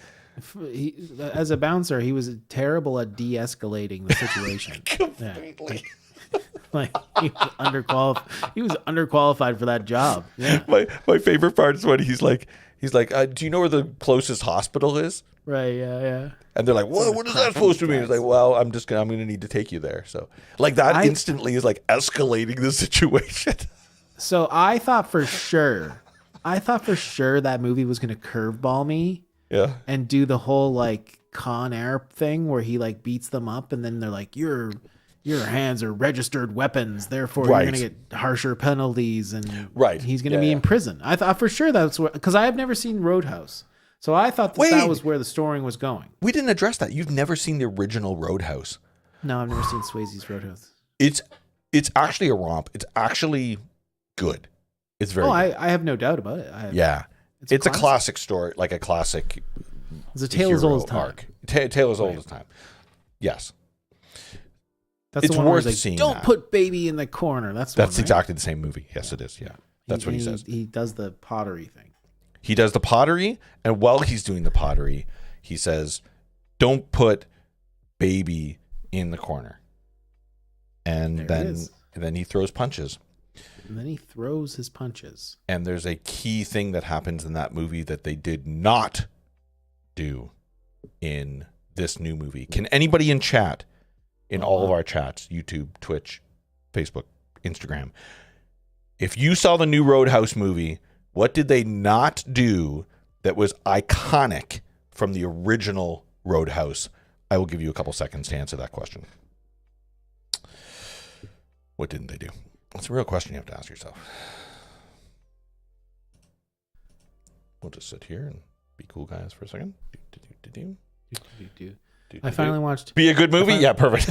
As a bouncer, he was terrible at de-escalating the situation. Completely. Like he was underqualified for that job. Yeah. My favorite part is when he's like, do you know where the closest hospital is? Right. Yeah. And they're like, what is that supposed to mean? It's like, well, I'm gonna need to take you there. So like that instantly is like escalating the situation. So I thought for sure that movie was gonna curveball me. Yeah. And do the whole like Con Air thing where he like beats them up, and then they're like, your hands are registered weapons, therefore you're gonna get harsher penalties, and he's gonna be in prison. I thought for sure that's what, because I have never seen Roadhouse, so I thought that was where the story was going. We didn't address that. You've never seen the original Roadhouse? No, I've never seen Swayze's Roadhouse. It's actually a romp. It's actually good. It's very. I have no doubt about it. It's a classic story, like a classic. It's a tale as old as time. Tale as old as time. Yes. That's it's worth seeing. Don't put baby in the corner. That's exactly the same movie. Yes, it is. Yeah. That's what he says. He does the pottery thing. He does the pottery, and while he's doing the pottery, he says, "Don't put baby in the corner." And then he throws punches. And then he throws his punches. And there's a key thing that happens in that movie that they did not do in this new movie. Can anybody in chat, in all of our chats, YouTube, Twitch, Facebook, Instagram, if you saw the new Roadhouse movie, what did they not do that was iconic from the original Roadhouse? I will give you a couple seconds to answer that question. What didn't they do? That's a real question you have to ask yourself. We'll just sit here and be cool guys for a second. I finally watched. Be a good movie? Yeah, perfect.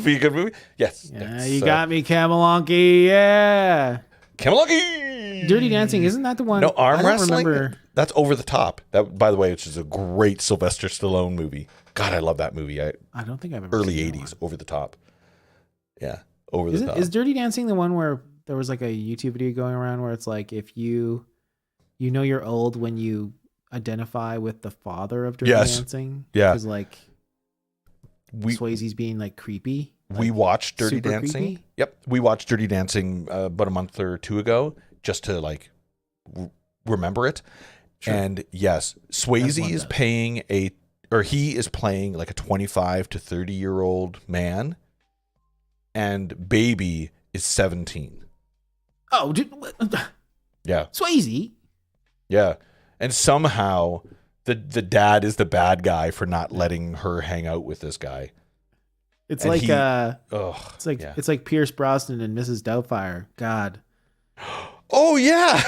Be a good movie? Yes. Yeah, you got me, Camelonky. Yeah. Camelonky! Dirty Dancing, isn't that the one? No, arm wrestling? Remember. That's Over the Top. That, by the way, which is a great Sylvester Stallone movie. God, I love that movie. I don't think I've ever early seen 80s, Over the Top. Yeah. Over the Top. Is Dirty Dancing the one where there was like a YouTube video going around where it's like if you know you're old when you identify with the father of Dirty Dancing? Yeah. Because like Swayze's being like creepy. We watched Dirty Dancing. Creepy? Yep. We watched Dirty Dancing about a month or two ago just to like remember it. Sure. And yes, Swayze is he is playing like a 25 to 30-year-old man. And baby is 17. Oh, dude. Yeah. Swayze. Yeah. And somehow the dad is the bad guy for not letting her hang out with this guy. It's like it's like Pierce Brosnan and Mrs. Doubtfire. God. Oh yeah.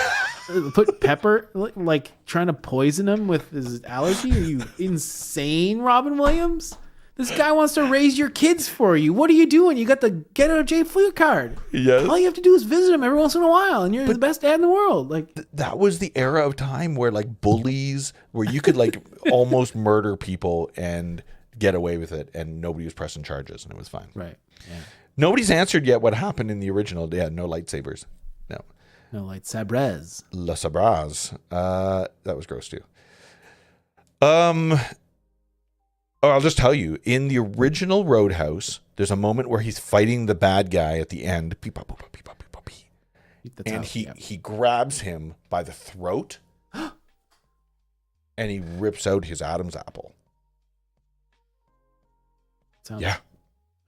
Put pepper, like trying to poison him with his allergy. Are you insane, Robin Williams? This guy wants to raise your kids for you. What are you doing? You got the get out of jail free card. Yes. All you have to do is visit him every once in a while, and you're the best dad in the world. Like that was the era of time where like bullies, where you could like almost murder people and get away with it, and nobody was pressing charges, and it was fine. Right. Yeah. Nobody's answered yet what happened in the original. Yeah, no lightsabers. No lightsabers. La sabras. That was gross too. I'll just tell you, in the original Roadhouse, there's a moment where he's fighting the bad guy at the end. And he grabs him by the throat and he rips out his Adam's apple. Sounds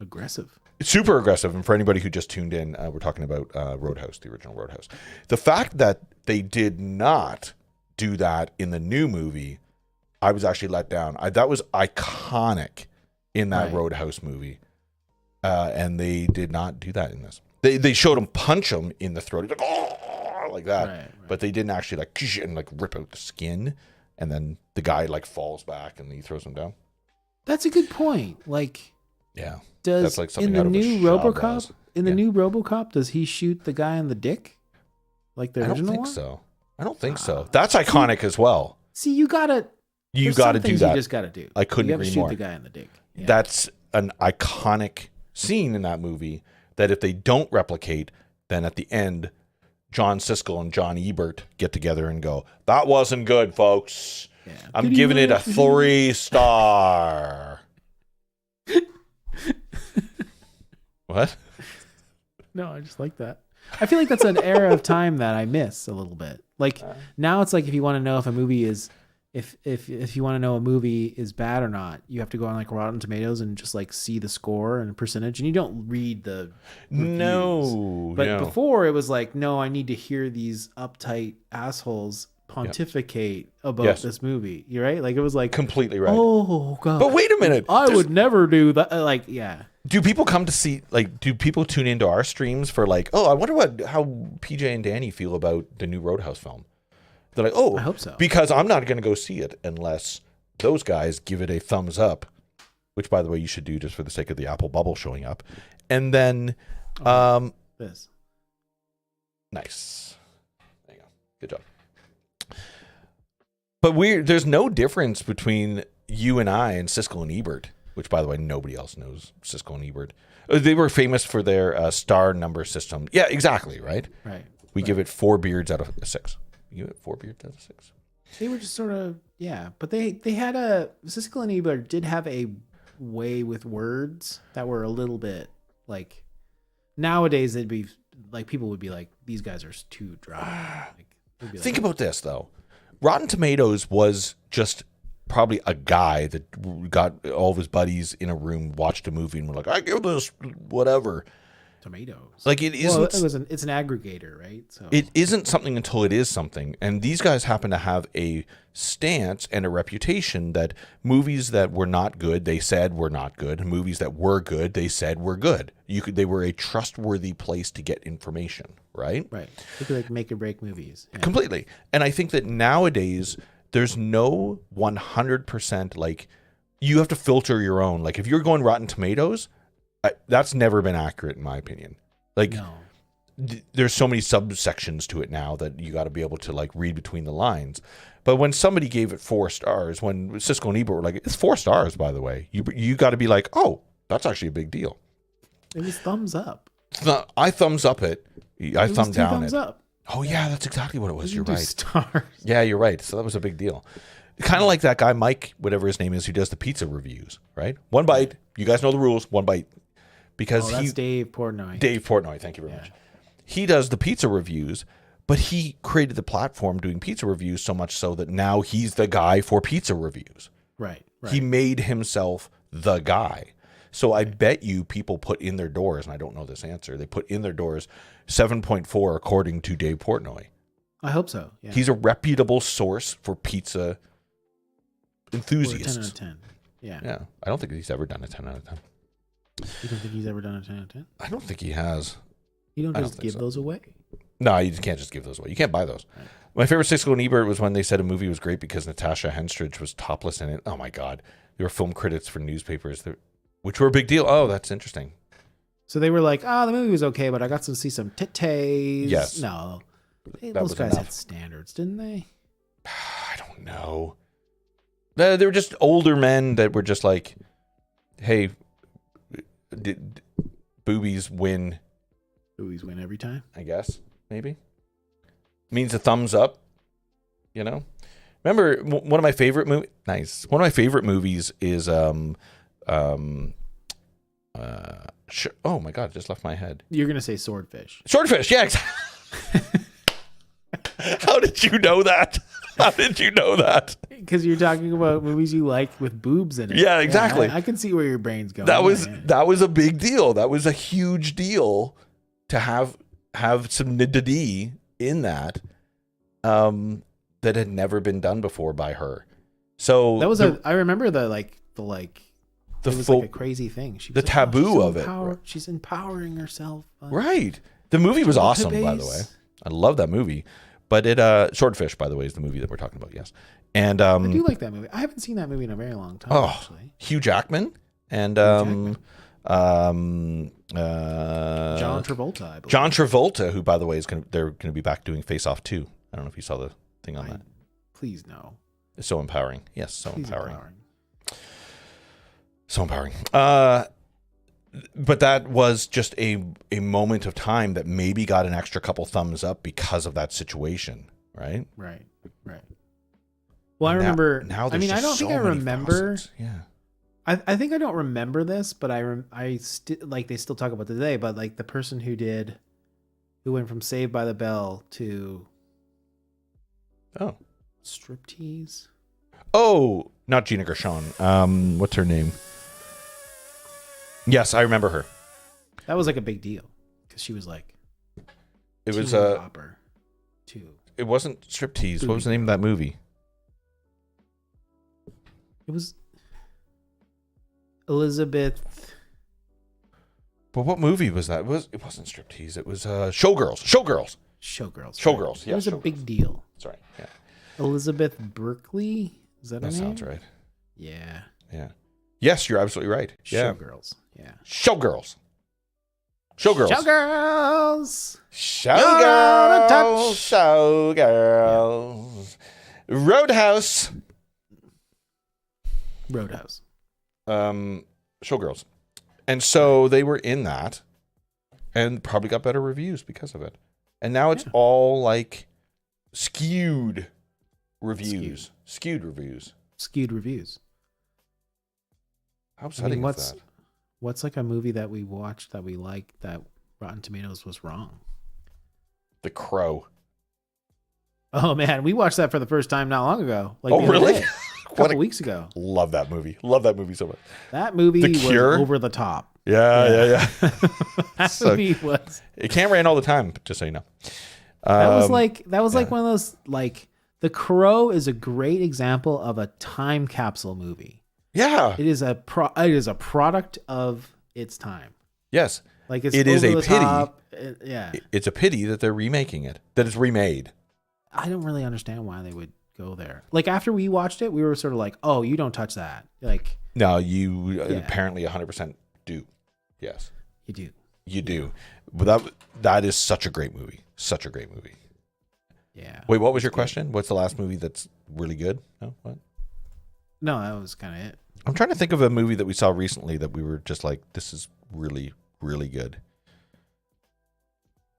aggressive. It's super aggressive. And for anybody who just tuned in, we're talking about Roadhouse, the original Roadhouse. The fact that they did not do that in the new movie, I was actually let down. That was iconic in that Roadhouse movie. And they did not do that in this. They showed him punch him in the throat. He's like, oh, like that. Right. But they didn't actually like, and like rip out the skin. And then the guy like falls back and he throws him down. That's a good point. Like, yeah. That's like something in the new RoboCop, new RoboCop, does he shoot the guy in the dick? Like the original one? I don't think so. That's iconic as well. See, you got to do that. You just got to do. I couldn't agree more. Shoot the guy in the dick. Yeah. That's an iconic scene in that movie that if they don't replicate, then at the end, John Siskel and John Ebert get together and go, that wasn't good, folks. Yeah. I'm giving it a 3-star. What? No, I just like that. I feel like that's an era of time that I miss a little bit. Like now it's like if you want to know if a movie is if you want to know a movie is bad or not, you have to go on like Rotten Tomatoes and just like see the score and percentage, and you don't read the reviews. No. But before it was like, no, I need to hear these uptight assholes pontificate about this movie. You're right. Like it was like completely right. Oh god. But wait a minute. I would never do that. Like Do people come to see, like, do people tune into our streams for like, oh, I wonder how PJ and Danny feel about the new Roadhouse film? They're like, oh, I hope so. Because I'm not going to go see it unless those guys give it a thumbs up, which, by the way, you should do just for the sake of the Apple bubble showing up. And then, this. Nice. There you go. Good job. But there's no difference between you and I and Siskel and Ebert, which, by the way, nobody else knows Siskel and Ebert. They were famous for their star number system. Yeah, exactly, right? Right. We give it 4 beards out of 6. You give it 4 beards out of 6. They were just sort of, but they had Siskel and Ebert did have a way with words that were a little bit like, nowadays they'd be like, people would be like, these guys are too dry. Think about this, though. Rotten Tomatoes was just probably a guy that got all of his buddies in a room, watched a movie, and were like, I give this whatever. Tomatoes. Like it isn't. Well, it's an aggregator, right? So it isn't something until it is something. And these guys happen to have a stance and a reputation that movies that were not good, they said were not good. And movies that were good, they said were good. They were a trustworthy place to get information, right? Right. They could like make or break movies. Yeah. Completely. And I think that nowadays there's no 100% like, you have to filter your own. Like if you're going Rotten Tomatoes, that's never been accurate in my opinion. Like there's so many subsections to it now that you got to be able to like read between the lines. But when somebody gave it 4 stars, when Siskel and Ebert were like, it's 4 stars, by the way, you got to be like, oh, that's actually a big deal. It was thumbs up. I thumbs up it. I thumb down thumbs it. Up. Oh yeah, that's exactly what it was. You're right. Stars. Yeah, you're right. So that was a big deal. Kind of like that guy, Mike, whatever his name is, who does the pizza reviews, right? 1 bite. You guys know the rules. 1 bite. Because that's Dave Portnoy. Dave Portnoy, thank you very much. He does the pizza reviews, but he created the platform doing pizza reviews so much so that now he's the guy for pizza reviews. Right. He made himself the guy. So I bet you people put in their doors, and I don't know this answer, they put in their doors 7.4 according to Dave Portnoy. I hope so. Yeah. He's a reputable source for pizza enthusiasts. 10 out of 10. Yeah. Yeah. I don't think he's ever done a 10 out of 10. You don't think he's ever done a 10 out of 10? I don't think he has. You don't just give those away? No, you can't just give those away. You can't buy those. Right. My favorite Siskel and Ebert was when they said a movie was great because Natasha Henstridge was topless in it. Oh my God. They were film critics for newspapers, which were a big deal. Oh, that's interesting. So they were like, the movie was okay, but I got to see some titties. Yes. No. Those guys had standards, didn't they? I don't know. They were just older men that were just like, hey, did boobies win? Boobies win every time, I guess. Maybe means a thumbs up. You know. Remember one of my favorite movies. Nice. One of my favorite movies is oh my God! It just left my head. You're gonna say Swordfish. Swordfish. Yeah. How did you know that? How did you know that? Because you're talking about movies you like with boobs in it. Yeah, exactly. I can see where your brain's going. That was a big deal. That was a huge deal to have some nudity in that that had never been done before by her. So that was I remember it was like a crazy thing. She was the taboo of it. She's empowering herself. Right. The movie was awesome, by the way. I love that movie. But Swordfish, by the way, is the movie that we're talking about. Yes, and I do like that movie. I haven't seen that movie in a very long time. Actually, Hugh Jackman and John Travolta. I believe. John Travolta, who by the way they're gonna be back doing Face Off 2. I don't know if you saw the thing on that. Please no. It's so empowering. Yes, so empowering. So empowering. But that was just a moment of time that maybe got an extra couple thumbs up because of that situation, right? Right. Well, I remember. Now I mean, I don't think I remember. Yeah. I think I don't remember this, but I like they still talk about it today. But like the person who went from Saved by the Bell to striptease. Oh, not Gina Gershon. What's her name? Yes, I remember her. That was like a big deal because she was like. It was Hopper too. It wasn't striptease. What was the name of that movie? It was Elizabeth. But what movie was that? It wasn't striptease. It was Showgirls. Showgirls. Right? Yeah, it was a big deal. That's right. Yeah. Elizabeth Berkley. Is that her name? Sounds right. Yeah. Yeah. Yes, you're absolutely right. Yeah. Showgirls. Yeah. Showgirls. Showgirls. Showgirls. Showgirls. Showgirls. Roadhouse. Showgirls. And so they were in that and probably got better reviews because of it. And now it's all like skewed reviews. Skewed reviews. How upsetting is that? What's like a movie that we watched that we liked that Rotten Tomatoes was wrong? The Crow. Oh man, we watched that for the first time not long ago. Like oh really? A couple weeks ago. Love that movie. Love that movie so much. That movie The Cure? was over the top. Yeah. That movie was. It can't rain all the time, just so you know. That was like one of those like The Crow is a great example of a time capsule movie. Yeah. It is a product of its time. Yes. Like it's it is a pity. Top. It's a pity that they're remaking it. That it's remade. I don't really understand why they would go there. Like after we watched it, we were sort of like, "Oh, you don't touch that." Like no, you apparently 100% do. Yes. You do. You do. But that is such a great movie. Such a great movie. Yeah. Wait, what was your question? What's the last movie that's really good? No, what? No, that was kind of it. I'm trying to think of a movie that we saw recently that we were just like, this is really, really good.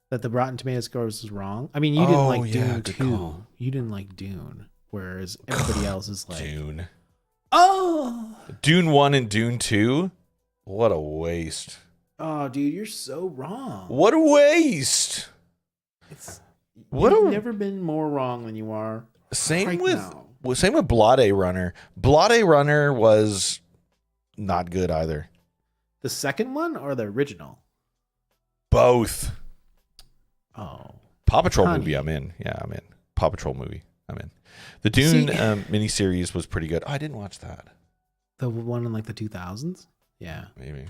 That the Rotten Tomatoes scores is wrong. I mean, you didn't like Dune 2. Call. You didn't like Dune, whereas everybody else is like Dune. Oh, Dune 1 and Dune 2? What a waste. Oh, dude, you're so wrong. What a waste. You've never been more wrong than you are. Same with Blade Runner. Blade Runner was not good either. The second one or the original? Both. Oh. Paw Patrol movie, I'm in. Yeah, I'm in. Paw Patrol movie, I'm in. The Dune miniseries was pretty good. Oh, I didn't watch that. The one in like the 2000s? Yeah. Maybe.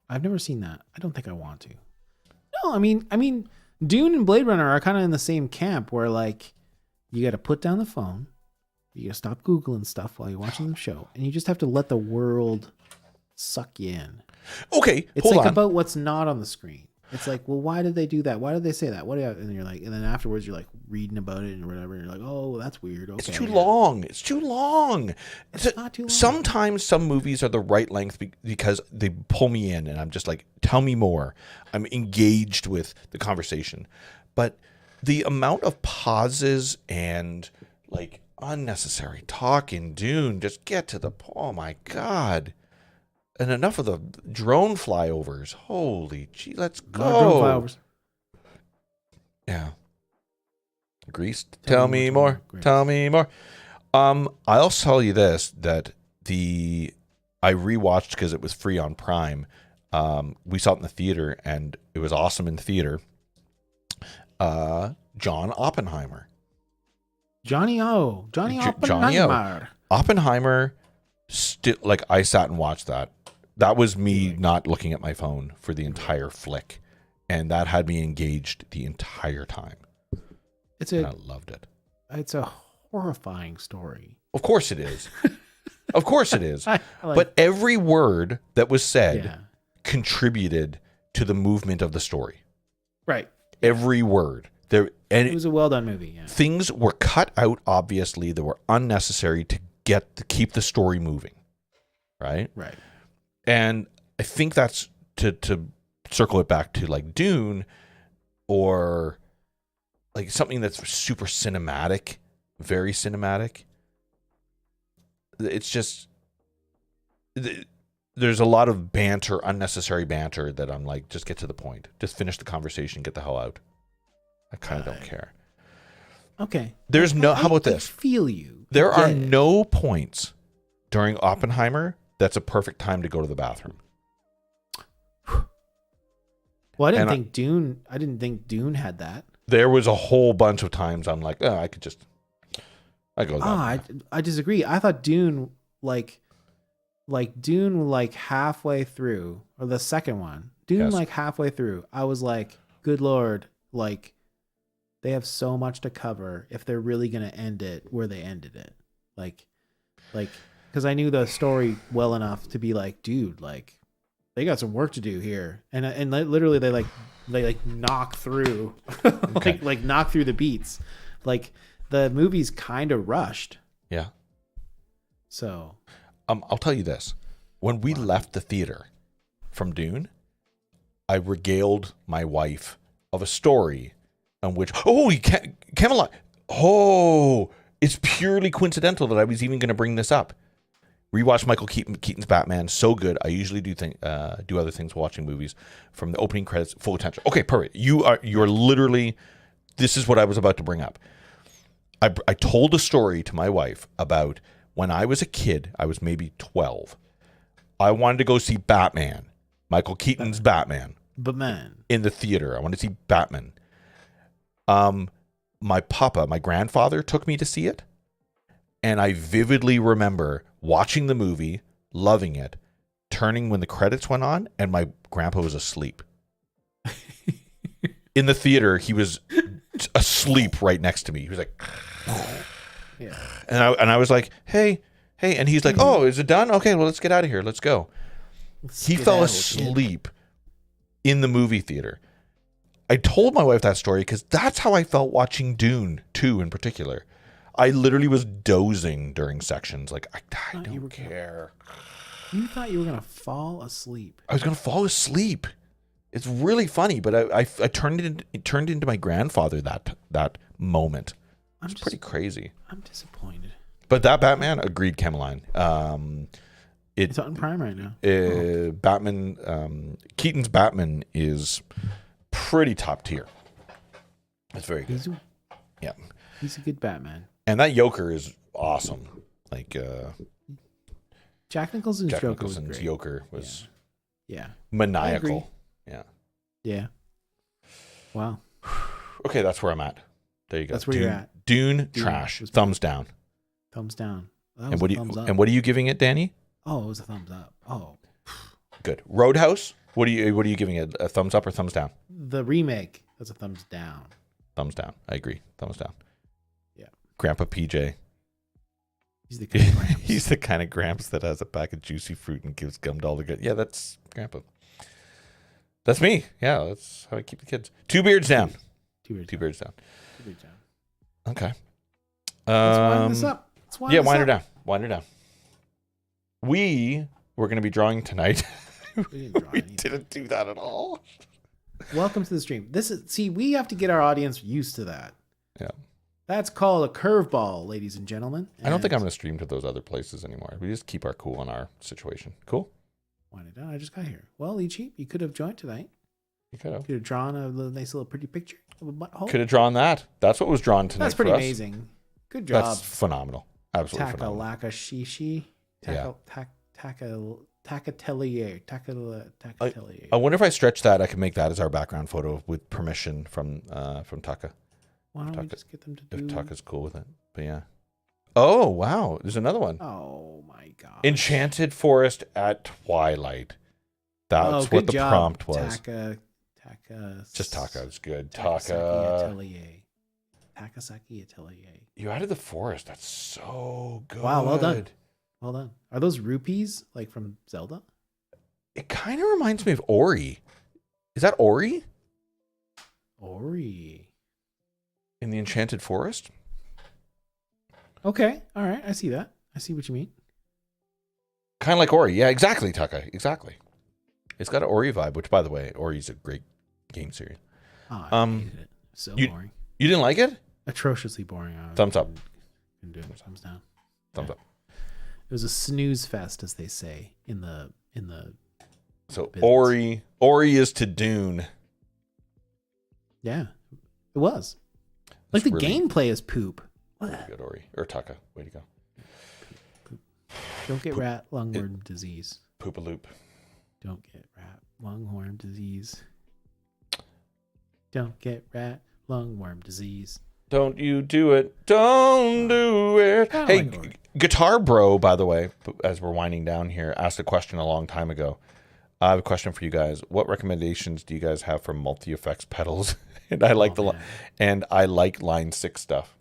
I've never seen that. I don't think I want to. No, I mean, Dune and Blade Runner are kind of in the same camp where like you got to put down the phone, you got to stop Googling stuff while you're watching the show, and you just have to let the world suck you in. Okay, it's like about what's not on the screen. It's like, well, why did they do that? Why did they say that? And you're like, and then afterwards you're like reading about it and whatever, and you're like, oh, that's weird. Okay, it's too long. It's too long. It's not too long. Sometimes some movies are the right length because they pull me in, and I'm just like, tell me more. I'm engaged with the conversation, but the amount of pauses and like unnecessary talk in Dune, just get to the point. Oh my God. And enough of the drone flyovers. Holy gee, let's go. Drone flyovers. Yeah. Grease. Tell me more. Tell me more. I'll tell you this, that I rewatched because it was free on Prime. We saw it in the theater and it was awesome in the theater. John Oppenheimer. Johnny Oppenheimer. Oppenheimer, still, like, I sat and watched that. That was me not looking at my phone for the entire flick, and that had me engaged the entire time. I loved it. It's a horrifying story. Of course it is. Of course it is. But every word that was said contributed to the movement of the story. Right. Every word. It was a well done movie. Yeah. Things were cut out, obviously, that were unnecessary to keep the story moving. Right? Right. And I think that's to circle it back to like Dune or like something that's super cinematic, very cinematic. It's just there's a lot of banter, unnecessary banter that I'm like, just get to the point. Just finish the conversation, get the hell out. I kind of don't care. Okay. There's no, how about I this? feel you. There are Get it. no points during Oppenheimer that's a perfect time to go to the bathroom. Well, I and didn't think Dune had that. There was a whole bunch of times I'm like, oh, I go to the bathroom. I disagree. I thought Dune Dune halfway through, or the second one. Dune Yes. halfway through. I was like, good Lord, they have so much to cover if they're really gonna end it where they ended it. Because I knew the story well enough to be like, dude, they got some work to do here, and literally they knock through, Okay. knock through the beats. The movie's kind of rushed. Yeah. So, I'll tell you this. When we left the theater from Dune, I regaled my wife of a story on which, Camelot. Oh, it's purely coincidental that I was even going to bring this up. Rewatched Michael Keaton's Batman. So good. I usually do other things watching movies. From the opening credits, full attention. Okay, perfect. You're literally, this is what I was about to bring up. I told a story to my wife about when I was a kid. I was maybe 12. I wanted to go see Batman, Michael Keaton's Batman. But man, In the theater. I wanted to see Batman. My grandfather took me to see it. And I vividly remember watching the movie, loving it, turning when the credits went on, and my grandpa was asleep. In the theater, he was asleep right next to me. He was like, yeah. and I was like, hey, and he's like, oh, is it done? Okay, well, let's get out of here. Let's go. He fell asleep in the movie theater. I told my wife that story because that's how I felt watching Dune 2 in particular. I literally was dozing during sections. I don't care. You thought you were gonna fall asleep. I was gonna fall asleep. It's really funny, but I turned into my grandfather that moment. It's pretty crazy. I'm disappointed. But that Batman, agreed, Cameline. It's on Prime right now. Batman, Keaton's Batman is pretty top tier. It's very good. He's a good Batman. And that Joker is awesome. Jack Nicholson's Jack Joker was Nicholson's great. Joker was Yeah. maniacal. Yeah. Yeah. Wow. Okay, that's where I'm at. There you go. That's where you're at. Dune trash. was Thumbs down. Thumbs down. That And was a thumbs up. what are you giving it, Danny? Oh, it was a thumbs up. Oh, Good. Roadhouse. What are you giving it? A thumbs up or thumbs down? the remake. That's a thumbs down. Thumbs down. I agree. Thumbs down. Yeah. Grandpa PJ. He's the good Gramps. He's the kind of Gramps that has a pack of juicy fruit and gives gum to all the good. Yeah, that's Grandpa. That's me. Yeah, that's how I keep the kids. Two beards down. Two beards Two beards down. Two beards down. Okay. Let's wind this up. Yeah, wind her down. Wind her down. We were going to be drawing tonight. We didn't draw We anything. didn't do that at all. Welcome to the stream. We have to get our audience used to that. Yeah. That's called a curveball, ladies and gentlemen. I don't think And I'm going to stream to those other places anymore. We just keep our cool in our situation. Cool? wind it down. I just got here. Well, Ichi, you could have joined tonight. You could have. Could have drawn a nice little pretty picture of a butthole. Could have drawn that. That's what was drawn tonight. That's pretty for us. amazing. Good job. That's phenomenal. Absolutely phenomenal. Takalaka shishi. Yeah. Takatelier. I wonder if I stretch that, I can make that as our background photo with permission from Taka. Why don't we Taka- just get them to If do? Taka's cool with it. But yeah. Oh, wow. There's another one. Oh my god. Enchanted Forest at Twilight. That's good what the job, prompt was. Taka. Just Taka is good. Takasaki Taka. Atelier. Takasaki Atelier. You added the forest. That's so good. Wow, well done. Well done. Are those rupees like from Zelda? It kind of reminds me of Ori. Is that Ori Ori. in the Enchanted Forest? Okay. All right. I see that. I see what you mean. Kind of like Ori. Yeah, exactly, Taka. Exactly. It's got an Ori vibe, which, by the way, Ori's a great game series. Oh, I hated it. So boring. You didn't like it? Atrociously boring. Thumbs up. Couldn't do it. Thumbs down. Thumbs up. It was a snooze fest, as they say in the in the So business. Ori is to Dune. Yeah, it was. Like It's the really- gameplay is poop. Really good, Ori. Or Taka. Way to go. Don't get rat lungworm disease. Poop-a-loop. Don't get rat lungworm disease. Don't get rat lungworm disease. Don't you do it. Don't do it. I Hey, like Ori. Guitar Bro, by the way, as we're winding down here, asked a question a long time ago. I have a question for you guys. What recommendations do you guys have for multi-effects pedals? And I like I like Line 6 stuff.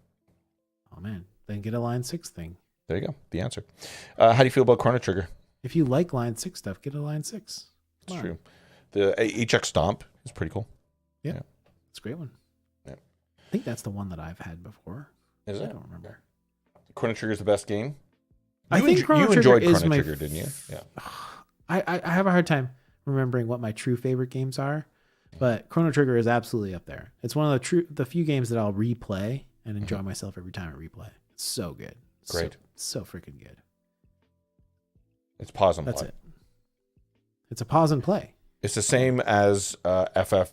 Oh man, then get a Line 6 thing. There you go. The answer. How do you feel about Chrono Trigger? If you like Line 6 stuff, get a Line 6. It's true. The HX Stomp is pretty cool. Yeah. It's a great one. Yeah. I think that's the one that I've had before. Is I it? don't remember. Chrono Trigger is the best game? I think Chrono you Trigger enjoyed is Chrono my Trigger, didn't you? Yeah. I have a hard time remembering what my true favorite games are, but Chrono Trigger is absolutely up there. It's one of the few games that I'll replay and enjoy myself every time I replay. It's so good. Great. So freaking good. It's pause and That's play. it. It's a pause and play. It's the same as FFVII.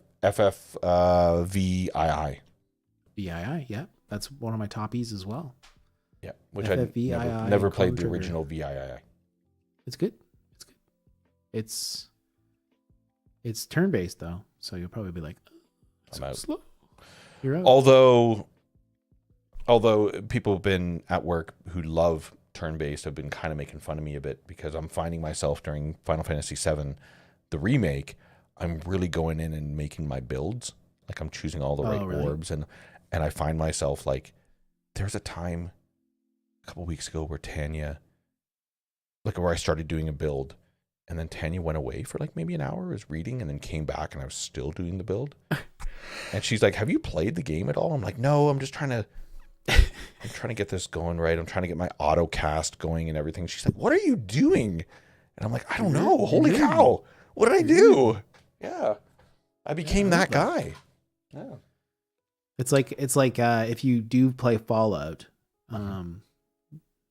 VII, yeah. That's one of my toppies as well. Yeah, which FFVII I never played the Chrono Trigger. original VII. It's good. It's good. It's turn-based though, so you'll probably be like, I'm out. slow. You're out. Although people have been at work who love turn-based have been kind of making fun of me a bit because I'm finding myself during Final Fantasy VII, the remake, I'm really going in and making my builds. Like I'm choosing all the right orbs and I find myself like there's a time a couple weeks ago where I started doing a build and then Tanya went away for like maybe an hour, was reading and then came back and I was still doing the build. And she's like, "Have you played the game at all?" I'm like, "No, I'm trying to get this going right. I'm trying to get my auto cast going and everything." She's like, "What are you doing?" And I'm like, "I don't know. Holy cow. What did I do?" Yeah. I became that guy. Yeah. It's like if you do play Fallout,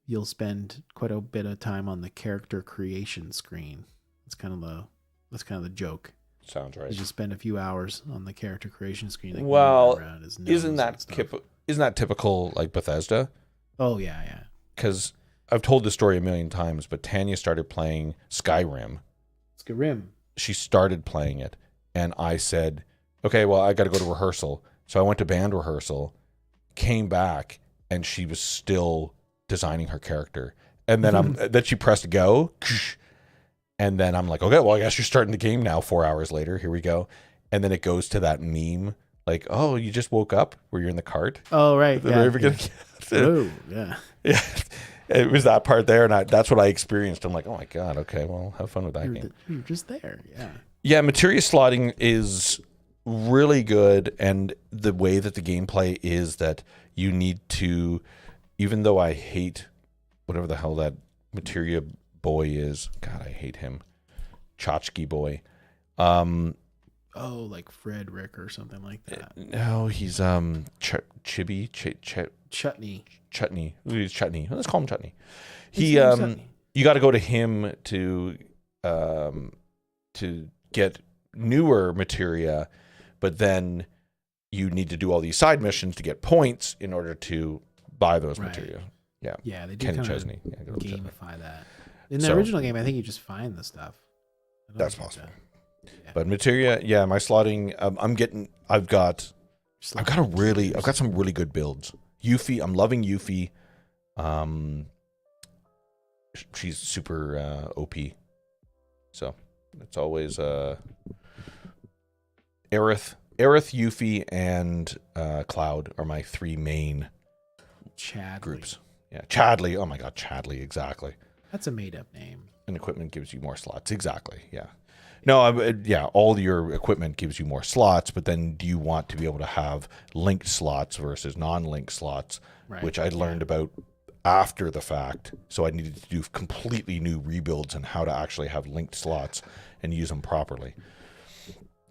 you'll spend quite a bit of time on the character creation screen. That's kind of the joke. Sounds right. You just spend a few hours on the character creation screen. Like Well, around his nose isn't and stuff. that typical like Bethesda? Oh yeah. Because I've told this story a million times, but Tanya started playing Skyrim. Skyrim. She started playing it, and I said, "Okay, well, I got to go to rehearsal." So I went to band rehearsal, came back, and she was still designing her character. And then then she pressed go, and then I'm like, "Okay, well, I guess you're starting the game now." 4 hours later, here we go, and then it goes to that meme, like, "Oh, you just woke up? Where you're in the cart?" Oh right. At the very beginning. Oh yeah. Yeah, it was that part there, and that's what I experienced. I'm like, "Oh my god, okay, well, have fun with that game." You're just there. Yeah. Yeah, materia slotting is really good, and the way that the gameplay is that you need to, even though I hate whatever the hell that materia boy is. God, I hate him. Tchotchke boy. Oh, like Frederick or something like that. No, he's Chutney. He's Chutney. Let's call him Chutney. Chutney. You got to go to him to get newer materia, but then you need to do all these side missions to get points in order to buy those materia. Yeah. Yeah, they do Kenny kind of Chesney. Yeah, good old Chesney. gamify that. In the original game, I think you just find the stuff. That's possible. Yeah. But materia, yeah, my slotting, I've got some really good builds. Yuffie, I'm loving Yuffie. She's super OP. So it's always Aerith, Yuffie, and Cloud are my three main groups. Yeah, Chadley. Oh my god, Chadley, exactly. That's a made-up name. And equipment gives you more slots. Exactly, yeah. No, all your equipment gives you more slots, but then do you want to be able to have linked slots versus non-linked slots, which I learned about after the fact. So I needed to do completely new rebuilds on how to actually have linked slots and use them properly.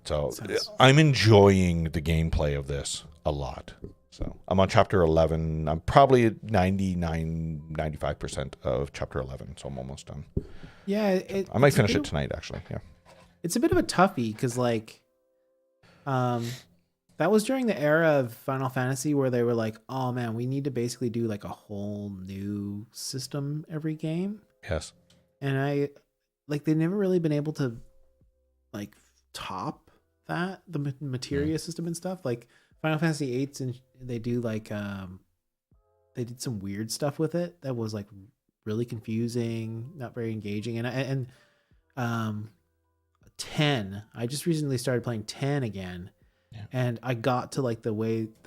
So I'm enjoying the gameplay of this a lot. So I'm on chapter 11. I'm probably at 95% of chapter 11, so I'm almost done. Yeah, I might finish it tonight, actually. Yeah. It's a bit of a toughie because that was during the era of Final Fantasy where they were like, oh man, we need to basically do like a whole new system every game. Yes. And they've never really been able to like top that, the materia system and stuff. Like Final Fantasy 8's and they do like they did some weird stuff with it that was like really confusing, not very engaging. And 10, I just recently started playing 10 again. Yeah. And I got to like the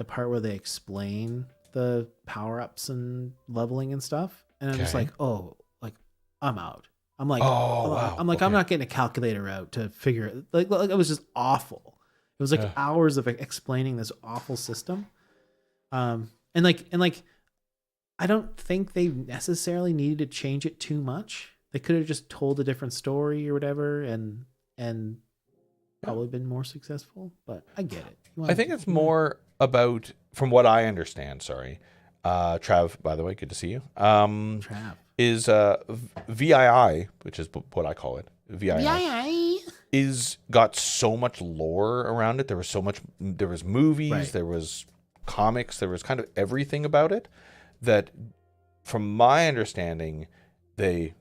part where they explain the power-ups and leveling and stuff. And I'm just like, oh, like I'm out. I'm like, wow. I'm like, I'm not getting a calculator out to figure it. Like it was just awful. It was like hours of explaining this awful system. And I don't think they necessarily needed to change it too much. They could have just told a different story or whatever and probably been more successful, but I get it. I think it's more about, from what I understand, Trav, by the way, good to see you. Trav. Is VII, which is what I call it. VII is got so much lore around it. There was movies, right. There was comics, there was kind of everything about it that, from my understanding, they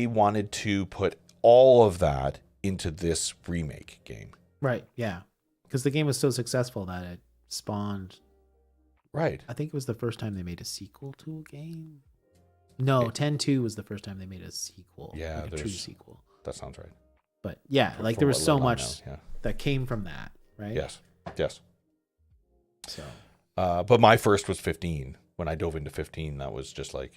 wanted to put all of that into this remake game. Right, yeah. Because the game was so successful that it spawned. Right. I think it was the first time they made a sequel to a game. No, 10-2 was the first time they made a sequel. Yeah, like a true sequel. That sounds right. But yeah, like there was so much that came from that, right? Yes. So. But my first was 15. When I dove into 15, that was just like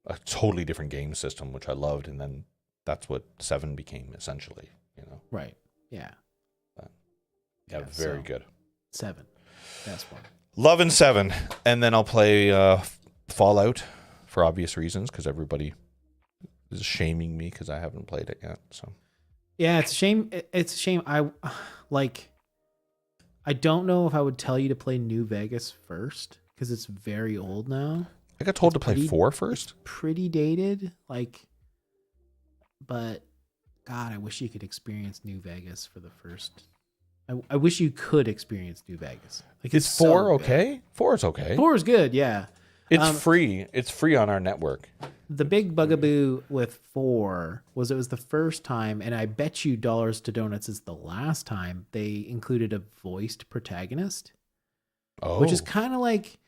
a totally different game system, which I loved, and then that's what 7 became essentially. Right. Yeah. But, very good. 7. That's one. Loving 7, and then I'll play Fallout for obvious reasons because everybody is shaming me because I haven't played it yet. So. Yeah, it's a shame. It's a shame. I don't know if I would tell you to play New Vegas first because it's very old now. I got told to play 4 first. Pretty dated, but God, I wish you could experience New Vegas for the first. I wish you could experience New Vegas. Is 4 okay? 4 is okay. 4 is good, yeah. It's free. It's free on our network. The big bugaboo with 4 was it was the first time, and I bet you dollars to donuts is the last time they included a voiced protagonist. Oh. Which is kind of like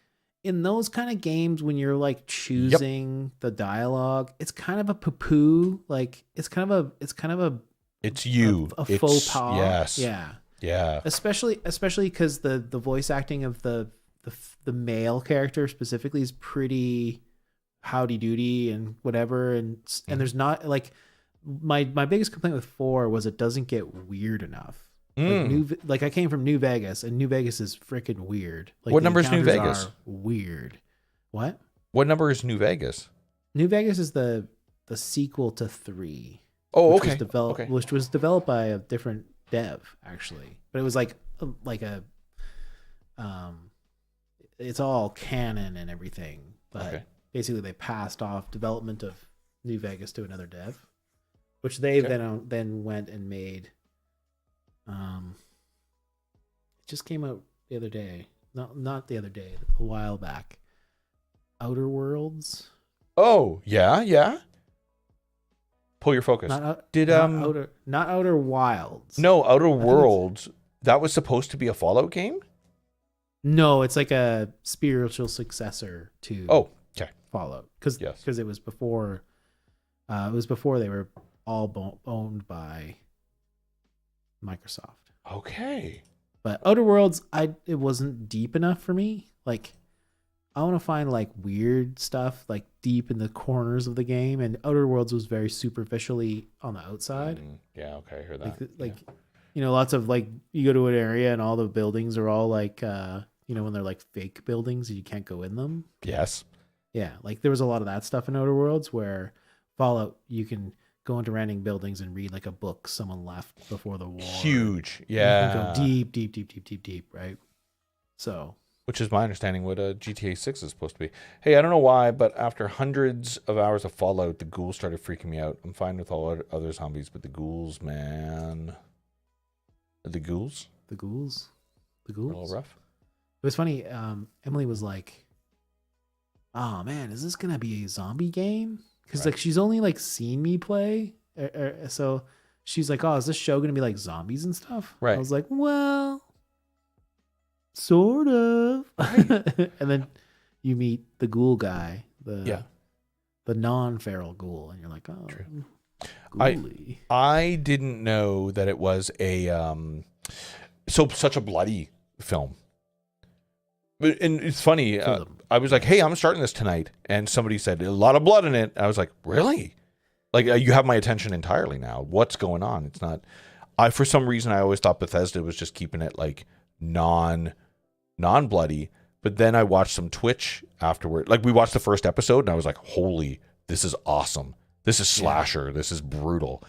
in those kind of games when you're like choosing the dialogue, it's kind of a poo-poo. Like it's kind of a faux pas. Yes. Yeah. Yeah. Especially because the voice acting of the male character specifically is pretty howdy doody and whatever, and there's not like my biggest complaint with 4 was it doesn't get weird enough. Like I came from New Vegas, and New Vegas is freaking weird. Like what number is New Vegas? Weird. What number is New Vegas? New Vegas is the sequel to 3. Oh, which okay. Which was developed by a different dev actually, but it was like a it's all canon and everything, but basically they passed off development of New Vegas to another dev, which they then went and made. It just came out the other day, not the other day, a while back. Outer Worlds. Oh yeah. Pull your focus. Not Outer Wilds. No, Outer Worlds. That was supposed to be a Fallout game. No, it's like a spiritual successor to Fallout because it was before. It was before they were all owned by Microsoft. Okay. But Outer Worlds, it wasn't deep enough for me. Like, I want to find like weird stuff like deep in the corners of the game, and Outer Worlds was very superficially on the outside. Yeah, okay, I heard that. Like lots of like you go to an area and all the buildings are all like when they're like fake buildings and you can't go in them. Yes. Yeah, like there was a lot of that stuff in Outer Worlds where Fallout you can go into random buildings and read like a book someone left before the war. Huge. Yeah. You can go deep, right? So Which is my understanding what a GTA 6 is supposed to be. Hey, I don't know why, but after hundreds of hours of Fallout, the ghouls started freaking me out. I'm fine with all other zombies, but the ghouls, man. The ghouls? The ghouls. The They're a ghouls. little rough. It was funny. Emily was like, "Oh man, is this gonna be a zombie game?" Because Right. like she's only like seen me play, so she's like, "Oh, is this show gonna be like zombies and stuff?" Right. I was like, "Well, sort of." And then you meet the ghoul guy, the non-feral ghoul, and you're like, "Oh, True. ghouly." I didn't know that it was a such a bloody film. And it's funny. I was like, "Hey, I'm starting this tonight," and somebody said a lot of blood in it. I was like, "Really? Like you have my attention entirely now. What's going on?" It's not. For some reason I always thought Bethesda was just keeping it like non bloody. But then I watched some Twitch afterward. Like we watched the first episode, and I was like, "Holy, this is awesome! This is slasher. Yeah. This is brutal."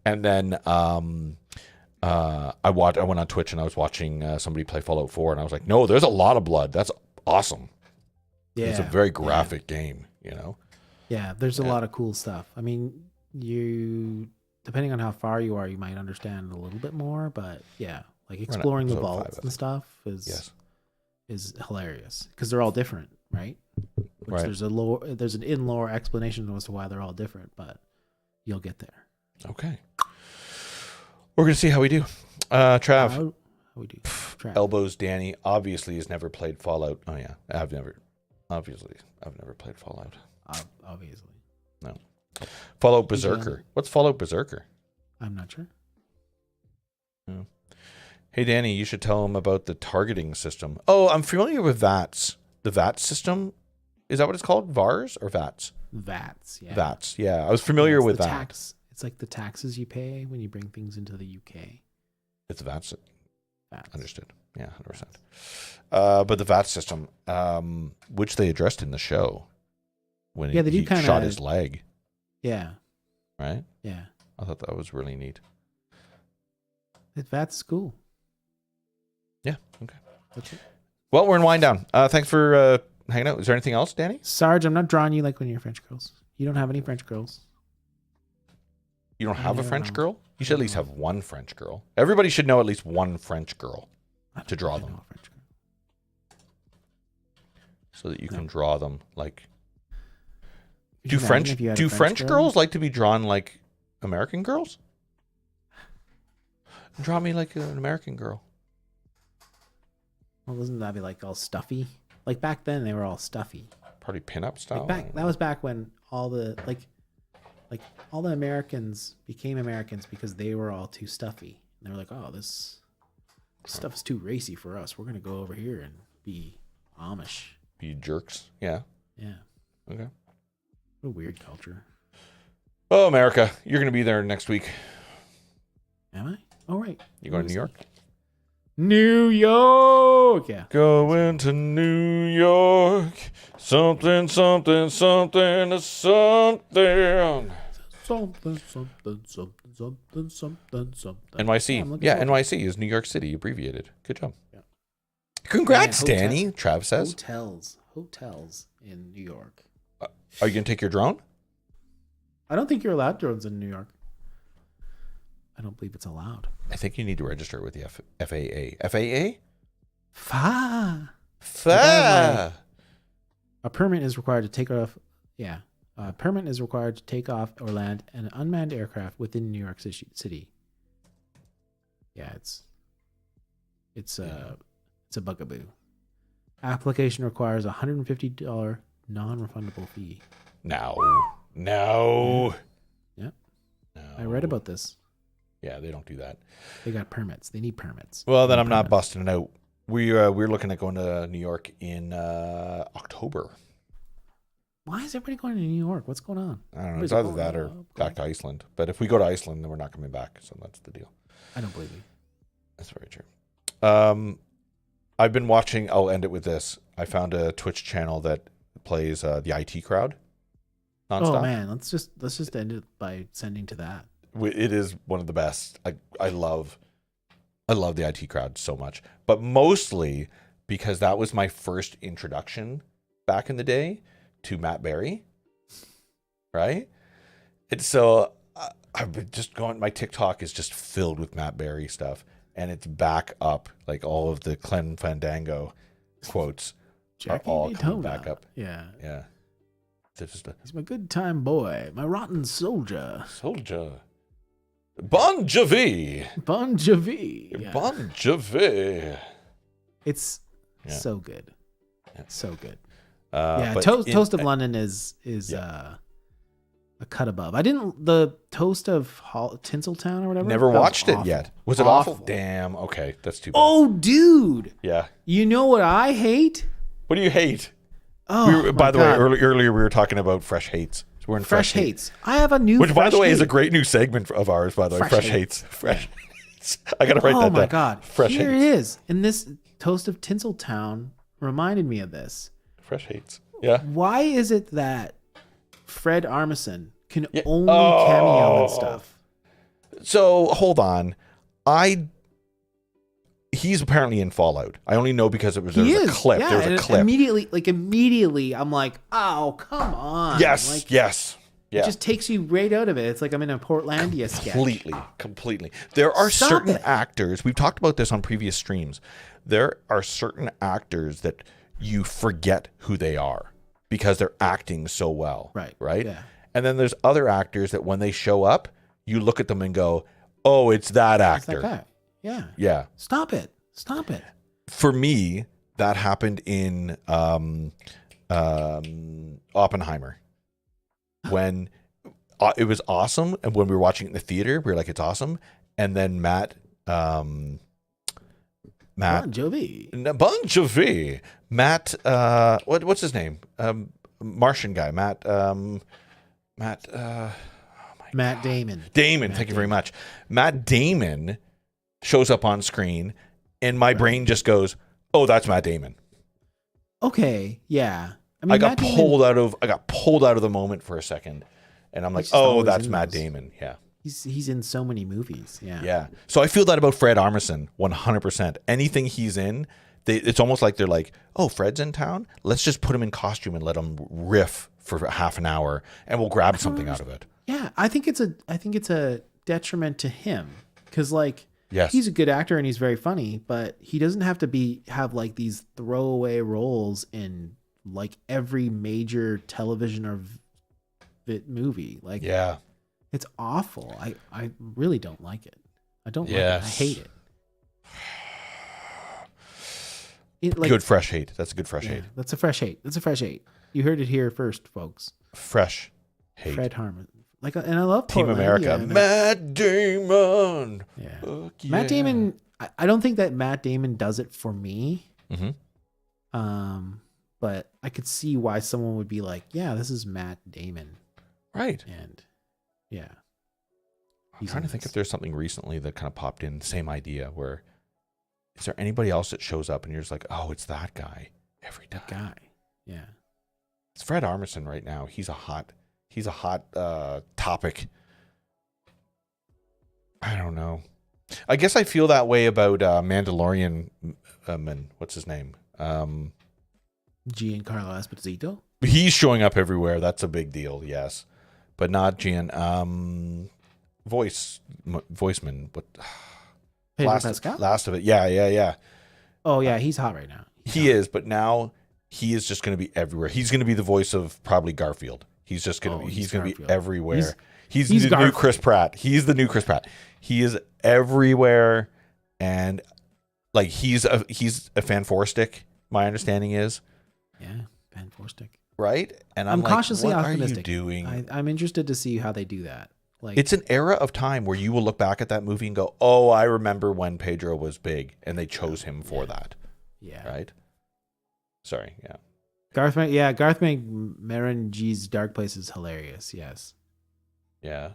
And then I went on Twitch and I was watching somebody play Fallout 4, and I was like, "No, there's a lot of blood. That's awesome." Yeah, It's a very graphic game, you know. Yeah, there's a lot of cool stuff. I mean, you depending on how far you are, you might understand a little bit more, but yeah, like exploring the vaults and stuff is hilarious because they're all different, right? Which there's an in-lore explanation as to why they're all different, but you'll get there. Okay. We're gonna see how we do. Trav. How we do? Trav. Elbows Danny obviously has never played Fallout. Oh yeah, I've never played Fallout. Obviously. No. Fallout Berserker. What's Fallout Berserker? I'm not sure. No. Hey Danny, you should tell him about the targeting system. Oh, I'm familiar with VATS. The VATS system? Is that what it's called? VARs or VATS? VATS, yeah. VATS, yeah. I was familiar with that. It's like the taxes you pay when you bring things into the UK. It's VATS. VATS. Understood. Yeah, 100%. But the VATS system, which they addressed in the show when he shot his leg. Yeah. Right? Yeah. I thought that was really neat. VATS is cool. Yeah, okay. That's it. Well, we're in wind down. Thanks for hanging out. Is there anything else, Danny? Sarge, I'm not drawing you like one of your French girls. You don't have any French girls. You don't have a French girl? You should at least have one French girl. Everybody should know at least one French girl to draw them. So that you can draw them like... Do French girls like to be drawn like American girls? Draw me like an American girl. Well, doesn't that be like all stuffy? Like back then, they were all stuffy. Probably pinup style. That was back when all the all the Americans became Americans because they were all too stuffy. And they were like, "Oh, this stuff is too racy for us. We're gonna go over here and be Amish, be jerks." Yeah. Yeah. Okay. What a weird culture. Oh, America, you're gonna be there next week. Am I? Oh, right. You going to New York? New York. Yeah. Going to New York. Something, something, something to something. Something. NYC. Yeah, NYC is New York City abbreviated. Good job. Yeah. Congrats, Danny. Trav says. Hotels in New York. Are you going to take your drone? I don't think you're allowed drones in New York. I don't believe it's allowed. I think you need to register with the FAA. FAA? FAA. A permit is required to take off. Yeah. A permit is required to take off or land an unmanned aircraft within New York City. Yeah, it's a bugaboo. Application requires $150 non-refundable fee. No. Yep. No. I read about this. Yeah, they don't do that. They got permits. They need permits. Well, then I'm not busting it out. We're looking at going to New York in October. Why is everybody going to New York? What's going on? I don't know. It's either that or back to Iceland. But if we go to Iceland, then we're not coming back. So that's the deal. I don't believe you. That's very true. I've been watching. I'll end it with this. I found a Twitch channel that plays the IT crowd nonstop. Oh man, let's just end it by sending to that. It is one of the best. I love the IT crowd so much, but mostly because that was my first introduction back in the day to Matt Berry. Right? And so I've been just going, my TikTok is just filled with Matt Berry stuff. And it's back up. Like all of the Clem Fandango quotes are all coming back up. Yeah. Yeah. Just He's my good time boy, my rotten soldier. Soldier. Bon Jovi. Bon Jovi. Yeah. Bon Jovi. It's so good. It's so good. But Toast of London is a cut above. I didn't the Toast of Tinseltown or whatever. Never watched it awful. yet. Was it awful? Damn. Okay, that's too bad. Oh, dude. Yeah. You know what I hate? What do you hate? Oh, by the way, God. earlier we were talking about fresh hates. So we're in Fresh hates. I have a new. Which, by the way, hate. is a great new segment of ours. By the way, fresh hates. Fresh hates. I gotta write that down. Oh my God! Fresh Here hates. it is. And this Toast of Tinseltown reminded me of this. Fresh hates. Yeah. Why is it that Fred Armisen can only cameo and stuff? So hold on, he's apparently in Fallout. I only know because there was a clip. Yeah, There was a and clip. immediately, I'm like, oh, come on. Yes. Like, Yes. Yeah. It just takes you right out of it. It's like I'm in a Portlandia sketch. Completely. There are Stop certain it. actors. We've talked about this on previous streams. There are certain actors that you forget who they are because they're acting so well. Right. Yeah. And then there's other actors that when they show up, you look at them and go, "Oh, it's that It's actor." that guy. Yeah. Yeah. Stop it. For me, that happened in Oppenheimer when it was awesome, and when we were watching it in the theater, we were like, "It's awesome." And then Matt, Bon Jovi. Matt, what's his name? Martian guy, Matt. Matt Damon. Thank you very much. Matt Damon shows up on screen, and my brain just goes, "Oh, that's Matt Damon." Okay. Yeah. I got pulled out of the moment for a second, and I'm like, just "Oh, always that's in Matt those. Damon." Yeah. He's in so many movies. Yeah. Yeah. So I feel that about Fred Armisen 100%. Anything he's in, it's almost like they're like, "Oh, Fred's in town. Let's just put him in costume and let him riff for half an hour, and we'll grab something out of it." Yeah. I think it's a detriment to him because like Yes. he's a good actor and he's very funny, but he doesn't have to have like these throwaway roles in like every major television or movie. Like Yeah. it's awful. I really don't like it. I don't like it. I Yes. hate it. Like, Good fresh hate. That's a good fresh yeah, hate. that's a fresh hate. You heard it here first, folks. Fresh hate. Fred Harmon. Like, and I love Team Portlandia, America. and Matt Damon. yeah. Fuck Matt yeah. Damon. I don't think that Matt Damon does it for me. Mhm. But I could see why someone would be like, "Yeah, this is Matt Damon," Right. and yeah. I'm trying to think if there's something recently that kind of popped in, same idea, where is there anybody else that shows up and you're just like, "Oh, it's that guy every time." that guy. Yeah. It's Fred Armisen right now. He's a hot topic. I don't know. I guess I feel that way about Mandalorian man. What's his name? Giancarlo Esposito. He's showing up everywhere. That's a big deal, yes. But not Gian. Voiceman. What? Pedro Pascal. Last of it. Yeah. Oh yeah, he's hot right now. He is, but now he is just going to be everywhere. He's going to be the voice of probably Garfield. He's just going to be. He's going to be Garfield. everywhere. He's he's the new Garfield. Chris Pratt. He's the new Chris Pratt. He is everywhere, and like he's a fan for stick. My understanding is Yeah, Van Forstick. right, and I'm like, cautiously what optimistic. are you doing? I'm interested to see how they do that. Like, It's an era of time where you will look back at that movie and go, "Oh, I remember when Pedro was big, and they chose him for that." yeah. Right? Sorry. Yeah. Garth Marenghi's Dark Place is hilarious. Yes, Yeah.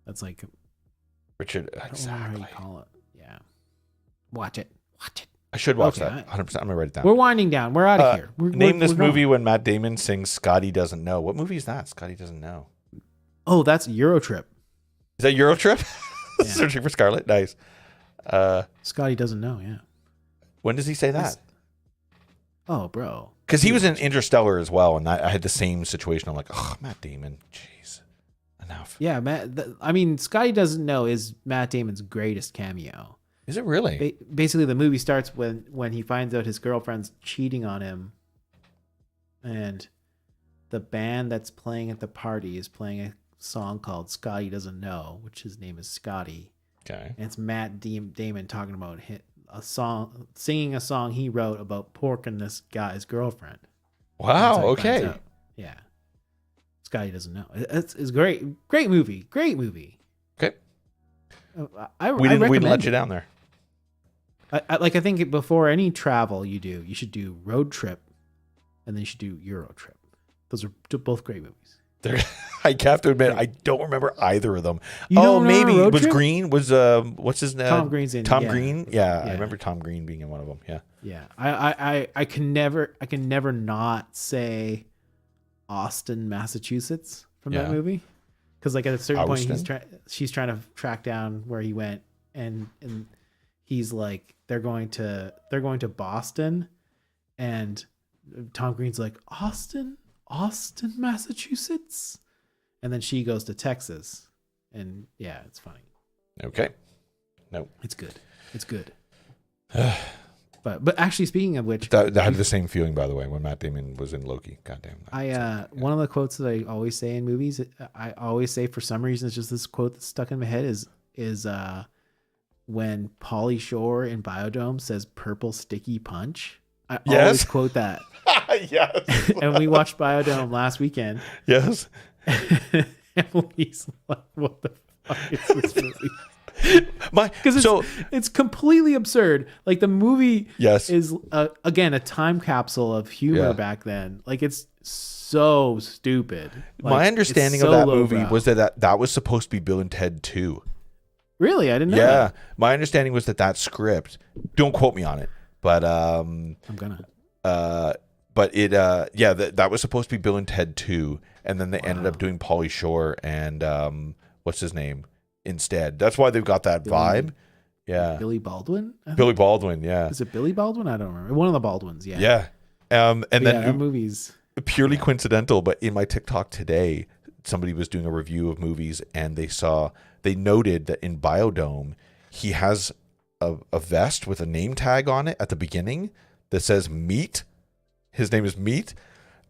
that's like Richard. I don't Exactly. know how you call it. Yeah, watch it. I should watch Okay, that. 100%. I'm gonna write it down. We're winding down. We're out of here. Name this we're going. movie when Matt Damon sings "Scotty Doesn't Know." What movie is that? Scotty Doesn't Know. Oh, that's Eurotrip. Is that Eurotrip? Yeah. Searching for Scarlet. Nice. Scotty doesn't know. Yeah. When does he say that? Oh, bro. Because he was in Interstellar as well, and I had the same situation. I'm like, oh, Matt Damon, jeez, enough. Yeah, I mean, Scotty Doesn't Know is Matt Damon's greatest cameo. Is it really? Basically, the movie starts when he finds out his girlfriend's cheating on him, and the band that's playing at the party is playing a song called Scotty Doesn't Know, which his name is Scotty. Okay. And it's Matt Damon talking about singing a song he wrote about porking this guy's girlfriend. Wow. Okay. Yeah. Scotty Doesn't Know. It's great. Great movie. Great movie. Okay. We didn't let you down there. I think before any travel you should do Road Trip, and then you should do Euro Trip. Those are both great movies. I have to admit, I don't remember either of them. Maybe was Trip? Green was what's his name? Tom Green's in Tom Green. Yeah, I remember Tom Green being in one of them. Yeah. Yeah. I can never not say Austin, Massachusetts from that movie, because like at a certain point she's trying to track down where he went, and he's like they're going to Boston, and Tom Green's like Austin, Massachusetts, and then she goes to Texas, and yeah, it's funny. Okay. No, it's good. But actually, speaking of which, I had the same feeling, by the way, when Matt Damon was in Loki. Goddamn. One of the quotes that I always say in movies, I always say for some reason, it's just this quote that's stuck in my head is when Pauly Shore in Biodome says "purple sticky punch." I always quote that. Yes. And we watched Biodome last weekend. Yes. Emily's like, "What the fuck is this movie?" Because it's completely absurd. Like the movie is again a time capsule of humor back then. Like it's so stupid. Like, my understanding of that movie was that was supposed to be Bill and Ted 2. Really? I didn't know that. My understanding was that script, don't quote me on it, but I'm gonna but it that was supposed to be Bill and Ted 2, and then they ended up doing Pauly Shore and what's his name instead. That's why they've got that vibe. Yeah. Billy Baldwin? Billy Baldwin, yeah. Is it Billy Baldwin? I don't remember. One of the Baldwins, yeah. Yeah. And then that movie's purely coincidental, but in my TikTok today, somebody was doing a review of movies, and they noted that in Biodome, he has a vest with a name tag on it at the beginning that says Meat. His name is Meat.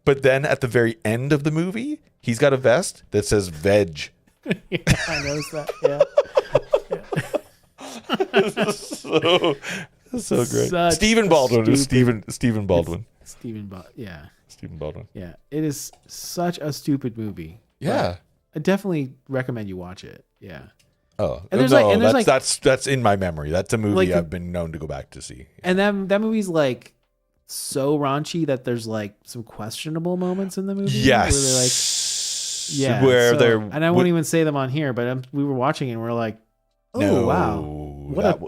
But then at the very end of the movie, he's got a vest that says Veg. Yeah, I noticed that. Yeah. This is so great. Stephen Baldwin. Stephen Baldwin. Yeah. Stephen Baldwin. Yeah. It is such a stupid movie. Yeah. I definitely recommend you watch it. Yeah. Oh, and there's that's in my memory. That's a movie I've been known to go back to see. And that movie's like so raunchy that there's like some questionable moments in the movie. Yes. Where they're and I won't even say them on here, but we were watching it and we're like, wow, what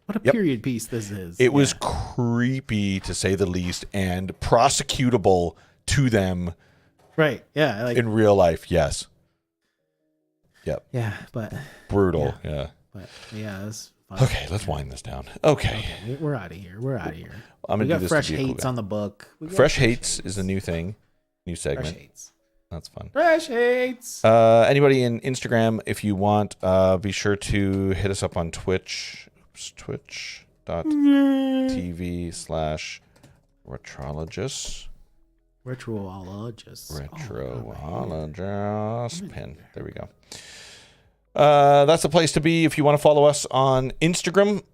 a period piece this is. It was creepy to say the least, and prosecutable to them. Right. Yeah. Like, in real life, yes. Yep. Yeah, but brutal. Yeah. But yeah, it was fun. Okay, let's wind this down. Okay. We're out of here. I'm gonna we do got this Fresh Hates on the book. Fresh Hates is a new thing, new segment. Fresh Hates. That's fun. Fresh Hates. Anybody in Instagram, if you want, be sure to hit us up on Twitch. Twitch.tv/Retrologists. Retrologist pin. There we go. That's the place to be if you want to follow us on Instagram.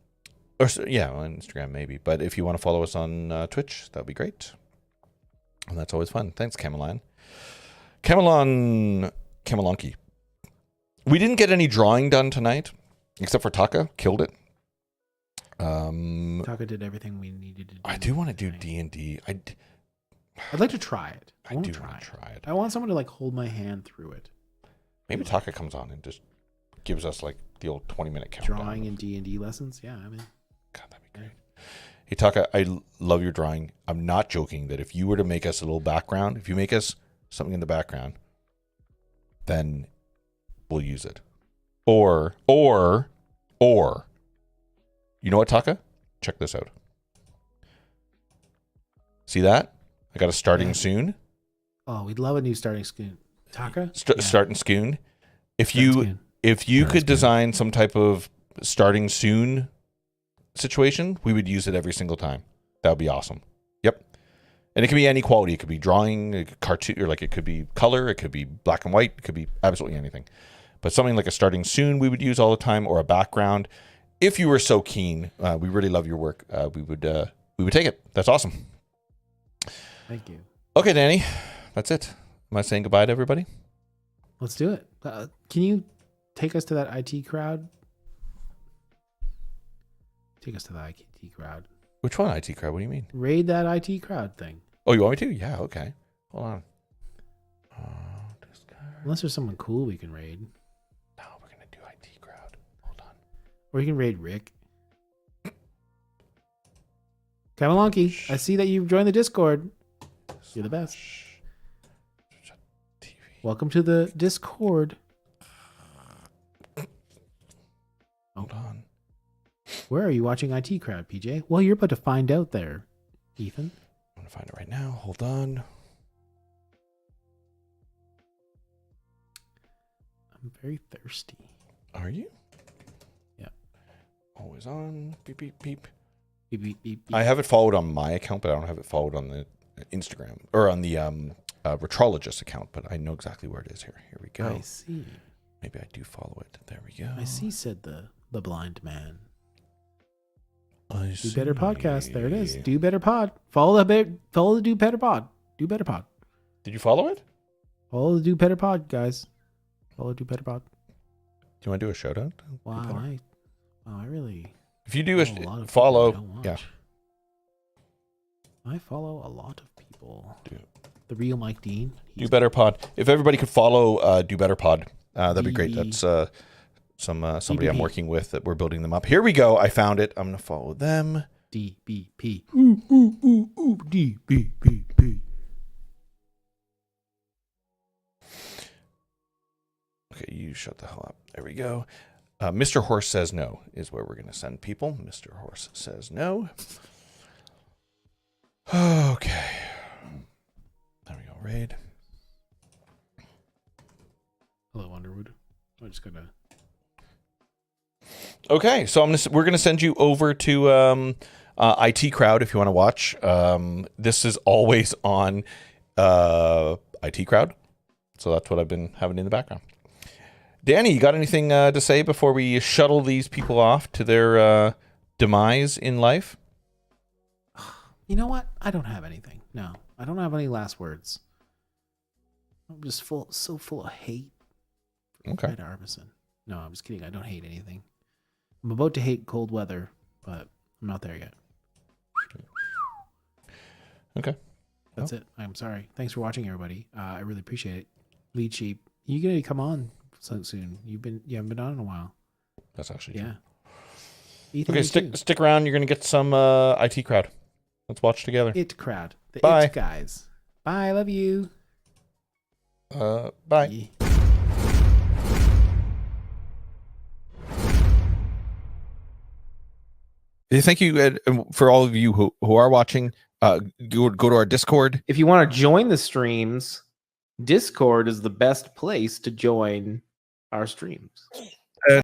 On Instagram maybe. But if you want to follow us on Twitch, that'd be great. And that's always fun. Thanks, Camelan. Camelonki. We didn't get any drawing done tonight, except for Taka. Killed it. Taka did everything we needed to do. I do want to do D&D. I'd like to try it. I do want to try it. I want someone to like hold my hand through it. Maybe Taka comes on and just gives us like the old 20-minute countdown. Drawing and D&D lessons? Yeah, I mean. God, that'd be great. Hey, Taka, I love your drawing. I'm not joking that if you were to make us a little background, if you make us something in the background, then we'll use it. Or, you know what, Taka? Check this out. See that? I got a starting Yeah. soon. Oh, we'd love a new starting scoon. Taka? Starting soon. If Starting you soon. could design some type of starting soon situation, we would use it every single time. That would be awesome. Yep. And it can be any quality. It could be drawing, cartoon, or like it could be color. It could be black and white. It could be absolutely anything. But something like a starting soon we would use all the time, or a background. If you were so keen, we really love your work. We would take it. That's awesome. Thank you. Okay, Danny, that's it. Am I saying goodbye to everybody? Let's do it. Can you take us to that IT crowd? Take us to the IT crowd. Which one, IT crowd? What do you mean? Raid that IT crowd thing. Oh, you want me to? Yeah, okay. Hold on. Unless there's someone cool we can raid. No, we're going to do IT crowd. Hold on. Or you can raid Rick. Kamalonki, I see that you've joined the Discord. You're the best. TV. Welcome to the Discord. Hold on. Where are you watching IT crowd, PJ? Well, you're about to find out there, Ethan. I'm going to find it right now. Hold on. I'm very thirsty. Are you? Yeah. Always on. Beep, beep, beep. Beep, beep, beep, beep. I have it followed on my account, but I don't have it followed on the Instagram or on the Retrologists account, but I know exactly where it is here. Here we go. I see. Maybe I do follow it. There we go. I see, said the blind man. I Do Better Podcast. There it is. see. Do Better Pod. Follow the Do Better Pod. Do Better Pod. Did you follow it? Follow the Do Better Pod, guys. Follow Do Better Pod. Do you want to do a shout out? Wow, I really If you do follow a lot of people I follow, don't watch. yeah. I follow a lot of people. Do- The real Mike Dean. Do Better Pod. If everybody could follow Do Better Pod, that'd be great. DB. That's somebody I'm DBP. working with that we're building them up. Here we go. I found it. I'm gonna follow them. DBP. Ooh, ooh, ooh, ooh. DBP. Okay, you shut the hell up. There we go. Mr. Horse says no is where we're gonna send people. Mr. Horse says no. Okay. There we go. Raid. Hello, Underwood. I'm just gonna. Okay, so we're gonna send you over to IT Crowd if you want to watch. This is always on IT Crowd, so that's what I've been having in the background. Danny, you got anything to say before we shuttle these people off to their demise in life? You know what? I don't have anything. No, I don't have any last words. I'm just so full of hate. Okay. Fred Armisen. No, I'm just kidding. I don't hate anything. I'm about to hate cold weather, but I'm not there yet. Okay. That's it. I'm sorry. Thanks for watching, everybody. I really appreciate it. Lead Sheep, you gonna come on so soon? You haven't been on in a while. That's actually Yeah. true. Ethan, Okay, you too. stick around. You're gonna get some IT Crowd. Let's watch together. It crowd. The Bye. It guys. Bye. Love you. Bye. Yeah. Thank you for all of you who are watching. Go to our Discord. If you want to join the streams, Discord is the best place to join our streams.